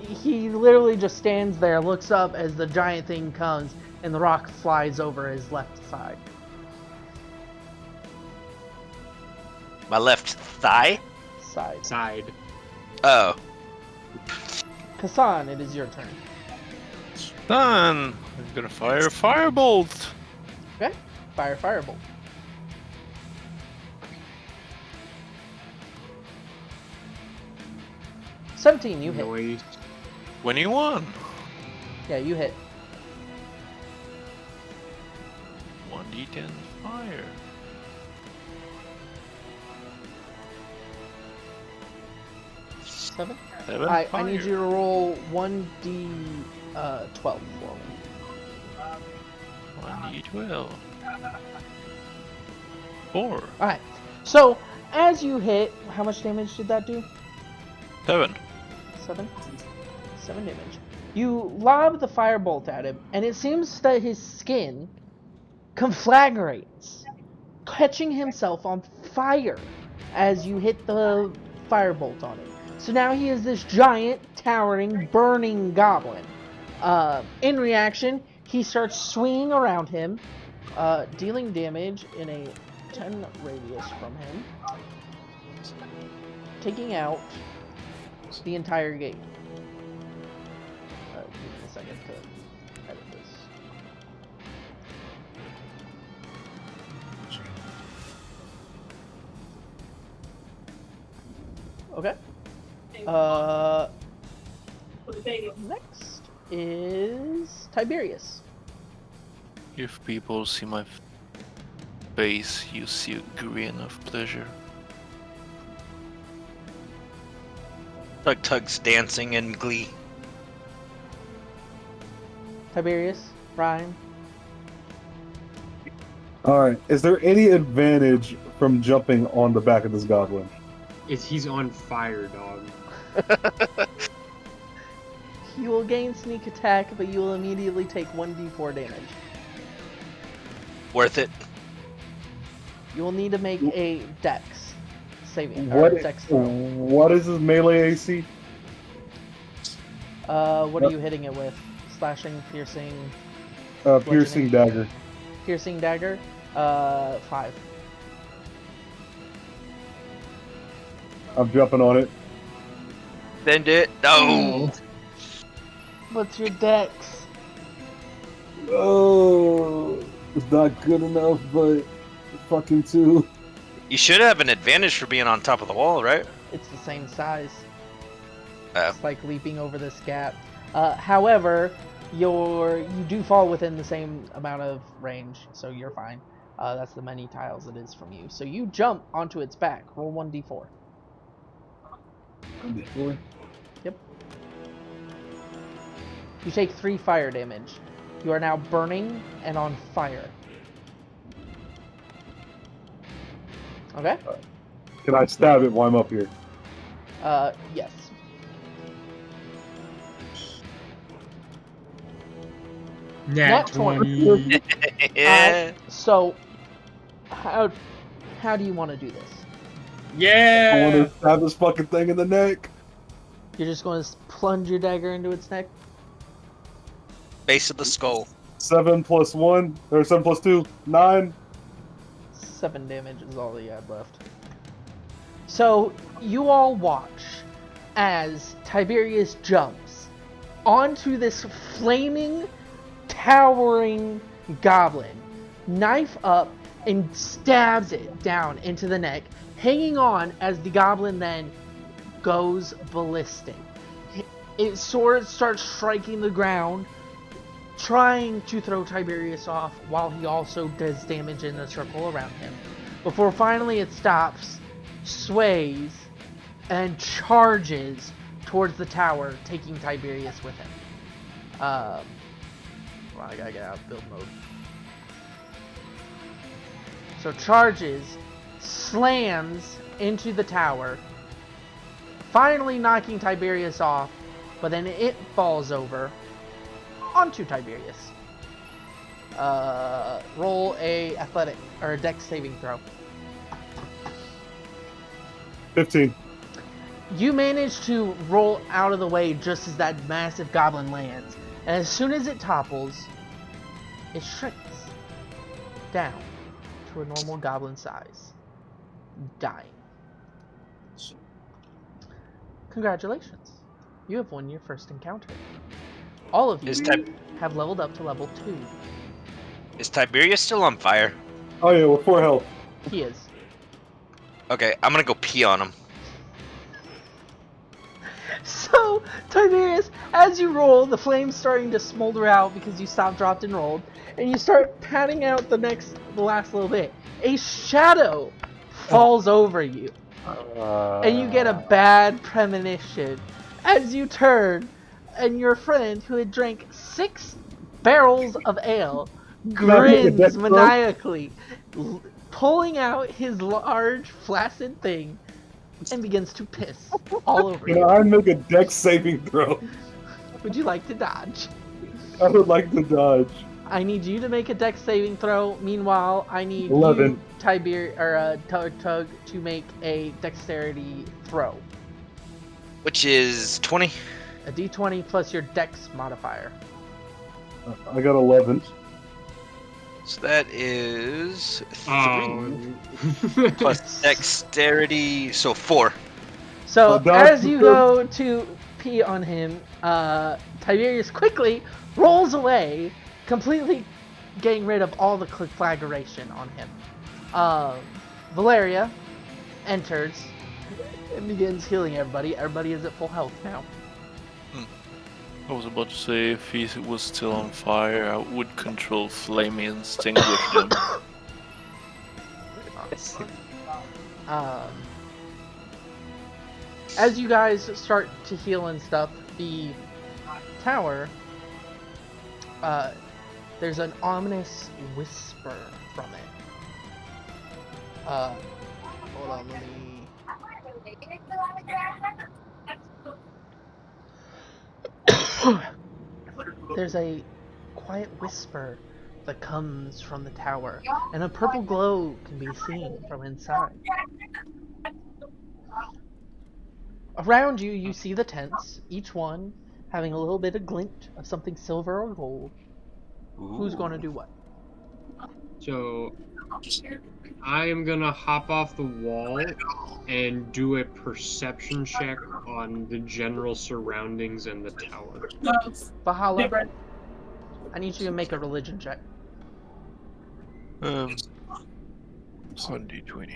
He literally just stands there, looks up as the giant thing comes, and the rock flies over his left side. My left thigh? Side. Oh. Kassan, it is your turn. Done! I'm gonna fire a firebolt! Okay, fire firebolt. $17, you hit. Noise. 21! Yeah, you hit. 1d10 fire. 7? 7 I fire. need you to roll 1d12 for me. 1d12. 4. Alright, so as you hit, how much damage did that do? 7. 7? 7 damage. You lob the firebolt at him, and it seems that his skin conflagrates, catching himself on fire as you hit the firebolt on him. So now he is this giant, towering, burning goblin. In reaction, he starts swinging around him, dealing damage in a 10 radius from him, taking out the entire gate. Give me a second to edit this. Okay. Next is Tybirius. If people see my face, you see a grin of pleasure. Tug-Tug's dancing in glee. Tybirius, Ryan. Alright, is there any advantage from jumping on the back of this goblin? He's on fire, dog. You will gain sneak attack, but you will immediately take 1d4 damage. Worth it. You will need to make a dex saving. What, Dex throw. what is his melee AC? What are you hitting it with? Slashing, piercing, Piercing dagger. piercing dagger? 5. I'm jumping on it. Bend it. No. What's your dex? Oh, it's not good enough, but fucking 2. You should have an advantage for being on top of the wall, right? It's the same size. Oh. It's like leaping over this gap. However, you do fall within the same amount of range, so you're fine. That's the many tiles it is from you. So you jump onto its back. Roll 1d4. Yep. You take 3 fire damage. You are now burning and on fire. Okay? Can I stab it while I'm up here? Yes. Nat 20. Yeah. So, how do you want to do this? I Yeah! want to stab this fucking thing in the neck. You're just going to plunge your dagger into its neck? Base of the skull. 7 plus 1, or 7 plus 2, 9. 7 damage is all you had left. So, you all watch as Tiberius jumps onto this flaming, towering goblin, knife up, and stabs it down into the neck, hanging on as the goblin then goes ballistic. Its sword starts striking the ground, trying to throw Tiberius off while he also does damage in the circle around him. Before finally it stops, sways, and charges towards the tower, taking Tiberius with him. Well, I gotta get out of build mode. So charges, slams into the tower, finally knocking Tiberius off, but then it falls over onto Tiberius. Roll a athletic or a dex saving throw. 15. You manage to roll out of the way just as that massive goblin lands, and as soon as it topples, it shrinks down to a normal goblin size, dying. Congratulations, you have won your first encounter. All of you have leveled up to level 2. Is Tiberius still on fire? Oh yeah, with 4 health. He is. Okay, I'm gonna go pee on him. So, Tiberius, as you roll, the flame's starting to smolder out because you stopped, dropped, and rolled, and you start patting out the last little bit. A shadow falls over you, and you get a bad premonition as you turn, and your friend, who had drank 6 barrels of ale, grins maniacally, pulling out his large, flaccid thing, and begins to piss all over you. Can I make a dex saving throw? Would you like to dodge? I would like to dodge. I need you to make a dex saving throw. Meanwhile, I need 11. you, Tybirius, or Tug-Tug, to make a dexterity throw. Which is 20. A d20 plus your dex modifier. I got 11. So that is 3 Oh. plus dexterity, so 4. So dodge as you go to pee on him, Tiberius quickly rolls away, completely getting rid of all the conflagration on him. Valeria enters and begins healing everybody. Everybody is at full health now. I was about to say, if he was still on fire, I would control flame and extinguish him. As you guys start to heal and stuff, the tower, there's an ominous whisper from it. Hold on, let me... There's a quiet whisper that comes from the tower, and a purple glow can be seen from inside. Around you, you see the tents, each one having a little bit of glint of something silver or gold. Who's going to do what? So, I am gonna hop off the wall and do a perception check on the general surroundings and the tower. Valhalla, I need you to make a religion check. It's on D20.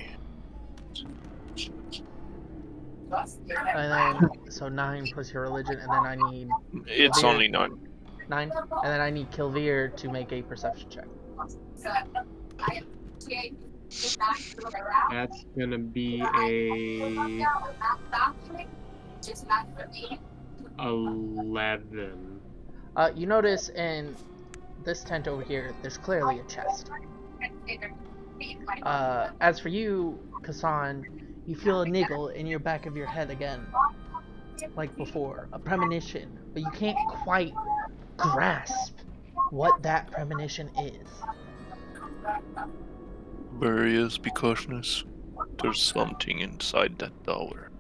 And then, so 9 plus your religion, and then I need It's Kilver. only 9. 9, and then I need Kilver to make a perception check. That's gonna be a 11. You notice in this tent over here, there's clearly a chest. As for you, Kassan, you feel a niggle in your back of your head again, like before, a premonition, but you can't quite grasp what that premonition is. Barbarians, be cautious. There's something inside that tower.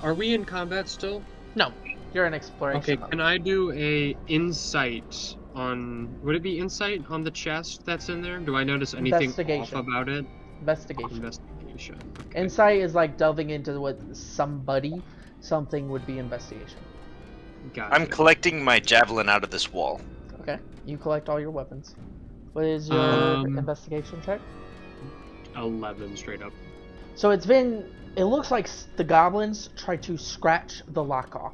Are we in combat still? No, you're an exploration. Okay, mode. can I do a insight on... Would it be insight on the chest that's in there? Do I notice anything off Investigation. about it? Investigation. Investigation. Okay. Insight is like delving into what something would be investigation. Gotcha. I'm collecting my javelin out of this wall. Okay, you collect all your weapons. What is your Um, investigation check? 11 straight up. So it looks like the goblins tried to scratch the lock off.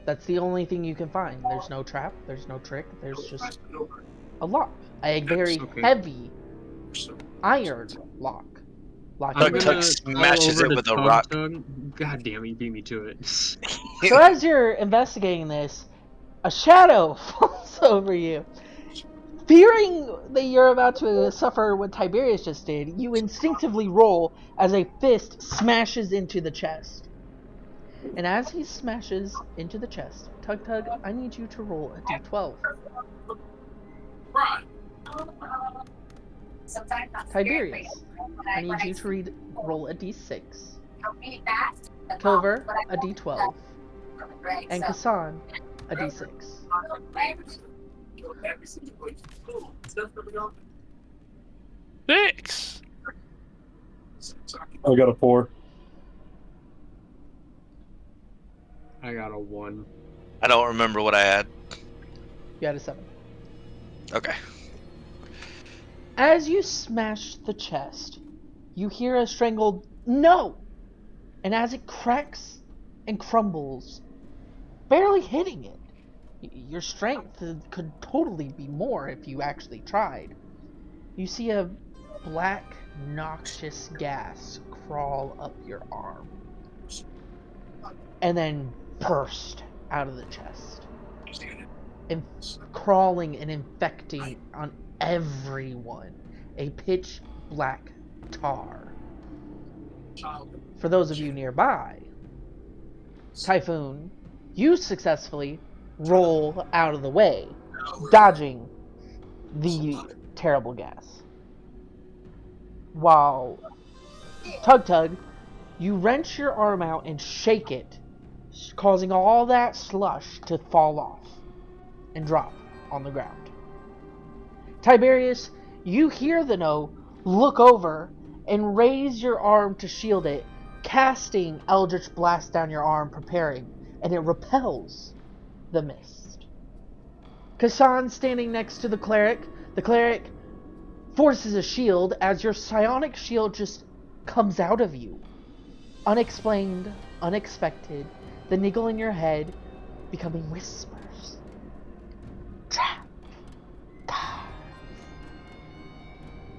That's the only thing you can find. There's no trap, there's no trick, there's just a lock. A very Okay. heavy iron lock. Tug-Tug I'm gonna smashes go over it to with a rock. Tug-Tug. God damn it, you beat me to it. So as you're investigating this, a shadow falls over you. Fearing that you're about to suffer what Tiberius just did, you instinctively roll as a fist smashes into the chest. And as he smashes into the chest, Tug-Tug, I need you to roll a d12. Tiberius, I need you to roll a d6. Kilver, a d12. And Kassan, a d6. 6! I got a 4. I got a 1. I don't remember what I had. You had a 7. Okay. As you smash the chest, you hear a strangled "No!" And as it cracks and crumbles, barely hitting it, your strength could totally be more if you actually tried. You see a black, noxious gas crawl up your arm, and then burst out of the chest, and crawling and infecting on everyone, a pitch black tar. For those of you nearby, Typhoon, you successfully roll out of the way, dodging the terrible gas. While Tug-Tug, you wrench your arm out and shake it, causing all that slush to fall off and drop on the ground. Tybirius, you hear the no, look over, and raise your arm to shield it, casting Eldritch Blast down your arm, preparing, and it repels the mist. Kassan standing next to the cleric forces a shield as your psionic shield just comes out of you. Unexplained, unexpected, the niggle in your head becoming whispers. Trap.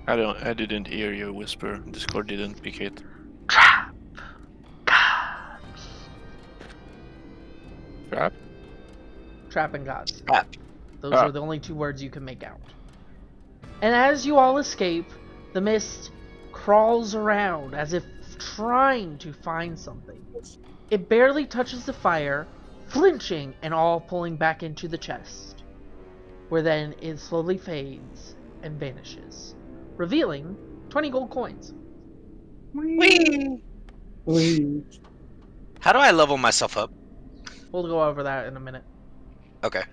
I didn't hear your whisper. Discord didn't pick it. Trap. Gods. Trap? Trap and gods. Trap. Those are the only two words you can make out. And as you all escape, the mist crawls around as if trying to find something. It barely touches the fire, flinching and all pulling back into the chest, where then it slowly fades and vanishes, revealing 20 gold coins. Whee! How do I level myself up? We'll go over that in a minute. Okay.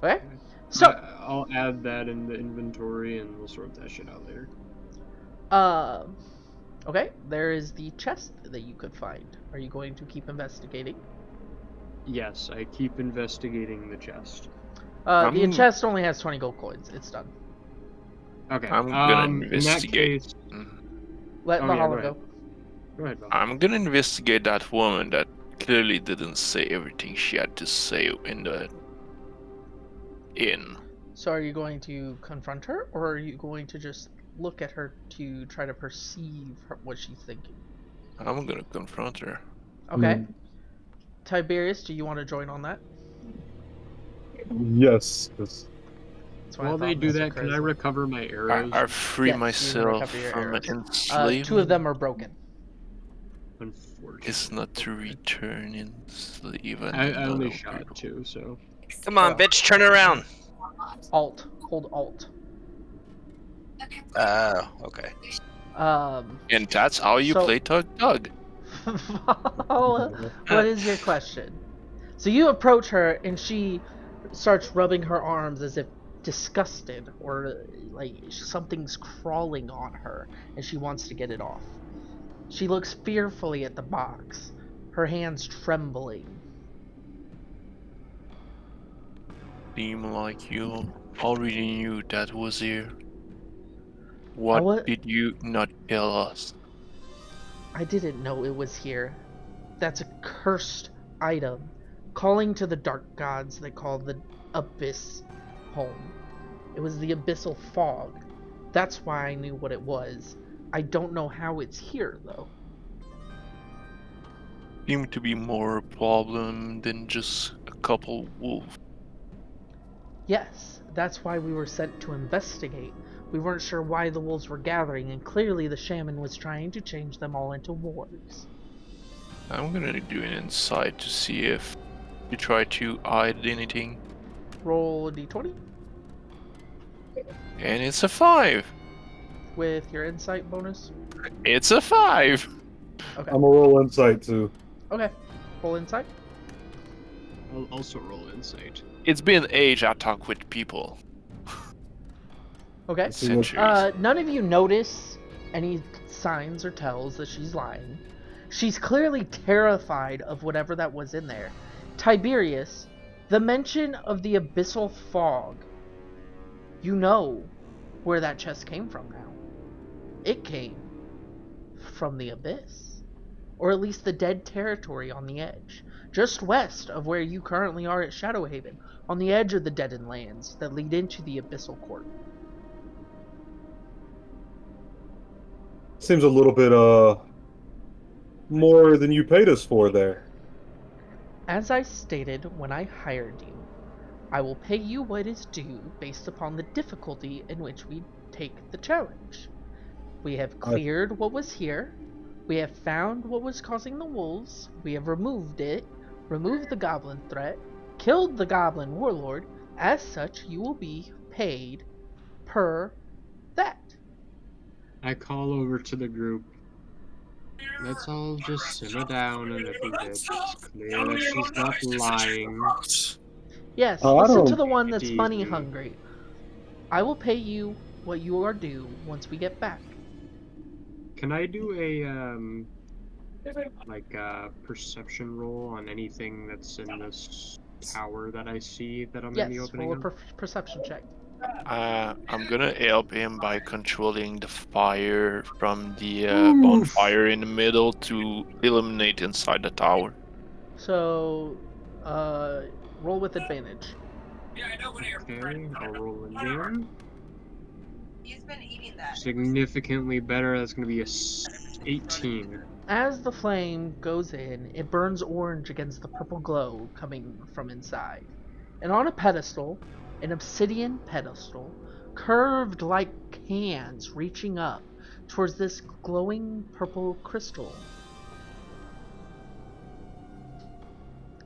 Okay? So, I'll add that in the inventory and we'll sort that shit out later. okay, there is the chest that you could find. Are you going to keep investigating? Yes, I keep investigating the chest. The chest only has 20 gold coins. It's done. Okay. I'm gonna in that investigate. case, Let Valhalla go go. ahead. Go ahead, Bob. I'm gonna investigate that woman that clearly didn't say everything she had to say in the inn. So are you going to confront her, or are you going to just look at her to try to perceive what she's thinking? I'm gonna confront her. Okay. Tiberius, do you want to join on that? Yes. 'Cause That's why I While thought they do Mr. that, can I Charisma. recover my arrows? I free Yes, you can myself recover your from arrows. enslavement. 2 of them are broken. Unfortunately. Is not to return enslavement. I only shot 2, so... Come on, bitch, turn around. Alt. Hold Alt. Okay. And that's how you So- play Tug-Tug. What is your question? So you approach her and she starts rubbing her arms as if disgusted or like something's crawling on her and she wants to get it off. She looks fearfully at the box, her hands trembling. Seem like you already knew that was here. What What? did you not tell us? I didn't know it was here. That's a cursed item, calling to the dark gods they call the Abyss home. It was the abyssal fog. That's why I knew what it was. I don't know how it's here, though. Seemed to be more a problem than just a couple wolves. Yes, that's why we were sent to investigate. We weren't sure why the wolves were gathering, and clearly the shaman was trying to change them all into wargs. I'm gonna do an insight to see if you try to hide anything. Roll a d20 And it's a 5! with your insight bonus. It's a 5! Okay. I'm a roll insight too. Okay. Roll insight. I'll also roll insight. It's been age I talk with people. Okay. See what- Centuries. None of you notice any signs or tells that she's lying. She's clearly terrified of whatever that was in there. Tiberius, the mention of the abyssal fog. You know where that chest came from now. It came from the abyss. Or at least the dead territory on the edge. Just west of where you currently are at Shadowhaven. On the edge of the deadened lands that lead into the abyssal court. Seems a little bit more than you paid us for there. As I stated when I hired you, I will pay you what is due based upon the difficulty in which we take the challenge. We have cleared what was here. We have found what was causing the wolves. We have removed it, removed the goblin threat, killed the goblin warlord. As such, you will be paid per that. I call over to the group. Let's all just simmer down a little bit. It's clear that she's not lying. Yes, Oh, I listen to don't- the one that's It's money easy. hungry. I will pay you what you are due once we get back. Can I do a like a perception roll on anything that's in this tower that I see that I'm in the Yes, opening roll a of? perception check. I'm gonna help him by controlling the fire from the Oof. bonfire in the middle to illuminate inside the tower. So, roll with advantage. Okay, I'll roll again. He's been eating that. Significantly better. That's gonna be a 18. As the flame goes in, it burns orange against the purple glow coming from inside. And on a pedestal, an obsidian pedestal, curved like hands reaching up towards this glowing purple crystal.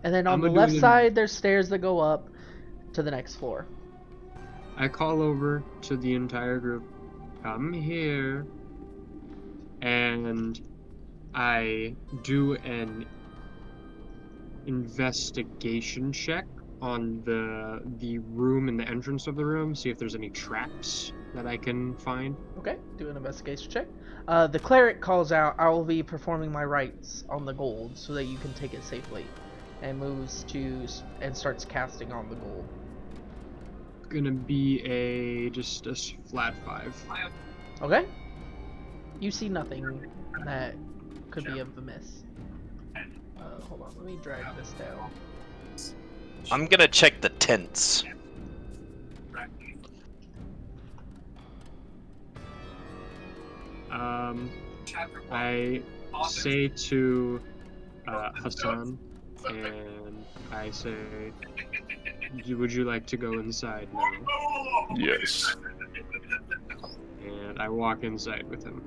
And then on I'm the gonna do left the- side, there's stairs that go up to the next floor. I call over to the entire group. Come here. And I do an investigation check on the room and the entrance of the room, see if there's any traps that I can find. Okay, do an investigation check. The cleric calls out, I will be performing my rites on the gold so that you can take it safely. And moves to, and starts casting on the gold. Gonna be just a flat 5. Okay? You see nothing that could be of amiss. Hold on, let me drag this down. I'm gonna check the tents. I say to Hassan, and I say, would you like to go inside now? Yes. And I walk inside with him.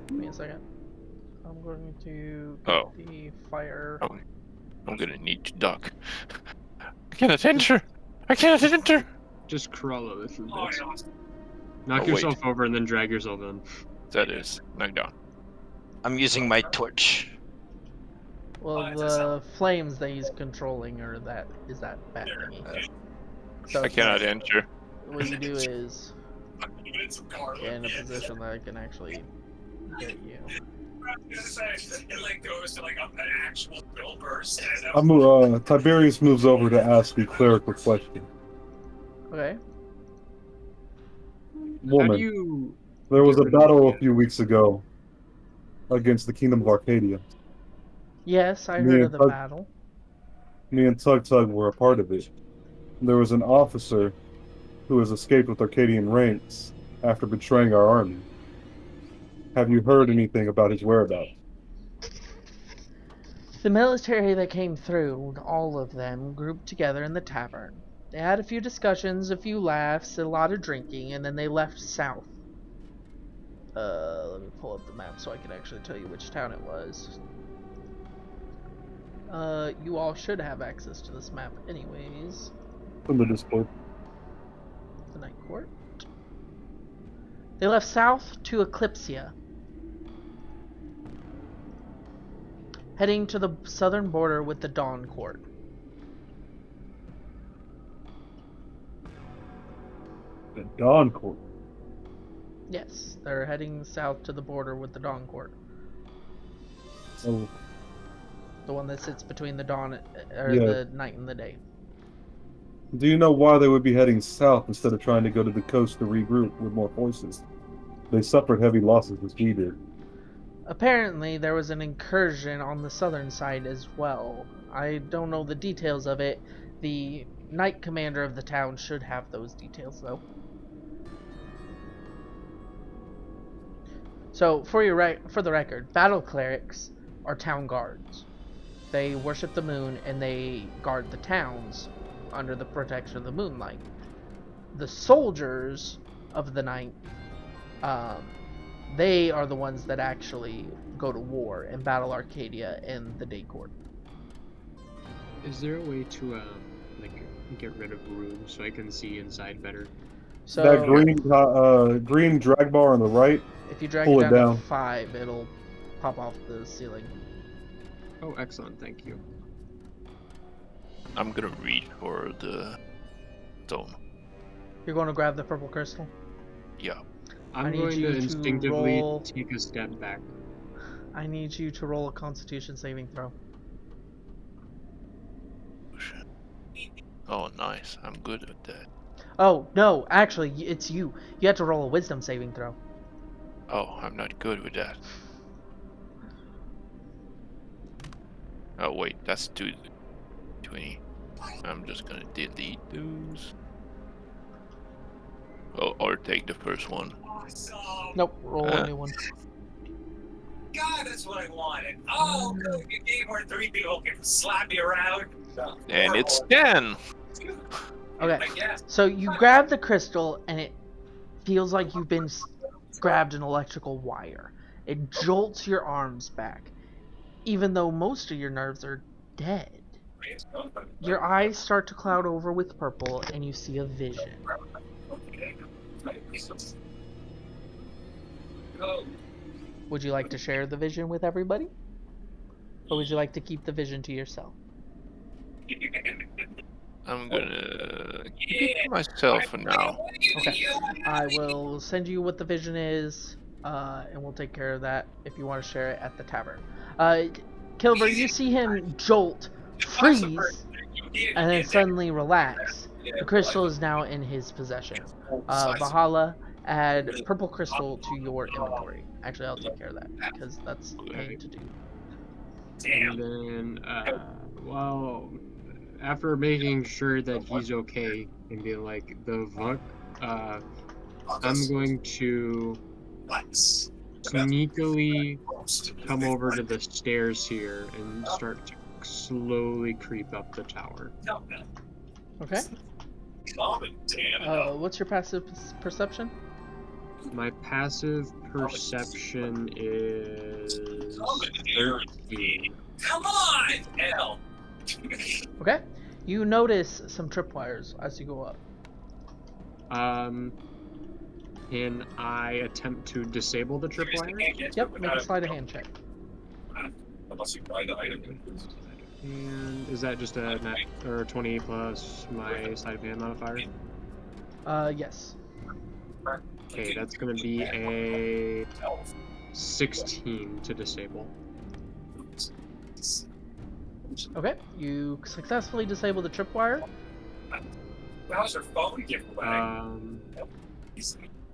Give me a second. I'm going to Oh. get the fire. Oh. I'm gonna need to duck. I cannot enter! I cannot enter! Just crawl a little bit. Knock Oh, wait. yourself over and then drag yourself in. That is, knock down. I'm using my torch. Well, the flames that he's controlling are that bad thingy. So I cannot enter. what you do is get in a position that I can actually get you. Tiberius moves over to ask the cleric a question. Okay. How do Woman, you... there was a get rid of battle the- a few weeks ago against the Kingdom of Arcadia. Yes, I Me heard and of the Tug- battle. Me and Tug-Tug were a part of it. There was an officer who has escaped with Arcadian ranks after betraying our army. Have you heard anything about his whereabouts? The military that came through, all of them, grouped together in the tavern. They had a few discussions, a few laughs, a lot of drinking, and then they left south. Let me pull up the map so I can actually tell you which town it was. You all should have access to this map anyways. From the Discord. The Night Court. They left south to Eclipsia, heading to the southern border with the Dawn Court. The Dawn Court. Yes, they're heading south to the border with the Dawn Court. Oh, The one that sits between the dawn, or Yeah. the night and the day. do you know why they would be heading south instead of trying to go to the coast to regroup with more forces? They suffered heavy losses as we did. Apparently, there was an incursion on the southern side as well. I don't know the details of it. The Knight Commander of the town should have those details, though. So, for the record, battle clerics are town guards. They worship the moon and they guard the towns under the protection of the moonlight. The soldiers of the night They are the ones that actually go to war and battle Arcadia and the Day Court. Is there a way to like get rid of rooms so I can see inside better? So That green drag bar on the right. if you drag pull it it down down. to 5, it'll pop off the ceiling. Oh, excellent, thank you. I'm gonna reach for the stone. You're going to grab the purple crystal? Yeah. I'm need going you to to instinctively roll- take a step back. I need you to roll a Constitution saving throw. Oh, nice. I'm good at that. Oh, no, actually, it's you. You have to roll a Wisdom saving throw. Oh, I'm not good with that. Oh, wait, that's 20. I'm just gonna delete those. Oh, or take the first one. Nope, roll a new one. God, that's what I wanted. Oh, good. You gave her 3 people can slap me around. And it's 10! Okay, I guess. so you grab the crystal, and it feels like you've been grabbed an electrical wire. It jolts your arms back, even though most of your nerves are dead. Your eyes start to cloud over with purple, and you see a vision. Would you like to share the vision with everybody? Or would you like to keep the vision to yourself? I'm gonna keep it to myself for now. Okay, I will send you what the vision is, and we'll take care of that if you want to share it at the tavern. Kilver, you see him jolt, freeze, and then suddenly relax. The crystal is now in his possession. Valhalla, add purple crystal to your inventory. Actually, I'll take care of that, because that's paid to do. And then, well, after making sure that he's okay and being like, the fuck, I'm going to sneakily come over to the stairs here and start to slowly creep up the tower. Okay. What's your passive perception? My passive perception is 13. Come on, hell. Okay. You notice some tripwires as you go up. Can I attempt to disable the tripwire? Yep, make a sleight of hand check. Unless you buy the item. And is that just a net or 20 plus my sleight of hand modifier? Yes. Okay, that's gonna be a 16 to disable. Okay, you successfully disable the tripwire. How's her phone giveaway?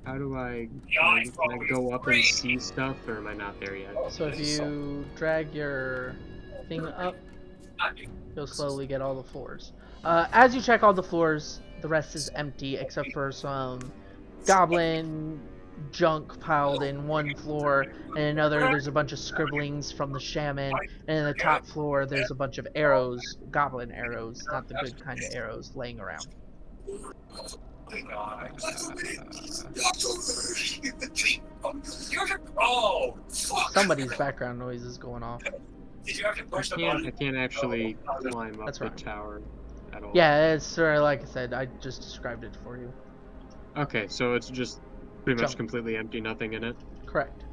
How do can I go up and see stuff, or am I not there yet? So if you drag your thing up, you'll slowly get all the floors. As you check all the floors, the rest is empty except for some goblin junk piled in one floor, and another there's a bunch of scribblings from the shaman, and in the top floor there's a bunch of arrows, goblin arrows, not the good kind of arrows, laying around. Oh, fuck. Somebody's background noise is going off. Did you have to push the I button? can't actually climb up That's the right. tower at all. Yeah, it's sort of like I said, I just described it for you. Okay, so it's just pretty much Jump. completely empty, nothing in it. Correct.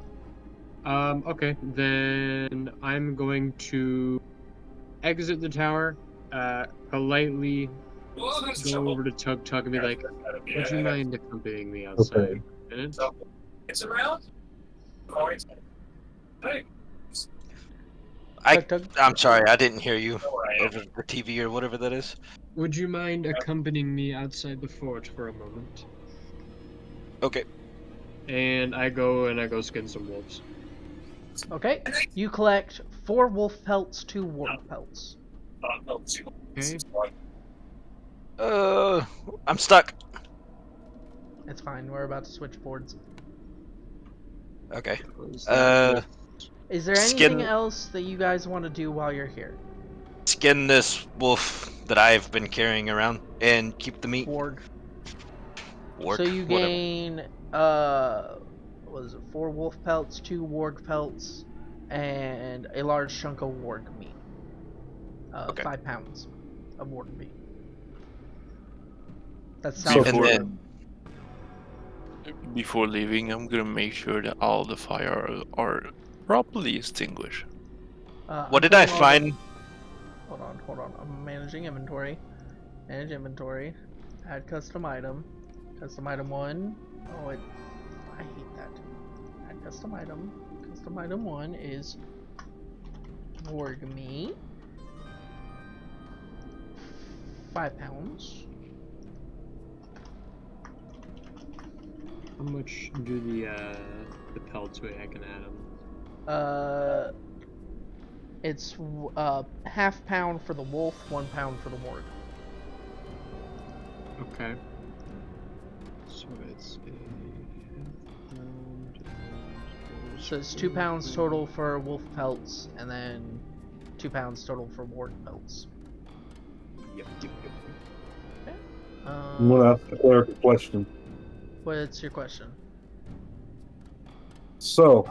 Okay, then I'm going to exit the tower, politely Well, that's go over to Tug-Tug and be like, would you mind accompanying me outside? Okay. for a minute? It's around. Coins. Hey. Tug-Tug? I'm sorry, I didn't hear you over the TV or whatever that is. Would you mind accompanying me outside the fort for a moment? Okay. And I go skin some wolves. Okay, you collect 4 wolf pelts, 2 warp pelts. Okay. I'm stuck. It's fine, we're about to switch boards. Okay. Was that Is there anything Skin- else that you guys want to do while you're here? Skin this wolf that I've been carrying around and keep the meat. Warg. Work, So you whatever. gain was it 4 wolf pelts, 2 warg pelts, and a large chunk of warg meat. Okay. 5 pounds of warg meat. That's Before- salvage. And then Before leaving, I'm gonna make sure that all the fire are properly extinguished. what did I putting all the- find? Hold on. I'm managing inventory. Manage inventory. Add custom item. Custom item 1. Oh, I hate that. Add custom item. Custom item 1 is warg meat. 5 pounds. How much do the pelts weigh? I can add them. It's half pound for the wolf, 1 pound for the warg. Okay. So it's a half pound. So it's 2 pounds total for wolf pelts, and then 2 pounds total for warg pelts. Yep. I'm going to ask a clerical question. What's your question? So,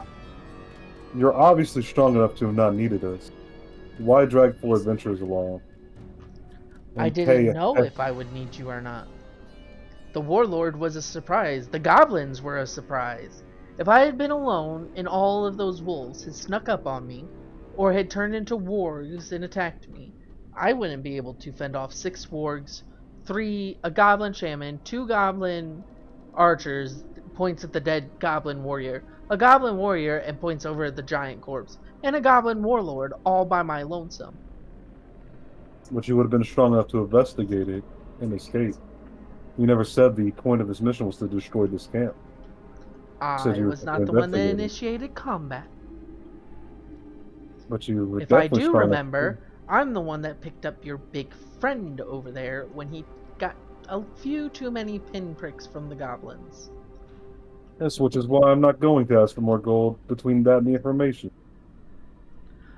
you're obviously strong enough to have not needed us. Why drag 4 adventurers along? I And didn't pay know if I would need you or not. The warlord was a surprise. The goblins were a surprise. If I had been alone and all of those wolves had snuck up on me, or had turned into wargs and attacked me, I wouldn't be able to fend off 6 wargs, a goblin shaman, 2 goblin archers, points at the dead goblin warrior, a goblin warrior and points over at the giant corpse, and a goblin warlord all by my lonesome. But you would have been strong enough to investigate it and escape. You never said the point of this mission was to destroy this camp. I Said you was were not the one that investigating. initiated combat. But you were If I definitely do strong enough remember, I'm the one that picked up your big friend over there when he got a few too many pinpricks from the goblins. Yes, which is why I'm not going to ask for more gold between that and the information.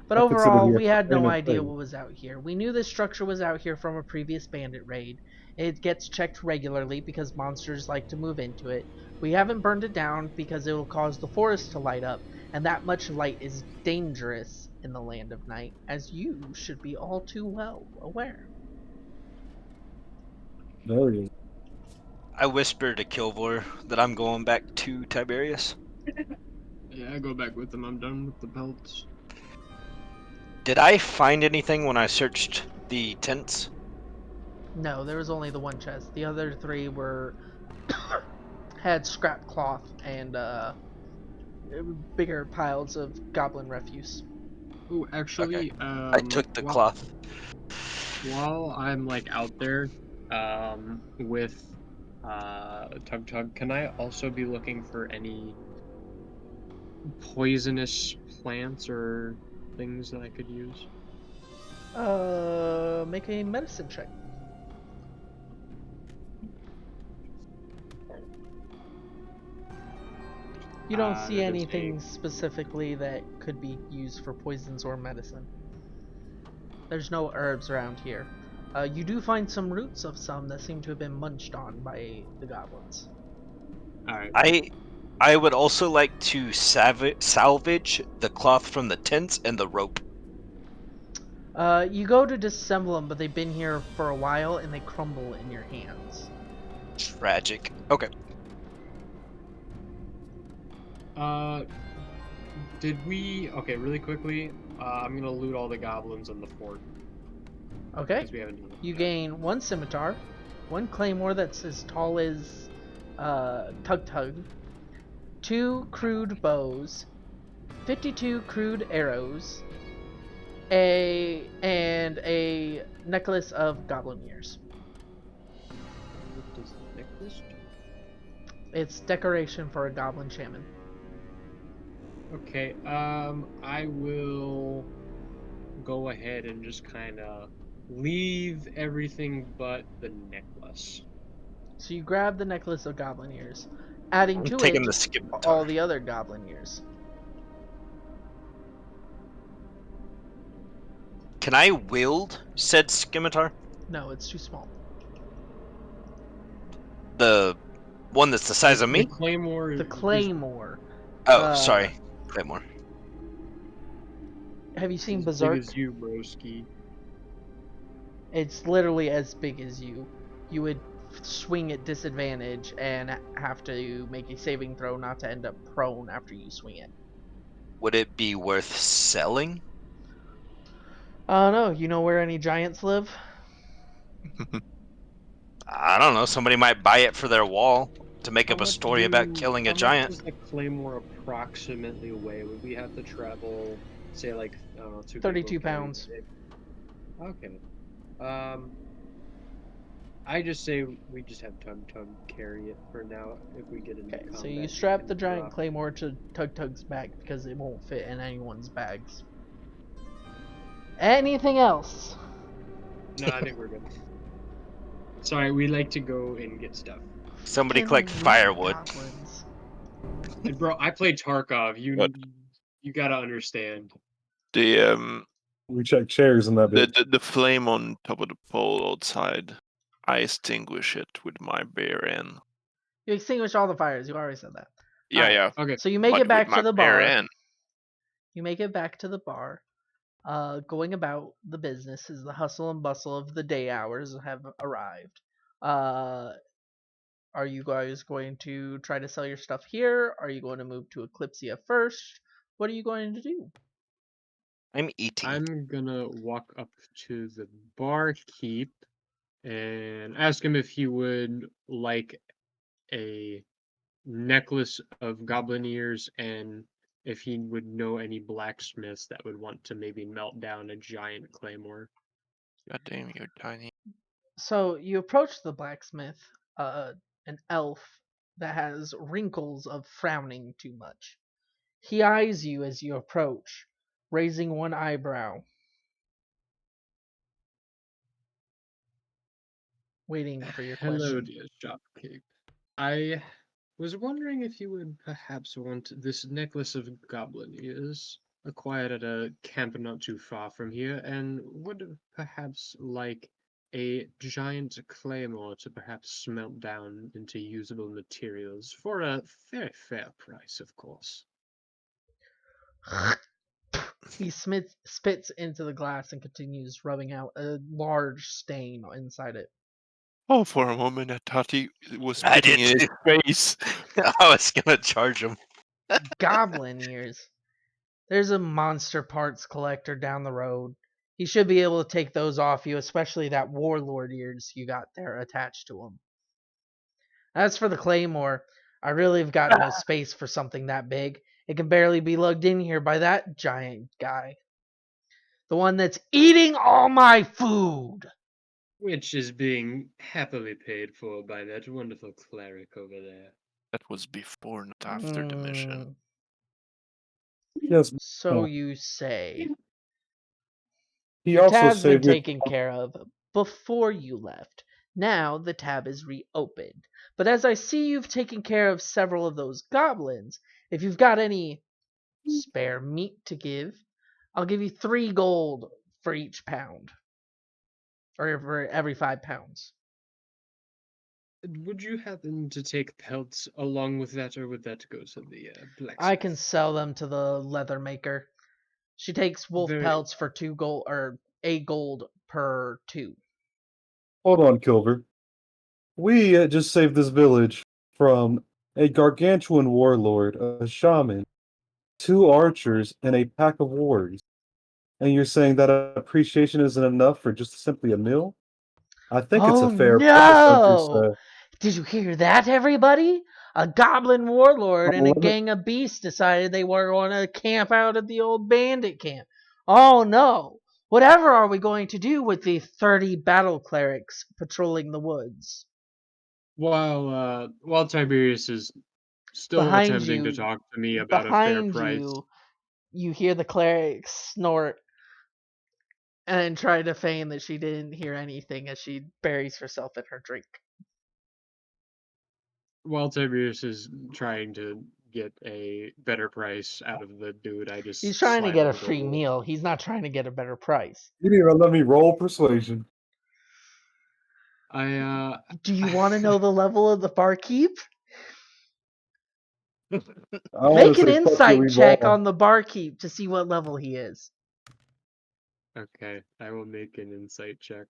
But I consider overall, the we had no entertainment idea paid. what was out here. We knew this structure was out here from a previous bandit raid. It gets checked regularly because monsters like to move into it. We haven't burned it down because it will cause the forest to light up, and that much light is dangerous in the land of night, as you should be all too well aware. There he is. I whispered to Kilver that I'm going back to Tiberius. Yeah, I go back with them. I'm done with the pelts. Did I find anything when I searched the tents? No, there was only the one chest. The other 3 were had scrap cloth and bigger piles of goblin refuse. Oh, actually, I took the while- cloth. While I'm like out there, with Tug-Tug, can I also be looking for any poisonous plants or things that I could use? Make a medicine check. You don't see that is anything specifically that could be used for poisons or medicine. There's no herbs around here. You do find some roots of some that seem to have been munched on by the goblins. Alright. I would also like to salvage the cloth from the tents and the rope. You go to disassemble them, but they've been here for a while and they crumble in your hands. Tragic. Okay. Okay, really quickly, I'm gonna loot all the goblins in the fort. Okay. 'Cause we haven't done it You yet. gain 1 scimitar, 1 claymore that's as tall as Tug-Tug, 2 crude bows, 52 crude arrows, and a necklace of goblin ears. What does the necklace do? It's decoration for a goblin shaman. Okay, I will go ahead and just kind of leave everything but the necklace. So you grab the necklace of goblin ears, adding I'm to taking it the scimitar. all the other goblin ears. Can I wield said scimitar? No, it's too small. The one that's the size of The me? claymore. The claymore. Oh, sorry, Claymore. Have you seen As big Berserk? as you, broski. It's literally as big as you. You would swing at disadvantage and have to make a saving throw not to end up prone after you swing it. Would it be worth selling? No, you know where any giants live? I don't know. Somebody might buy it for their wall to make up a story about killing a How much giant. does the Claymore approximately weigh? Would we have to travel, say, like, I don't know, 2 32 people carrying pounds. it? Okay. I just say we just have Tug-Tug carry it for now if we get into Okay, combat. so you strap and the giant drop. claymore to Tug-Tug's back because it won't fit in anyone's bags. Anything else? No, I think we're good. Sorry, we like to go and get stuff. Somebody Freaking collect weak firewood. goblins. And bro, I played Tarkov. What? You gotta understand. The We check chairs in that bit. the flame on top of the pole outside. I extinguish it with my bare end. You extinguish all the fires. You already said that. Yeah, Alright, yeah. Okay. So you make But it back with my to the bare bar. end. You make it back to the bar. Going about the business as the hustle and bustle of the day hours have arrived. Are you guys going to try to sell your stuff here? Are you going to move to Eclipsia first? What are you going to do? I'm eating. I'm gonna walk up to the barkeep and ask him if he would like a necklace of goblin ears and if he would know any blacksmiths that would want to maybe melt down a giant claymore. God damn, you're tiny. So you approach the blacksmith, an elf that has wrinkles of frowning too much. He eyes you as you approach, raising one eyebrow, waiting for your Hello, question. dear shopkeep. I was wondering if you would perhaps want this necklace of goblin ears acquired at a camp not too far from here, and would perhaps like a giant claymore to perhaps smelt down into usable materials for a very fair price, of course. He spits into the glass and continues rubbing out a large stain inside it. Oh, for a moment I thought he was I spitting did in his face. I was gonna charge him. Goblin ears. There's a monster parts collector down the road. He should be able to take those off you, especially that warlord ears you got there attached to him. As for the claymore, I really have got no space for something that big. It can barely be lugged in here by that giant guy. The one that's eating all my food! Which is being happily paid for by that wonderful cleric over there. That was before, not after the mission. Yes. So you say. He Your also tab's been saved your taken care of before you left. Now the tab is reopened. But as I see you've taken care of several of those goblins, if you've got any spare meat to give, I'll give you 3 gold for each pound. Or for every 5 pounds. Would you happen to take pelts along with that, or would that go to the blacksmith? I can sell them to the leather maker. She takes wolf Very pelts for 2 gold or 8 gold per 2. Hold on, Kilver. We just saved this village from a gargantuan warlord, a shaman, 2 archers, and a pack of warriors. And you're saying that appreciation isn't enough for just simply a meal? I think it's a Oh fair price, don't you no! say? Did you hear that, everybody? A goblin warlord and a Let me- gang of beasts decided they were going to camp out at the old bandit camp. Oh no! Whatever are we going to do with the 30 battle clerics patrolling the woods? while Tiberius is still Behind attempting to you, talk to me about a fair behind price. you hear the cleric snort and then try to feign that she didn't hear anything as she buries herself in her drink. While Tiberius is trying to get a better price out of the dude, I just He's trying to slide get a over the free wall. meal. He's not trying to get a better price. You didn't even let me roll persuasion. Do you want to know the level of the barkeep? I wanna Make an say fuck you, insight check Evolve. on the barkeep to see what level he is. Okay, I will make an insight check.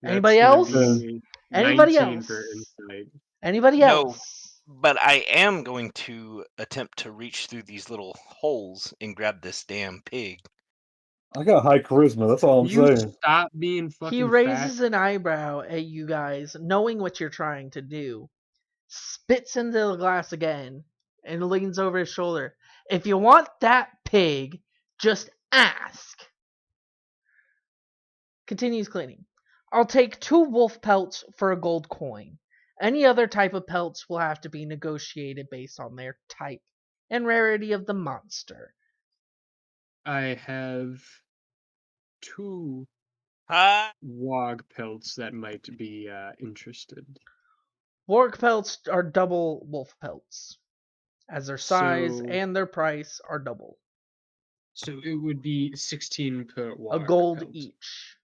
Anybody That's gonna else? be Anybody 19 for else? insight. Anybody No. else? But I am going to attempt to reach through these little holes and grab this damn pig. I got high charisma, that's all I'm You saying. stop being He fucking fat. raises an eyebrow at you guys, knowing what you're trying to do, spits into the glass again, and leans over his shoulder. If you want that pig, just ask. Continues cleaning. I'll take 2 wolf pelts for a gold coin. Any other type of pelts will have to be negotiated based on their type and rarity of the monster. I have 2 Ah, wog pelts that might be interested. Warg pelts are double wolf pelts, as their size So- and their price are double. So it would be 16 per A wog gold pelt. each.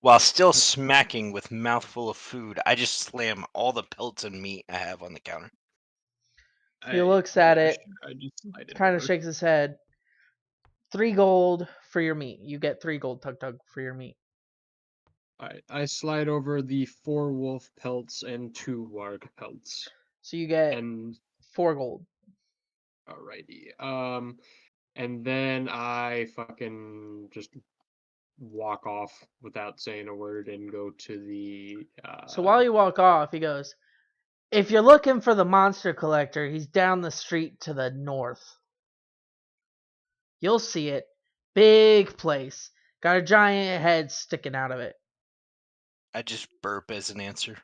while still smacking with mouthful of food, I just slam all the pelts and meat I have on the counter. He looks at it, I just slide it kind of over. shakes his head. 3 gold for your meat. You get 3 gold Tug-Tug for your meat. Alright, I slide over the 4 wolf pelts and 2 warg pelts. So you get And 4 gold. alrighty. And then I fucking just walk off without saying a word and go to the So while you walk off, he goes, if you're looking for the monster collector, he's down the street to the north. You'll see it. Big place. Got a giant head sticking out of it. I just burp as an answer.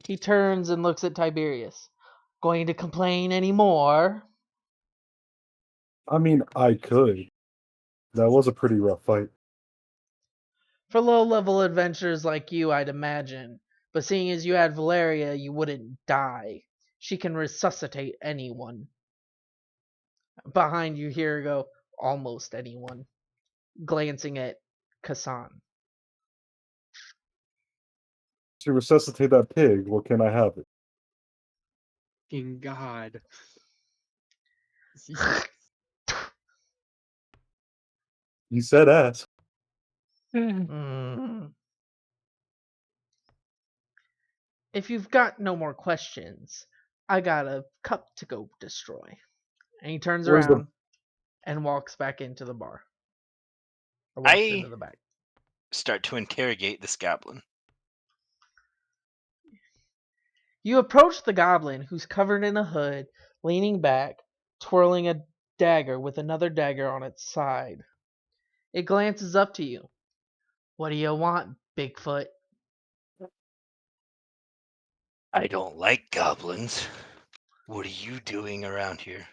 He turns and looks at Tiberius. Going to complain anymore? I mean, I could. That was a pretty rough fight. For low-level adventurers like you, I'd imagine. But seeing as you had Valeria, you wouldn't die. She can resuscitate anyone. Behind you here go almost anyone. Glancing at Kassan. To resuscitate that pig, what can I have it? fucking god. You said ask. Mm. If you've got no more questions, I got a cup to go destroy. And he turns Where's the- around and walks back into the bar. Or walks into the back. Start to interrogate this goblin. You approach the goblin, who's covered in a hood, leaning back, twirling a dagger with another dagger on its side. It glances up to you. What do you want, Bigfoot? I don't like goblins. What are you doing around here?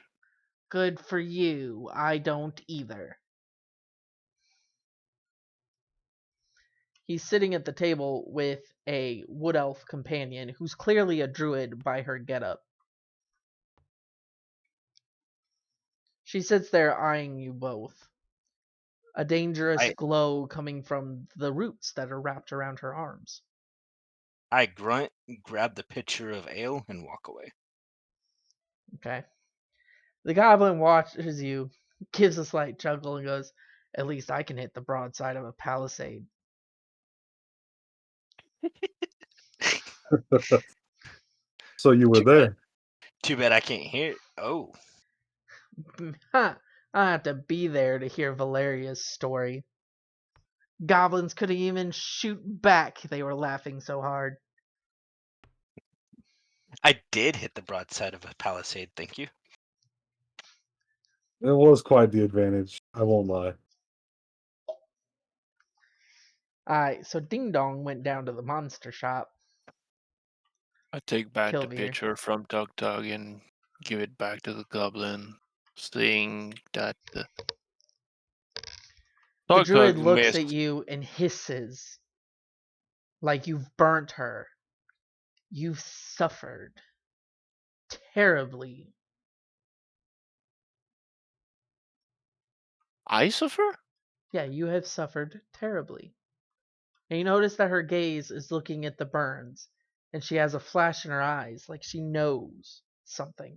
Good for you. I don't either. He's sitting at the table with a wood elf companion who's clearly a druid by her getup. She sits there eyeing you both. A dangerous glow coming from the roots that are wrapped around her arms. I grunt, grab the pitcher of ale, and walk away. Okay. The goblin watches you, gives a slight chuckle, and goes, at least I can hit the broadside of a palisade. So you were there. Too bad I can't hear. Oh. Huh. I have to be there to hear Valeria's story. Goblins couldn't even shoot back, they were laughing so hard. I did hit the broadside of a palisade, thank you. It was quite the advantage, I won't lie. Alright, so Ding Dong went down to the monster shop. I take back the Kilver. picture from Tug-Tug and give it back to the goblin, saying that The Tug-Tug druid looks missed. at you and hisses. Like you've burnt her. You've suffered. Terribly. I suffer? Yeah, you have suffered terribly. And you notice that her gaze is looking at the burns. and she has a flash in her eyes like she knows something.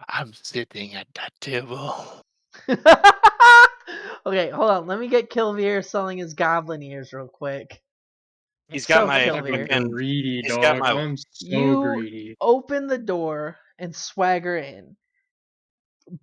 I'm sitting at that table. Okay, hold on. Let me get Kilver selling his goblin ears real quick. He's So got my Kilver, fucking. Greedy He's got dog. my. I'm so you greedy. open the door and swagger in.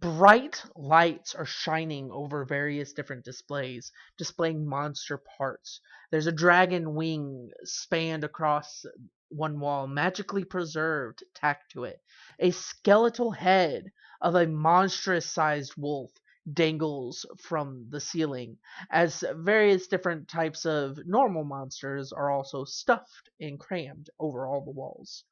Bright lights are shining over various different displays, displaying monster parts. There's a dragon wing spanned across one wall, magically preserved, tacked to it. A skeletal head of a monstrous sized wolf dangles from the ceiling, as various different types of normal monsters are also stuffed and crammed over all the walls.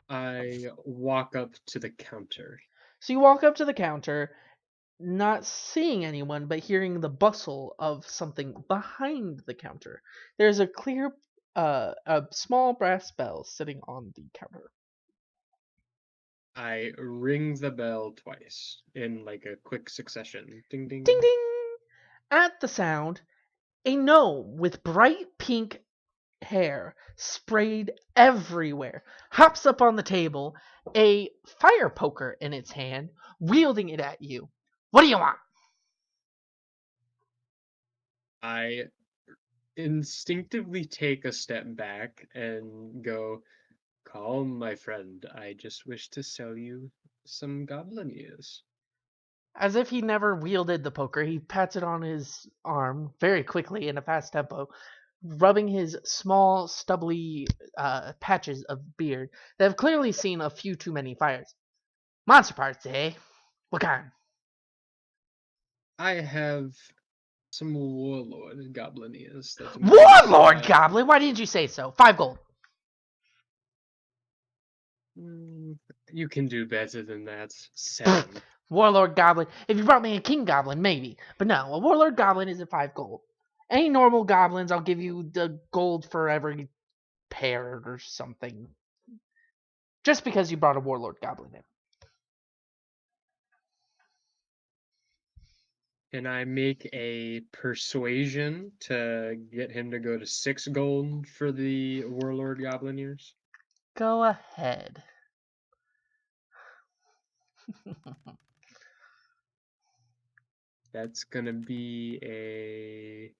I walk up to the counter. So you walk up to the counter, not seeing anyone, but hearing the bustle of something behind the counter. There's a small brass bell sitting on the counter. I ring the bell twice in like a quick succession. Ding ding. Ding ding! At the sound, a gnome with bright pink hair sprayed everywhere hops up on the table, a fire poker in its hand, wielding it at you. What do you want? I instinctively take a step back and go, "Calm, my friend. I just wish to sell you some goblin ears." As if he never wielded the poker, he pats it on his arm very quickly in a fast tempo, rubbing his small, stubbly patches of beard that have clearly seen a few too many fires. Monster parts, eh? What kind? I have some warlord goblin ears that Warlord Goblin! Why didn't you say so? 5 gold. You can do better than that. 7. Warlord Goblin. If you brought me a King Goblin, maybe. But no, a Warlord Goblin isn't 5 gold. Any normal goblins, I'll give you the gold for every pair or something. Just because you brought a Warlord Goblin in. Can I make a persuasion to get him to go to 6 gold for the warlord goblin ears? Go ahead. That's gonna be a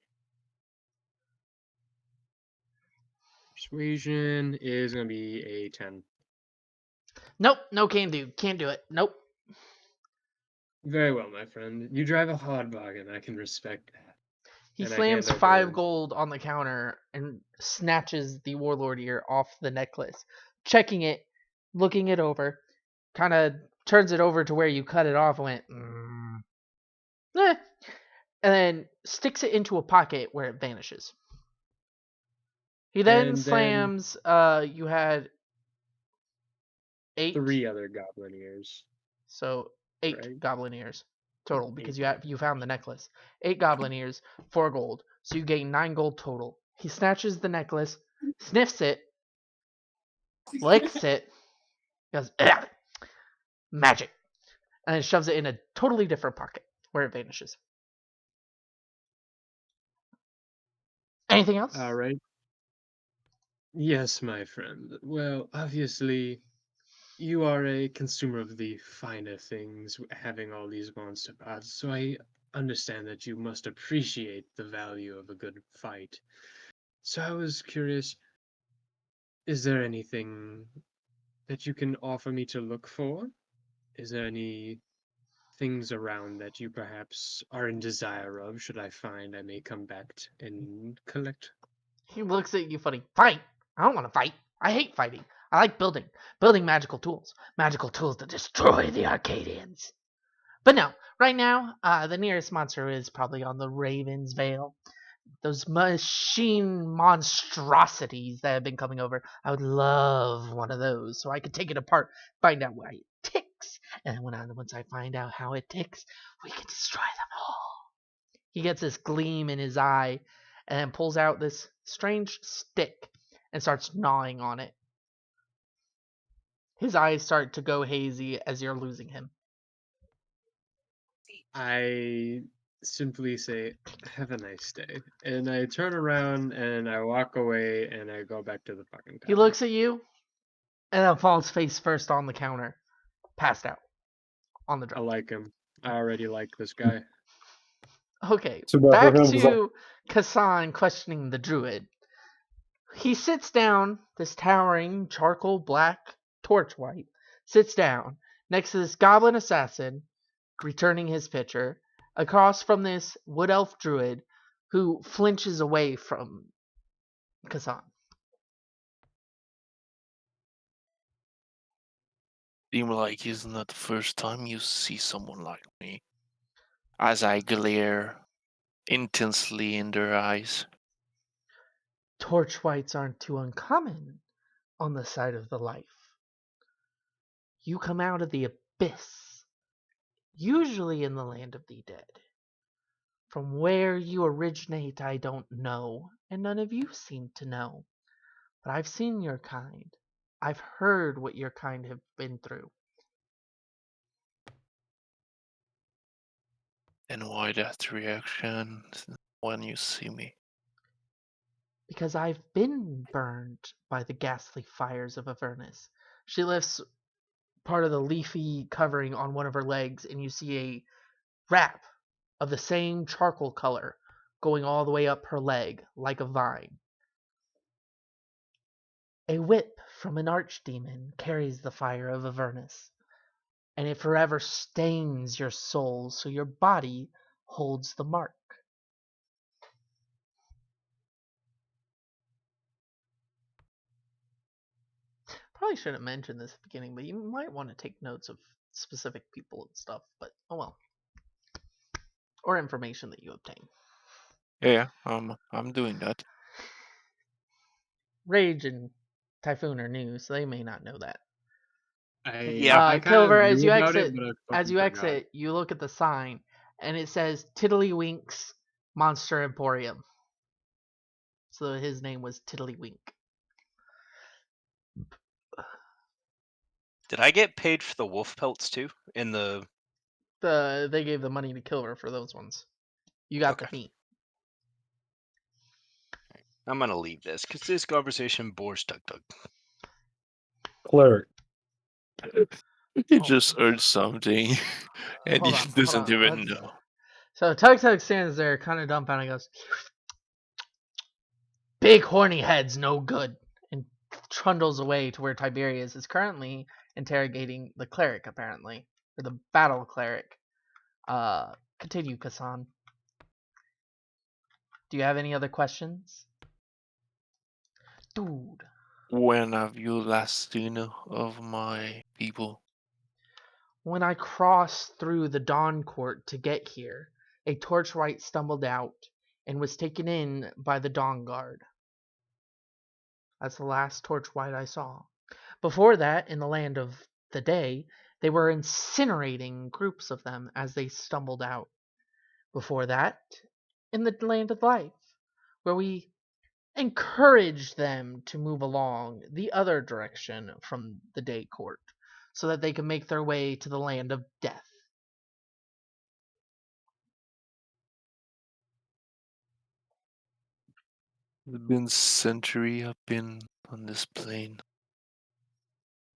persuasion is gonna be a 10. Nope, no can do. Can't do it. Nope. Very well, my friend. You drive a hard bargain. I can respect that. He And I hand slams 5 over- gold on the counter and snatches the Warlord ear off the necklace. Checking it, looking it over, kind of turns it over to where you cut it off and went, eh. And then sticks it into a pocket where it vanishes. He then And then slams, you had 8. 3 other goblin ears. So 8 Right. goblin ears total because 8. you found the necklace. 8 goblin ears, 4 gold. So you gain 9 gold total. He snatches the necklace, sniffs it, licks it, goes, ugh, magic, and then shoves it in a totally different pocket where it vanishes. Anything else? All right. Yes, my friend. Well, obviously, you are a consumer of the finer things, having all these monster parts, so I understand that you must appreciate the value of a good fight. So I was curious, is there anything that you can offer me to look for? Is there any things around that you perhaps are in desire of? Should I find, I may come back and collect. He looks at you funny. Fight? I don't want to fight. I hate fighting. I like building. Building magical tools. Magical tools to destroy the Arcadians. But no, right now, the nearest monster is probably on the Raven's Veil. Those machine monstrosities that have been coming over. I would love one of those so I could take it apart, find out why it ticks, and once I find out how it ticks, we can destroy them all. He gets this gleam in his eye and then pulls out this strange stick and starts gnawing on it. His eyes start to go hazy as you're losing him. I simply say, "Have a nice day," and I turn around and I walk away and I go back to the fucking He tower. looks at you and then falls face first on the counter, passed out on the I drop. like him. I already like this guy. Okay, Too bad for back him, 'cause to Kassan questioning the druid. He sits down, this towering, charcoal black torchlight, sits down next to this goblin assassin, returning his pitcher, across from this wood elf druid who flinches away from Kassan. Seem like it's not the first time you see someone like me. As I glare intensely in their eyes. Torchlights aren't too uncommon on the side of the life. You come out of the abyss, usually in the land of the dead. From where you originate, I don't know, and none of you seem to know. But I've seen your kind. I've heard what your kind have been through. And why that reaction when you see me? Because I've been burned by the ghastly fires of Avernus. She lifts part of the leafy covering on one of her legs, and you see a wrap of the same charcoal color going all the way up her leg like a vine. A whip from an archdemon carries the fire of Avernus, and it forever stains your soul so your body holds the mark. Probably shouldn't mention this at the beginning, but you might want to take notes of specific people and stuff, but oh well. Or information that you obtain. Yeah, I'm doing that. Rage and Typhoon are new, so they may not know that. Yeah. I kind of Kilver, knew about it, but I as fucking you forgot. exit, you look at the sign, and it says Tiddlywinks Monster Emporium. So his name was Tiddlywink. Did I get paid for the wolf pelts too? In the They gave the money to Kilver for those ones. You got the Okay. meat. I'm gonna leave this because this conversation bores Tug-Tug. cleric. He Oh. just heard something, and Hold he on, doesn't hold on. even know. So Tug-Tug stands there, kind of dumbfounded, and goes, "Big horny head's no good," and trundles away to where Tiberius is currently interrogating the cleric, apparently, or the battle cleric. Continue, Kassan. Do you have any other questions? Dude. When have you last seen of my people? When I crossed through the Dawn Court to get here, a torchlight stumbled out and was taken in by the Dawn Guard. That's the last torchlight I saw. Before that, in the land of the day, they were incinerating groups of them as they stumbled out. Before that, in the land of life, where we encouraged them to move along the other direction from the day court, so that they could make their way to the land of death. It's been century I've been on this plane.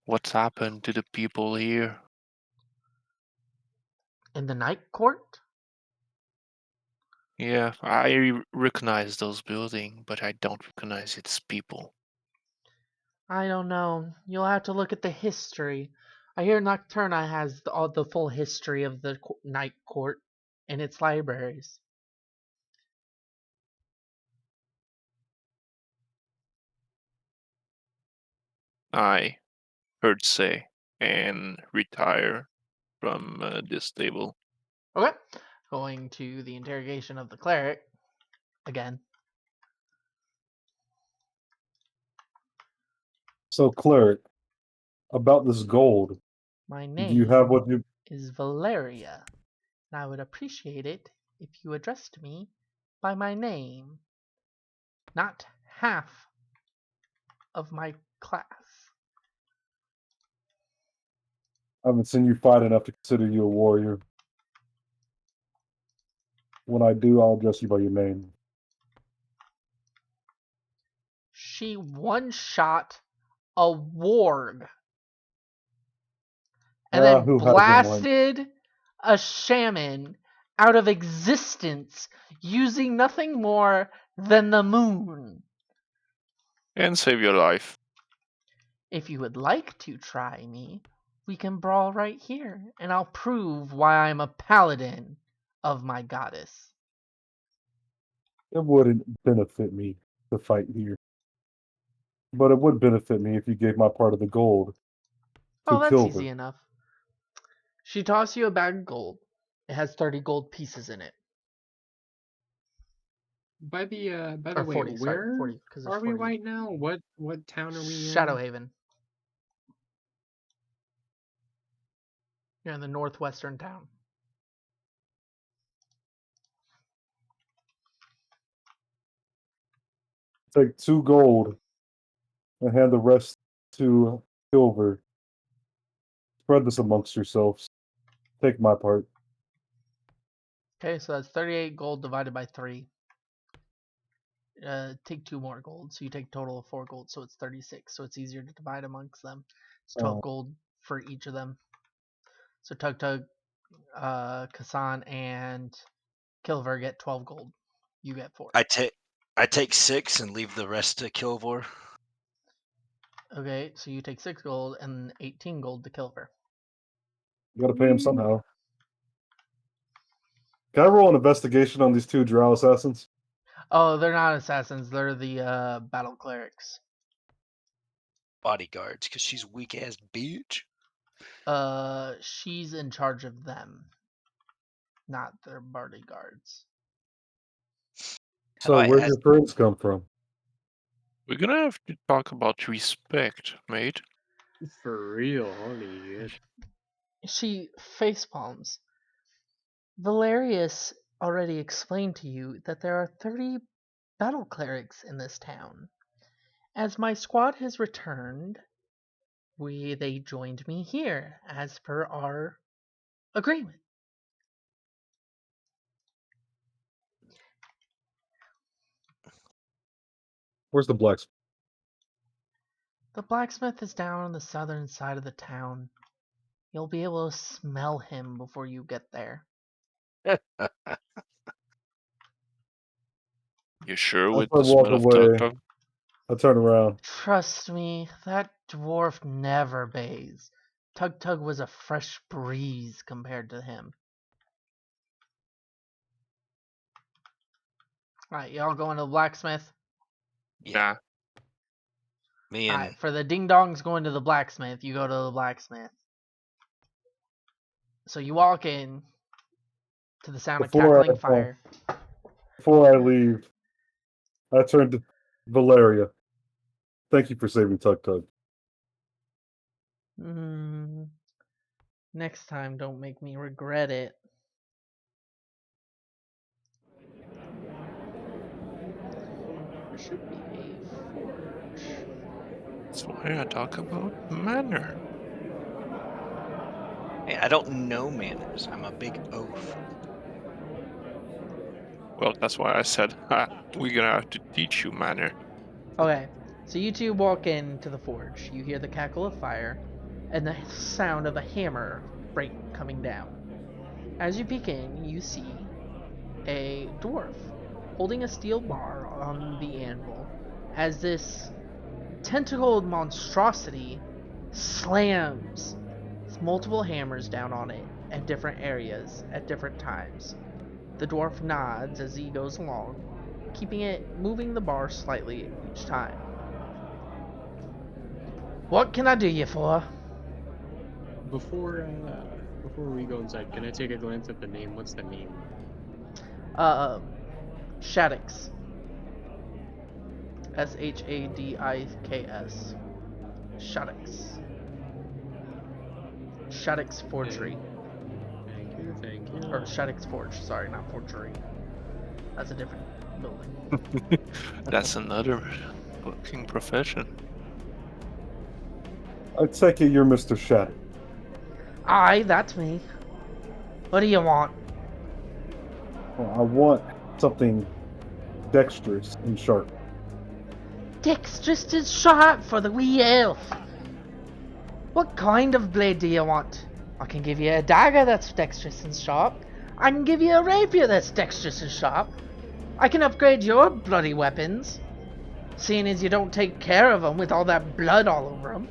What's happened to the people here? In the night court? Yeah, I recognize those buildings, but I don't recognize its people. I don't know. You'll have to look at the history. I hear Nocturna has all the full history of the night court in its libraries. I heard say and retire from this table. Okay. Going to the interrogation of the cleric again. So, cleric, about this gold, My do you have name what you? is Valeria, and I would appreciate it if you addressed me by my name, not half of my class. I haven't seen you fight enough to consider you a warrior. When I do, I'll address you by your name. She one-shot a warg and then Who hasn't one? blasted a shaman out of existence using nothing more than the moon. And save your life. If you would like to try me, we can brawl right here, and I'll prove why I'm a paladin of my goddess. It wouldn't benefit me to fight here. But it would benefit me if you gave my part of the gold to Oh, that's Kilver. easy enough. She tossed you a bag of gold. It has 30 gold pieces in it. By the Or way, 40, sorry, where 40, 'cause there's are we 40. right now? What town are we in? Shadowhaven. You're in the northwestern town. Take 2 gold and hand the rest to Kilver. Spread this amongst yourselves. Take my part. Okay, so that's 38 gold divided by 3. Take 2 more gold, so you take a total of 4 gold, so it's 36. So it's easier to divide amongst them. It's 12 gold for each of them. So Tug-Tug, Kasan, and Kilver get 12 gold. You get 4. I take 6 and leave the rest to Kilvor. Okay, so you take 6 gold and 18 gold to Kilver. You gotta pay him somehow. Can I roll an investigation on these 2 drow assassins? Oh, they're not assassins. They're the battle clerics. Bodyguards, because she's weak ass bitch. She's in charge of them, not their bodyguards. So where'd your friends come from? We're gonna have to talk about respect, mate. For real, holy shit. She facepalms. Valerius already explained to you that there are 30 battle clerics in this town. As my squad has returned, they joined me here as per our agreement. Where's the blacksmith? The blacksmith is down on the southern side of the town. You'll be able to smell him before you get there. You sure As with I the walk smell of away, Tug-Tug? I turn around. Trust me, that dwarf never bathes. Tug-Tug was a fresh breeze compared to him. Alright, y'all going to the blacksmith? Yeah. Me and Alright, for the ding-dongs going to the blacksmith, you go to the blacksmith. So you walk in to the sound of cackling fire. Before I leave, I turn to Valeria. Thank you for saving Tug-Tug. Next time, don't make me regret it. There should be a forge. That's why I talk about manner. hey, I don't know manners. I'm a big oaf. Well, that's why I said we're gonna have to teach you manner. Okay, so you two walk into the forge. You hear the cackle of fire and the sound of a hammer coming down. As you peek in, you see a dwarf holding a steel bar on the anvil as this tentacled monstrosity slams multiple hammers down on it at different areas at different times. The dwarf nods as he goes along, moving the bar slightly each time. What can I do you for? Before we go inside, can I take a glance at the name? What's the name? Shadix. Shadiks. Shadix. Shadix Forgery. Thank you. Or Shadix Forge, sorry, not Forgery. That's a different building. That's another fucking profession. I take it you're Mr. Shattuck. Aye, that's me. What do you want? Well, I want something dexterous and sharp. Dexterous is sharp for the wee elf. What kind of blade do you want? I can give you a dagger that's dexterous and sharp. I can give you a rapier that's dexterous and sharp. I can upgrade your bloody weapons, seeing as you don't take care of them with all that blood all over them.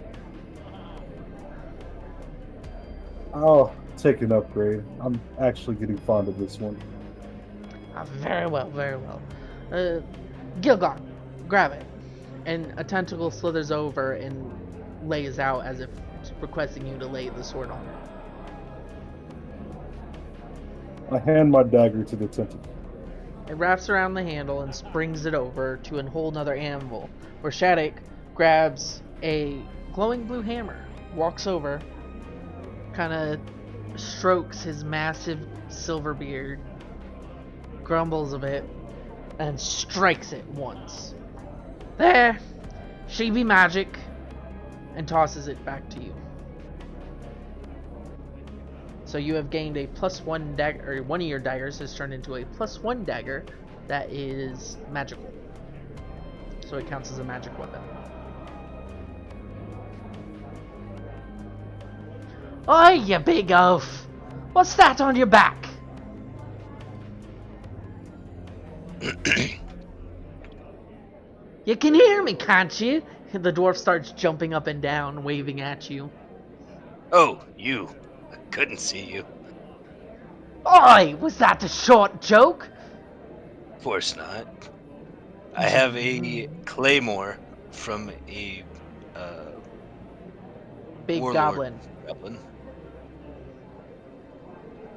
I'll take an upgrade. I'm actually getting fond of this one. Very well, very well. Gilgon, grab it. And a tentacle slithers over and lays out as if requesting you to lay the sword on it. I hand my dagger to the tentacle. It wraps around the handle and springs it over to a whole nother anvil, where Shattuck grabs a glowing blue hammer, walks over, kind of strokes his massive silver beard, grumbles a bit, and strikes it once. There, she be magic, and tosses it back to you. So you have gained a +1 dagger, or one of your daggers has turned into a +1 dagger that is magical. So it counts as a magic weapon. Oi, you big oaf! What's that on your back? You can hear me, can't you? The dwarf starts jumping up and down, waving at you. Oh, you. I couldn't see you. Oi, was that a short joke? Of course not. I have a claymore from a Big warlord goblin.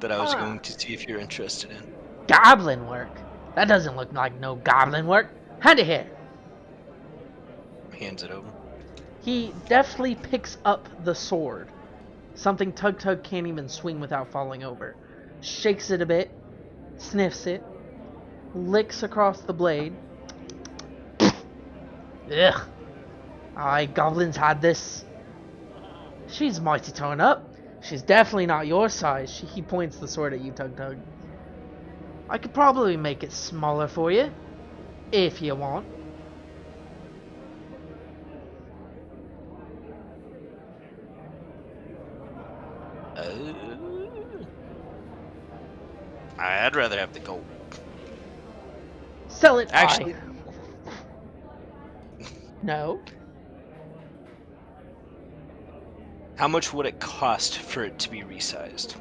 that I was going to see if you're interested in. Goblin work? That doesn't look like no goblin work. Hand it here. Hands it over. He deftly picks up the sword. Something Tug-Tug can't even swing without falling over. Shakes it a bit. Sniffs it. Licks across the blade. Ugh. Aye, goblins had this. She's mighty torn up. She's definitely not your size. He points the sword at you, Tug-Tug. I could probably make it smaller for you, if you want. I'd rather have the gold. Sell it. Actually- No. How much would it cost for it to be resized?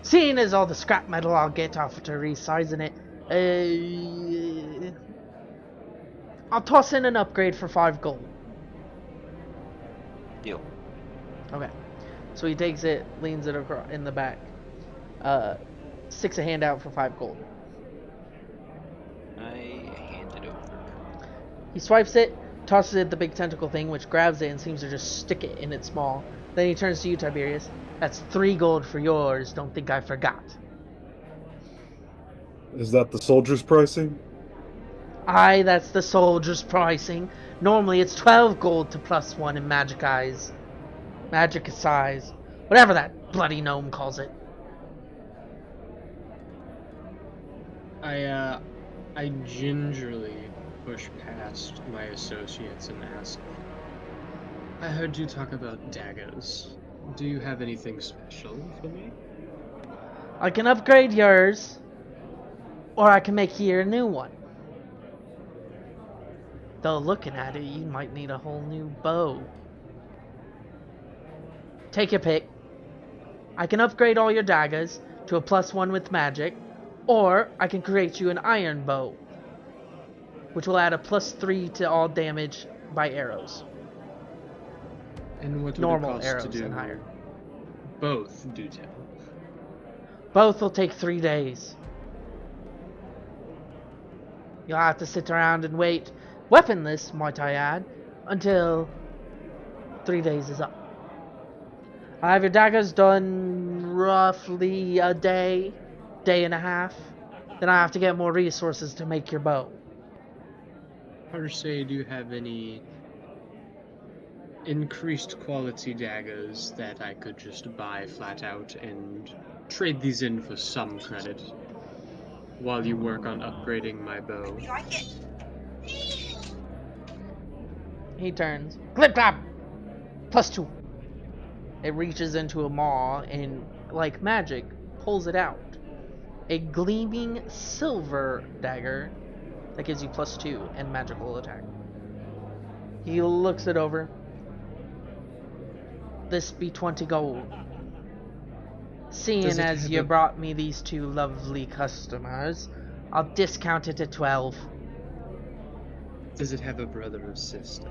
Seeing as all the scrap metal I'll get off to resizing it, I'll toss in an upgrade for 5 gold. Deal. Okay. So he takes it, leans it across in the back, sticks a hand out for 5 gold. I hand it over. He swipes it, tosses it at the big tentacle thing, which grabs it and seems to just stick it in its maw. Then he turns to you, Tiberius. That's 3 gold for yours. Don't think I forgot. Is that the soldier's pricing? Aye, that's the soldier's pricing. Normally it's 12 gold to +1 in magic eyes. Magic size. Whatever that bloody gnome calls it. I gingerly push past my associates and ask, I heard you talk about daggers. Do you have anything special for me? I can upgrade yours, or I can make you a new one. Though looking at it, you might need a whole new bow. Take your pick. I can upgrade all your daggers to a +1 with magic, or I can create you an iron bow, which will add a +3 to all damage by arrows. And what would Normal it cost arrows to do and higher. both, do tell? Both will take 3 days. You'll have to sit around and wait, weaponless, might I add, until 3 days is up. I have your daggers done roughly a day and a half. Then I have to get more resources to make your bow. Per se, do you have any increased quality daggers that I could just buy flat out and trade these in for some credit while you work on upgrading my bow. You like it? He turns. Clip clap! +2. It reaches into a maw and, like magic, pulls it out. A gleaming silver dagger that gives you +2 and magical attack. He looks it over. This be 20 gold. Seeing Does it as have you a- brought me these two lovely customers, I'll discount it to 12. Does it have a brother or sister?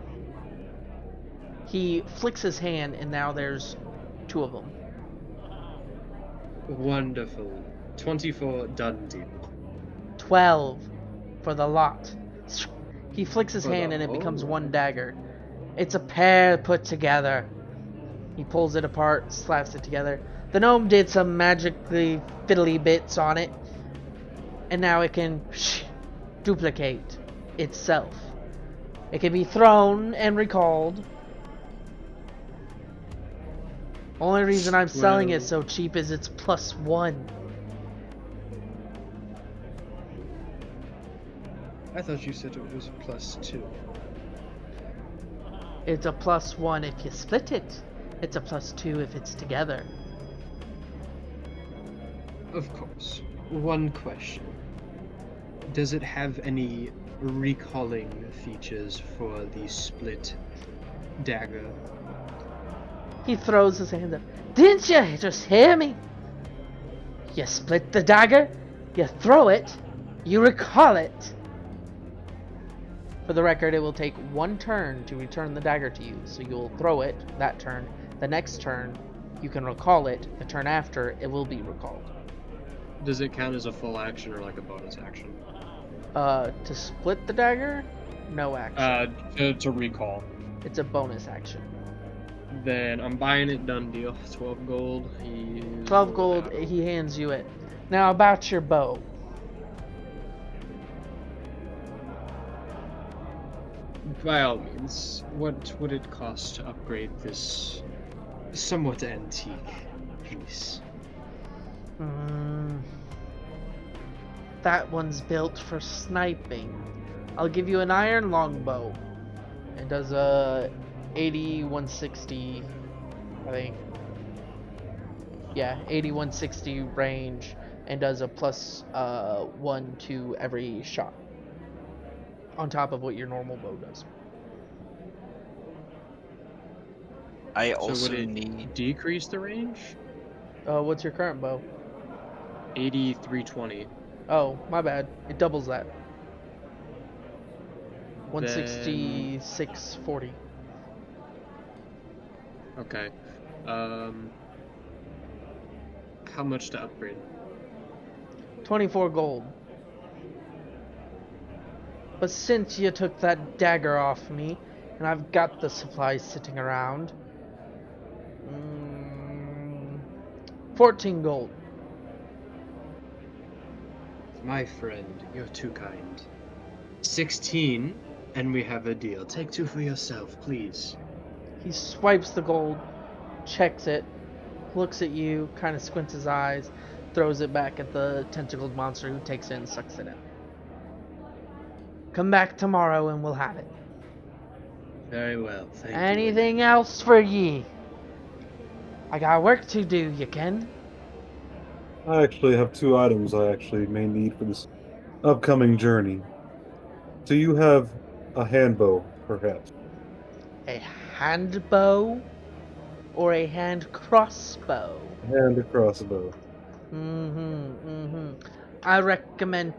He flicks his hand and now there's 2 of them. Wonderful. 24 done deal. 12 for the lot. He flicks his For the hand and it whole becomes lot. 1 dagger. It's a pair put together. He pulls it apart, slaps it together. The gnome did some magically fiddly bits on it, and now it can duplicate itself. It can be thrown and recalled. Only reason I'm selling it Well- so cheap is it's +1. I thought you said it was +2. It's a +1 if you split it. It's a +2 if it's together. Of course. One question. Does it have any recalling features for the split dagger? He throws his hand up. Didn't you just hear me? You split the dagger, you throw it, you recall it. For the record, it will take 1 turn to return the dagger to you. So you'll throw it that turn. The next turn, you can recall it. The turn after, it will be recalled. Does it count as a full action or like a bonus action? To split the dagger, no action. To recall. It's a bonus action. Then I'm buying it, done deal. 12 gold. 12 gold, he hands you it. Now about your bow. By all means, what would it cost to upgrade this somewhat antique piece? That one's built for sniping. I'll give you an iron longbow. It does a 80-160, I think. Yeah, 80-160 range and does a +1 to every shot. On top of what your normal bow does. I So also would it need. decrease the range? What's your current bow? 8320. Oh, my bad. It doubles that. 166.40. Okay. How much to upgrade? 24 gold. But since you took that dagger off me, and I've got the supplies sitting around, 14 gold. My friend, you're too kind. 16, and we have a deal. Take 2 for yourself, please. He swipes the gold, checks it, looks at you, kind of squints his eyes, throws it back at the tentacled monster who takes it and sucks it in. Come back tomorrow and we'll have it. Very well, thank you. Anything else for ye? I got work to do, you ken. I actually have 2 items I actually may need for this upcoming journey. Do you have a handbow, perhaps? A hand bow or a hand crossbow? Hand crossbow. I recommend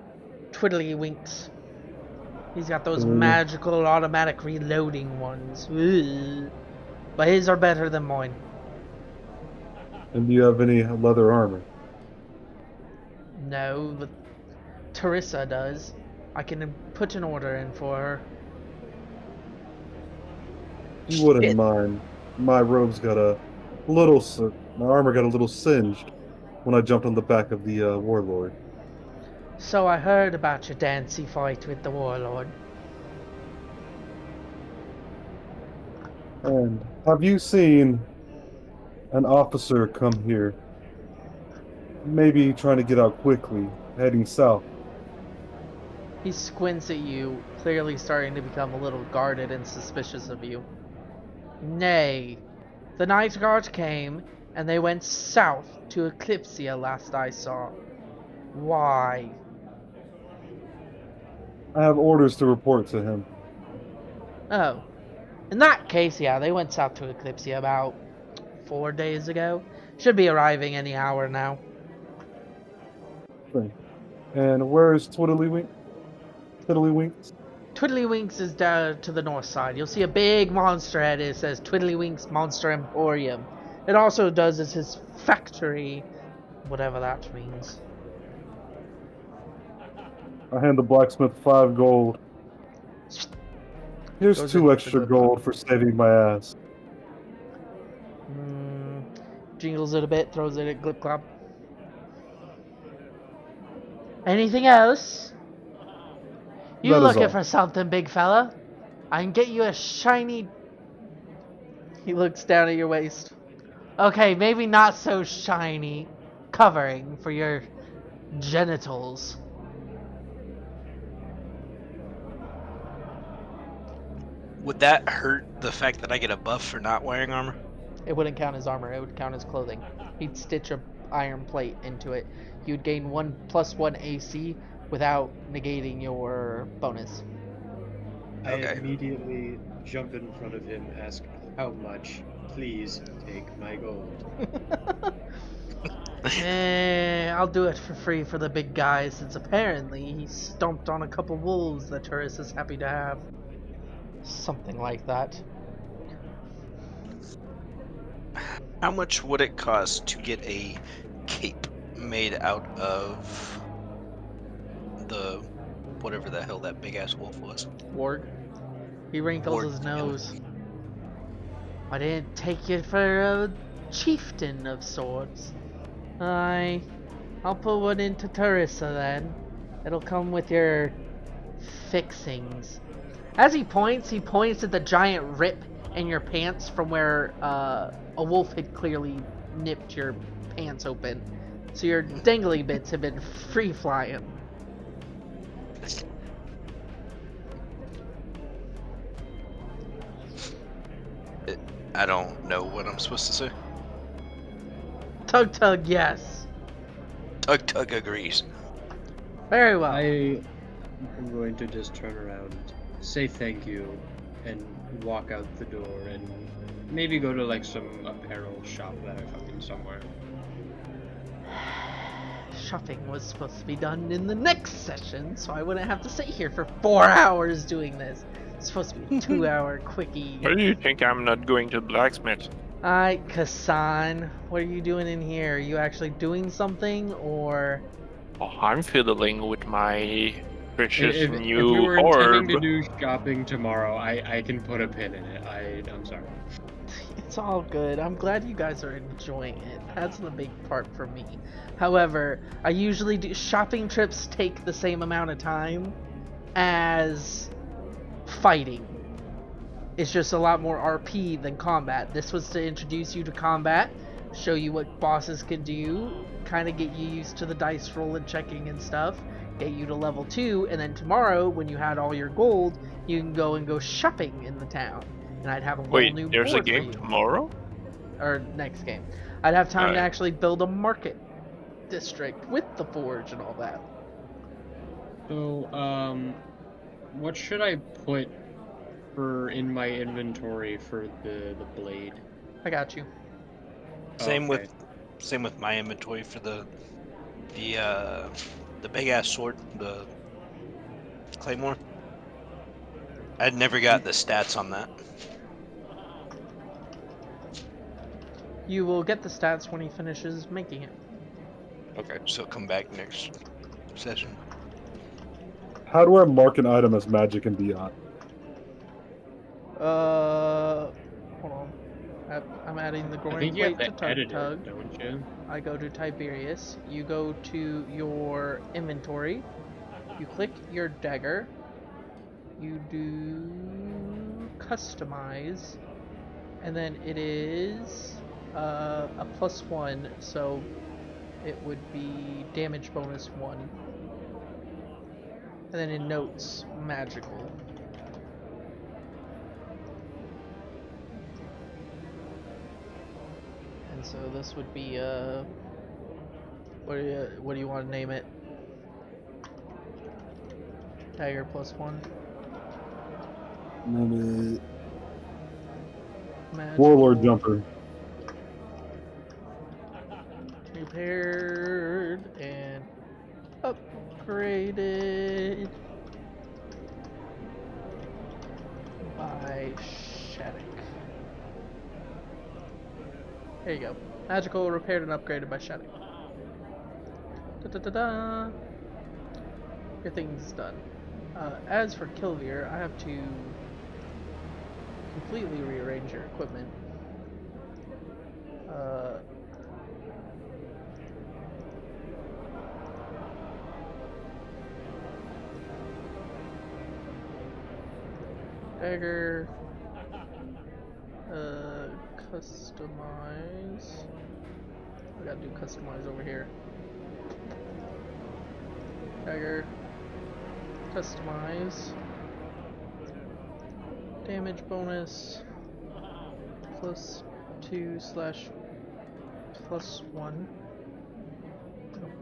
Twiddlywinks. He's got those Mm. magical automatic reloading ones. Ugh. But his are better than mine. And do you have any leather armor? No, but Teresa does. I can put an order in for her. You wouldn't Shit. mind. My robe's got a little, my armor got a little singed when I jumped on the back of the warlord. So I heard about your dancy fight with the warlord. And have you seen an officer come here Maybe trying to get out quickly, heading south. He squints at you, clearly starting to become a little guarded and suspicious of you. Nay, the Night Guard came, and they went south to Eclipsia last I saw. Why? I have orders to report to him. Oh. In that case, yeah, they went south to Eclipsia about 4 days ago. Should be arriving any hour now. And where is Tiddlywinks? Twiddlywinks is down to the north side. You'll see a big monster head. It says Twiddlywinks Monster Emporium. It also does as his factory, whatever that means. I hand the blacksmith 5 gold. Here's Goes 2 into the extra good gold for saving my ass. Jingles it a bit, throws it at Glip Glop. Anything else? You That is looking all. for something, big fella? I can get you a shiny... He looks down at your waist. Okay, maybe not so shiny. Covering for your genitals. Would that hurt the fact that I get a buff for not wearing armor? It wouldn't count as armor, it would count as clothing. He'd stitch a iron plate into it. You'd gain +1 AC without negating your bonus. I Okay. immediately jump in front of him, ask, how much? Please take my gold. I'll do it for free for the big guy, since apparently he stomped on a couple wolves that Turris is happy to have. Something like that. How much would it cost to get a cape made out of the whatever the hell that big ass wolf was? Ward. He wrinkles Ward, his yeah. nose. I didn't take you for a chieftain of sorts. I'll put one into Teresa then. It'll come with your fixings. As he points at the giant rip in your pants from where a wolf had clearly nipped your pants open. So your dangly bits have been free flying. I don't know what I'm supposed to say. Tug-Tug, yes. Tug-Tug agrees. Very well. I am going to just turn around, say thank you, and walk out the door, and maybe go to like some apparel shop that I found somewhere. Shopping was supposed to be done in the next session, so I wouldn't have to sit here for 4 hours doing this. It's supposed to be a 2-hour quickie. Why do you think I'm not going to blacksmith? Alright, Kassan, what are you doing in here? Are you actually doing something, or... Oh, I'm fiddling with my precious If new we were orb. intending to do shopping tomorrow, I can put a pin in it. I'm sorry. It's all good. I'm glad you guys are enjoying it. That's the big part for me. However, I usually do... Shopping trips take the same amount of time as fighting. It's just a lot more RP than combat. This was to introduce you to combat, show you what bosses can do, kind of get you used to the dice roll and checking and stuff, get you to level 2, and then tomorrow, when you had all your gold, you can go shopping in the town. And I'd have a whole Wait, new there's a board for game you. tomorrow? Or next game. I'd have time to Alright. actually build a market district with the forge and all that. So, what should I put in my inventory for the blade? I got you. Same Okay. with my inventory for the big ass sword, the claymore. I'd never got the stats on that. You will get the stats when he finishes making it. Okay, so come back next session. How do I mark an item as magic and beyond? Hold on. I'm adding the I groin think you have plate to to edit Tug-Tug. it, don't you? I go to Tybirius. You go to your inventory. You click your dagger. You do customize, and then it is a +1. So it would be damage bonus 1. And then in notes, magical. And so this would be what do you want to name it? Dagger +1. Name it Magical. Warlord Jumper. Repaired and upgraded by Shattuck. There you go. Magical, repaired and upgraded by Shattuck. Da-da-da-da. Everything's done. As for Kilver, I have to completely rearrange your equipment. Dagger. Customize. I gotta do customize over here. Dagger. Customize. Damage bonus. +2/+1.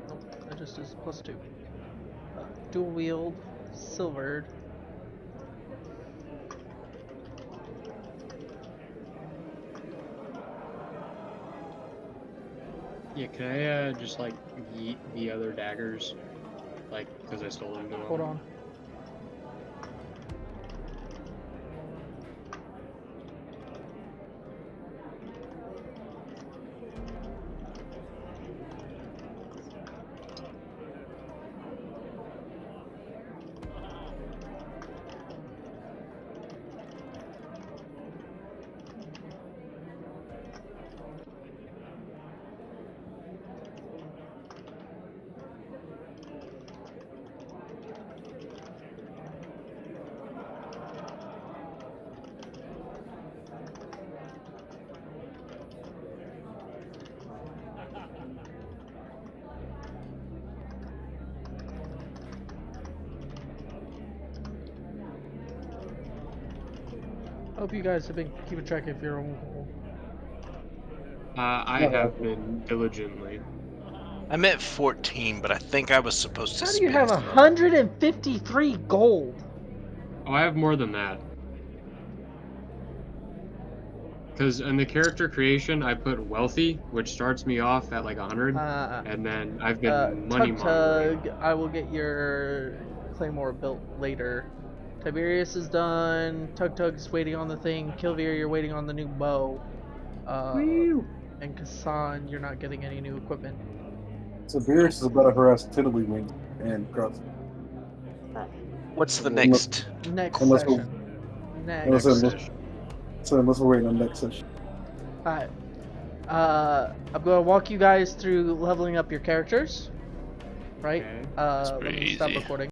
Nope, that just is +2. Dual wield. Silvered. Yeah, can I just like yeet the other daggers? Like, because I stole them. Hold on. Hope you guys have been keeping track of your own goal. I have been diligently. I'm at 14, but I think I was supposed to How do you spend have 153 gold? Oh, I have more than that. Because in the character creation, I put wealthy, which starts me off at like 100, and then I've been money Tug-Tug, I will get your Claymore built later. Tybirius is done. Tug-Tug's waiting on the thing. Kilver, you're waiting on the new bow. And Kassan, you're not getting any new equipment. Tybirius is about to harass Tiddly Wing and Cross. What's the next? Next Unless session. Unless we're waiting on next session. Alright. I'm going to walk you guys through leveling up your characters. Right? Okay. Let me stop easy. recording.